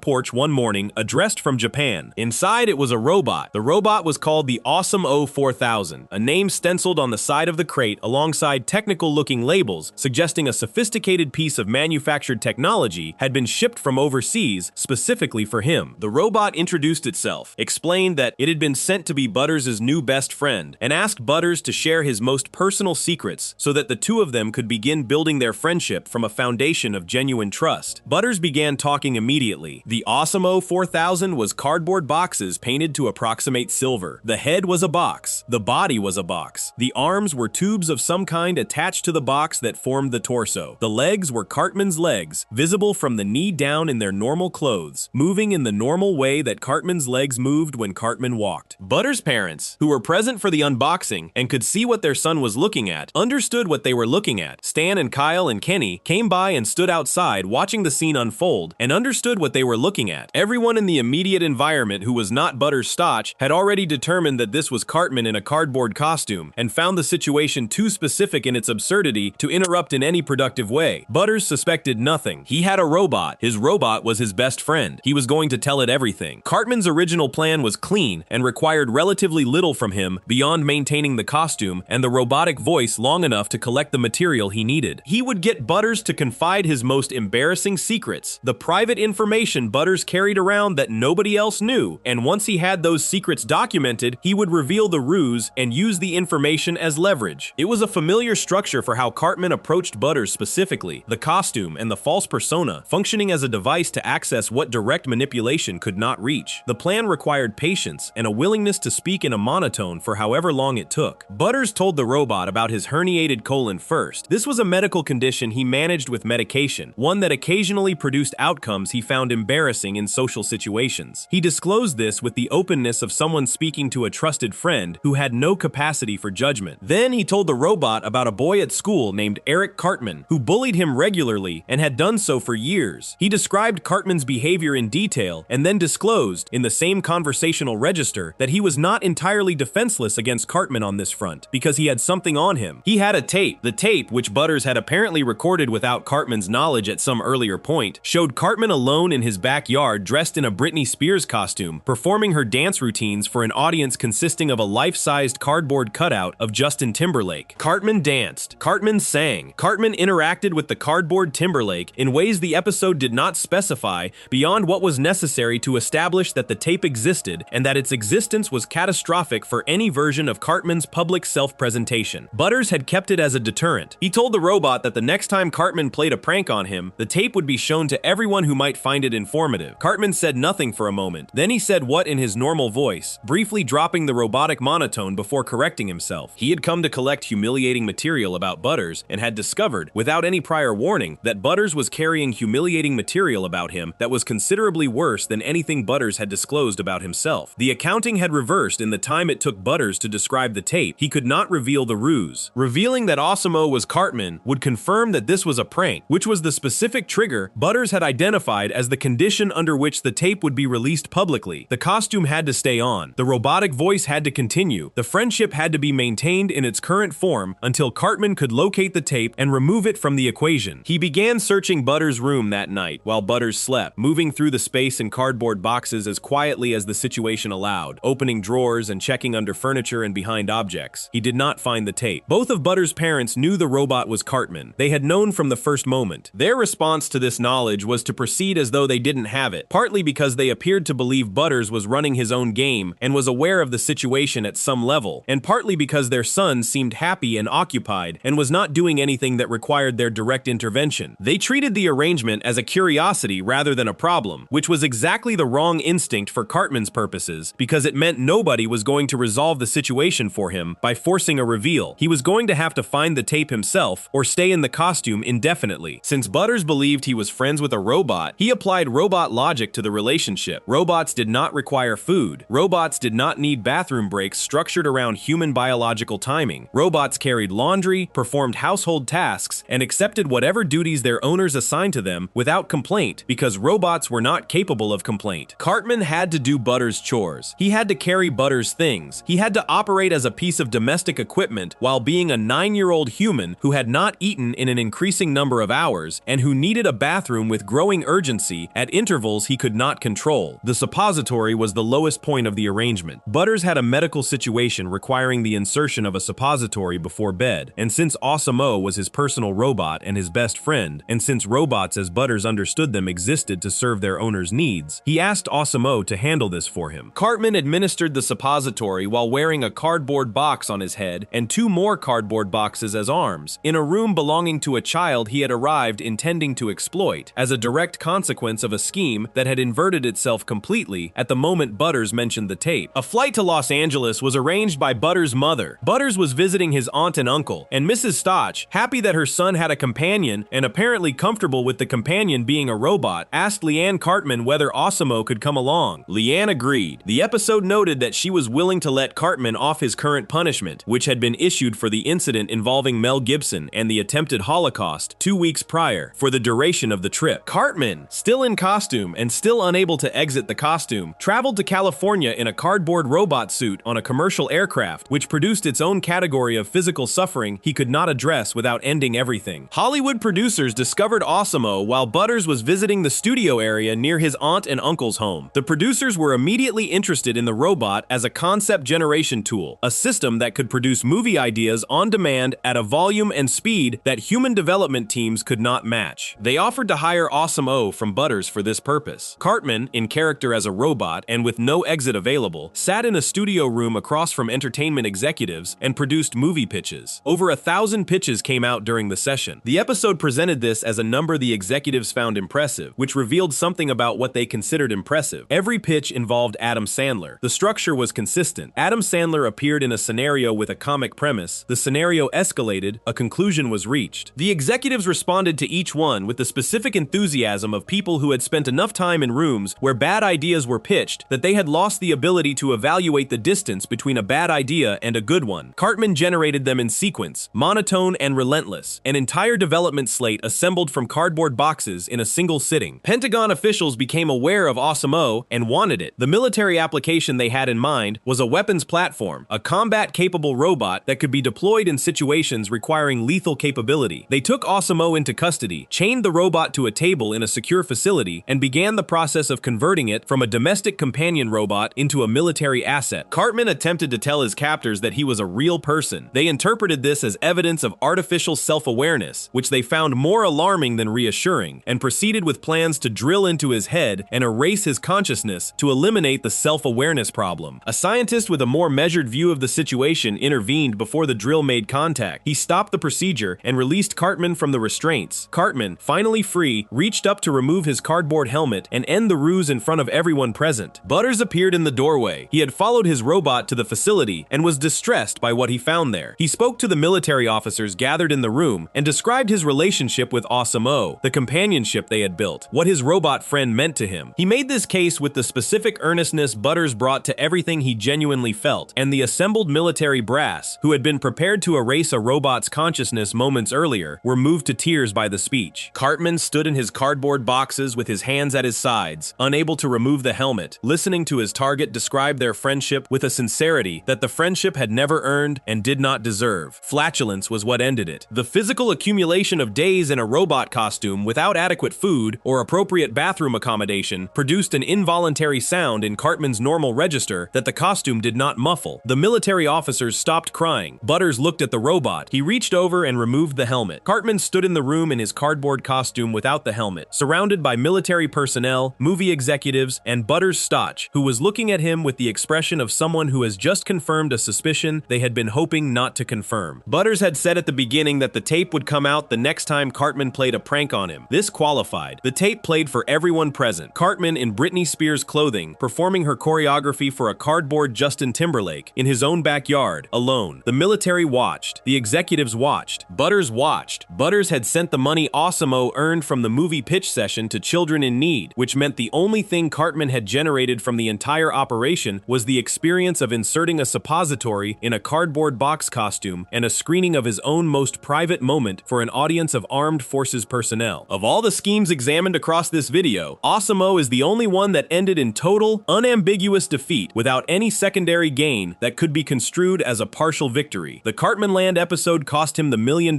porch one morning addressed from Japan. Inside it was a robot. The robot was called the Awesome O4000, a name stenciled on the side of the crate alongside technical-looking labels suggesting a sophisticated piece of manufactured technology had been shipped from overseas specifically for him. The robot introduced itself, explained that it had been sent to be Butters' new best friend, and asked Butters to share his most personal secrets so that the two of them could begin building their friendship from a foundation of genuine trust. Butters began talking immediately. The Awesome O4000 was cardboard boxes painted to approximate silver. The head was a box. The body was a box. The arms were tubes of some kind attached to the box that formed the torso. The legs were Cartman's legs, visible from the knee down in their normal clothes, moving in the normal way that Cartman's legs moved when Cartman walked. Butters' parents, who were present for the unboxing and could see what their son was looking at, understood what they were looking at. Stan and Kyle and Kenny came by and stood outside watching the scene unfold and understood what they were looking at. Everyone in the immediate environment who was not Butters Stotch had already determined that this was Cartman in a cardboard costume and found the situation too specific in its absurdity to interrupt in any productive way. Butters suspected nothing. He had a robot. His robot was his best friend. He was going to tell it everything. Cartman's original plan was clean and required relatively little from him beyond maintaining the costume and the robotic voice long enough to collect the material he needed. He would get Butters to confide his most embarrassing secrets, the private information Butters carried around that nobody else knew, and once he had those secrets documented, he would reveal the ruse and use the information as leverage. It was a familiar structure for how Cartman approached Butters specifically, the costume and the false persona functioning as a device to access what direct manipulation could not reach. The plan required patience and a willingness to speak in a monotone for however long it took. Butters told the robot about his herniated colon first. This was a medical condition he managed with medication, one that occasionally produced outcomes he found embarrassing in social situations. He disclosed this with the openness of someone speaking to a trusted friend who had no capacity for judgment. Then he told the robot about a boy at school named Eric Cartman, who bullied him regularly and had done so for years. He described Cartman's behavior in detail and then disclosed, in the same conversational register, that he was not entirely defenseless against Cartman on this front because he had something on him. He had a tape. The tape, which Butters had apparently recorded without Cartman's knowledge at some earlier point, showed Cartman alone in his backyard dressed in a Britney Spears costume, performing her dance routines for an audience consisting of a life-sized cardboard cutout of Justin Timberlake. Cartman danced. Cartman sang. Cartman interacted with the cardboard Timberlake in ways the episode did not specify beyond what was necessary to establish that the tape existed and that its existence was catastrophic for any version of Cartman's public self-presentation. Butters had kept it as a deterrent. He told the robot that the next time Cartman played a prank on him, the tape would be shown to everyone who might find it informative. Cartman said nothing for a moment. Then he said what in his normal voice, briefly dropping the robotic monotone before correcting himself. He had come to collect humiliating material about Butters and had discovered, without any prior warning, that Butters was carrying humiliating material about him that was considerably worse than anything Butters had disclosed about himself. The accounting had reversed in the time it took Butters to describe the tape. He could not reveal the ruse. Revealing that Awesome O was Cartman Cartman would confirm that this was a prank, which was the specific trigger Butters had identified as the condition under which the tape would be released publicly. The costume had to stay on, the robotic voice had to continue, the friendship had to be maintained in its current form until Cartman could locate the tape and remove it from the equation. He began searching Butters' room that night while Butters slept, moving through the space and cardboard boxes as quietly as the situation allowed, opening drawers and checking under furniture and behind objects. He did not find the tape. Both of Butters' parents knew the robot was Cartman. They had known from the first moment. Their response to this knowledge was to proceed as though they didn't have it, partly because they appeared to believe Butters was running his own game and was aware of the situation at some level, and partly because their son seemed happy and occupied and was not doing anything that required their direct intervention. They treated the arrangement as a curiosity rather than a problem, which was exactly the wrong instinct for Cartman's purposes, because it meant nobody was going to resolve the situation for him by forcing a reveal. He was going to have to find the tape himself or stay in the costume indefinitely. Since Butters believed he was friends with a robot, he applied robot logic to the relationship. Robots did not require food. Robots did not need bathroom breaks structured around human biological timing. Robots carried laundry, performed household tasks, and accepted whatever duties their owners assigned to them without complaint, because robots were not capable of complaint. Cartman had to do Butters' chores. He had to carry Butters' things. He had to operate as a piece of domestic equipment while being a 9-year-old human who had not eaten in an increasing number of hours and who needed a bathroom with growing urgency at intervals he could not control. The suppository was the lowest point of the arrangement. Butters had a medical situation requiring the insertion of a suppository before bed, and since Awesome-O was his personal robot and his best friend, and since robots as Butters understood them existed to serve their owner's needs, he asked Awesome-O to handle this for him. Cartman administered the suppository while wearing a cardboard box on his head and 2 more cardboard boxes as arms, in a room belonging to a child he had arrived intending to exploit, as a direct consequence of a scheme that had inverted itself completely at the moment Butters mentioned the tape. A flight to Los Angeles was arranged by Butters' mother. Butters was visiting his aunt and uncle, and Mrs. Stotch, happy that her son had a companion and apparently comfortable with the companion being a robot, asked Leanne Cartman whether Awesome-O could come along. Leanne agreed. The episode noted that she was willing to let Cartman off his current punishment, which had been issued for the incident involving Mel Gibson and the attempted Holocaust 2 weeks prior, for the duration of the trip. Cartman, still in costume and still unable to exit the costume, traveled to California in a cardboard robot suit on a commercial aircraft, which produced its own category of physical suffering he could not address without ending everything. Hollywood producers discovered Awesome-O while Butters was visiting the studio area near his aunt and uncle's home. The producers were immediately interested in the robot as a concept generation tool, a system that could produce movie ideas on demand at a volume and speed that human development teams could not match. They offered to hire Awesome-O from Butters for this purpose. Cartman, in character as a robot and with no exit available, sat in a studio room across from entertainment executives and produced movie pitches. Over 1,000 pitches came out during the session. The episode presented this as a number the executives found impressive, which revealed something about what they considered impressive. Every pitch involved Adam Sandler. The structure was consistent. Adam Sandler appeared in a scenario with a comic premise. The scenario escalated, a conclusion was reached. The executives responded to each one with the specific enthusiasm of people who had spent enough time in rooms where bad ideas were pitched that they had lost the ability to evaluate the distance between a bad idea and a good one. Cartman generated them in sequence, monotone and relentless, an entire development slate assembled from cardboard boxes in a single sitting. Pentagon officials became aware of Awesome-O and wanted it. The military application they had in mind was a weapons platform, a combat-capable robot that could be deployed in situations requiring lethal capability. They took Awesome-O into custody, chained the robot to a table in a secure facility, and began the process of converting it from a domestic companion robot into a military asset. Cartman attempted to tell his captors that he was a real person. They interpreted this as evidence of artificial self-awareness, which they found more alarming than reassuring, and proceeded with plans to drill into his head and erase his consciousness to eliminate the self-awareness problem. A scientist with a more measured view of the situation intervened before the drill made contact. He stopped the procedure and released Cartman from the restraints. Cartman, finally free, reached up to remove his cardboard helmet and end the ruse in front of everyone present. Butters appeared in the doorway. He had followed his robot to the facility and was distressed by what he found there. He spoke to the military officers gathered in the room and described his relationship with Awesome-O, the companionship they had built, what his robot friend meant to him. He made this case with the specific earnestness Butters brought to everything he genuinely felt, and the assembled military brass, who had been prepared to erase a robot's consciousness consciousness moments earlier were moved to tears by the speech. Cartman stood in his cardboard boxes with his hands at his sides, unable to remove the helmet, listening to his target describe their friendship with a sincerity that the friendship had never earned and did not deserve. Flatulence was what ended it. The physical accumulation of days in a robot costume without adequate food or appropriate bathroom accommodation produced an involuntary sound in Cartman's normal register that the costume did not muffle. The military officers stopped crying. Butters looked at the robot. He reached over and removed the helmet. Cartman stood in the room in his cardboard costume without the helmet, surrounded by military personnel, movie executives, and Butters Stotch, who was looking at him with the expression of someone who has just confirmed a suspicion they had been hoping not to confirm. Butters had said at the beginning that the tape would come out the next time Cartman played a prank on him. This qualified. The tape played for everyone present. Cartman in Britney Spears clothing, performing her choreography for a cardboard Justin Timberlake in his own backyard, alone. The military watched. The executives watched. Butters watched. Butters had sent the money Osimo earned from the movie pitch session to children in need, which meant the only thing Cartman had generated from the entire operation was the experience of inserting a suppository in a cardboard box costume and a screening of his own most private moment for an audience of armed forces personnel. Of all the schemes examined across this video, Osimo is the only one that ended in total, unambiguous defeat without any secondary gain that could be construed as a partial victory. The Cartman Land episode cost him the $1 million,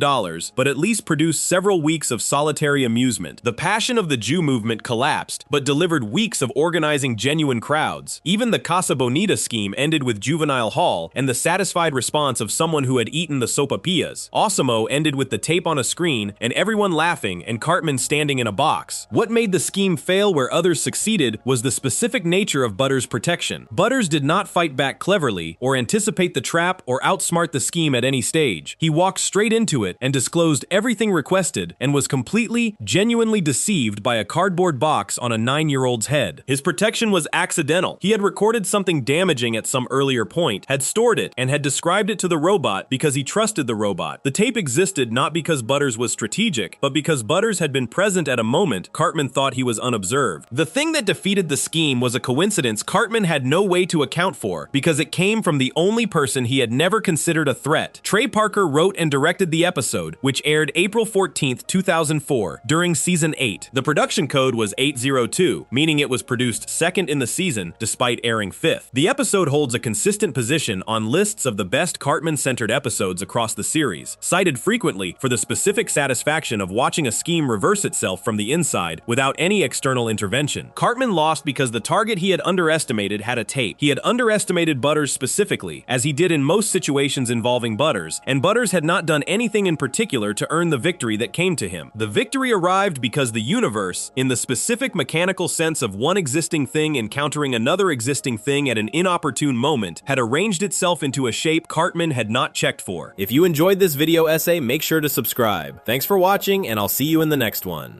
but at least produced several weeks of solitary amusement. The passion of the Jew movement collapsed, but delivered weeks of organizing genuine crowds. Even the Casa Bonita scheme ended with Juvenile Hall and the satisfied response of someone who had eaten the sopapillas. Osimo ended with the tape on a screen and everyone laughing and Cartman standing in a box. What made the scheme fail where others succeeded was the specific nature of Butters' protection. Butters did not fight back cleverly or anticipate the trap or outsmart the scheme at any stage. He walked straight into it and disclosed everything requested and was completely, genuinely deceived by a cardboard box on a 9-year-old's head. His protection was accidental. He had recorded something damaging at some earlier point, had stored it, and had described it to the robot because he trusted the robot. The tape existed not because Butters was strategic, but because Butters had been present at a moment Cartman thought he was unobserved. The thing that defeated the scheme was a coincidence Cartman had no way to account for because it came from the only person he had never considered a threat. Trey Parker wrote and directed the episode, which aired April 14th, 2004, during season 8. The production code was 802, meaning it was produced second in the season despite airing 5th. The episode holds a consistent position on lists of the best Cartman-centered episodes across the series, cited frequently for the specific satisfaction of watching a scheme reverse itself from the inside without any external intervention. Cartman lost because the target he had underestimated had a tape. He had underestimated Butters specifically, as he did in most situations involving Butters, and Butters had not done anything in particular to earn the victory that came to him. The victory arrived because the universe, in the specific mechanical sense of one existing thing encountering another existing thing at an inopportune moment, had arranged itself into a shape Cartman had not checked for. If you enjoyed this video essay, make sure to subscribe. Thanks for watching, and I'll see you in the next one.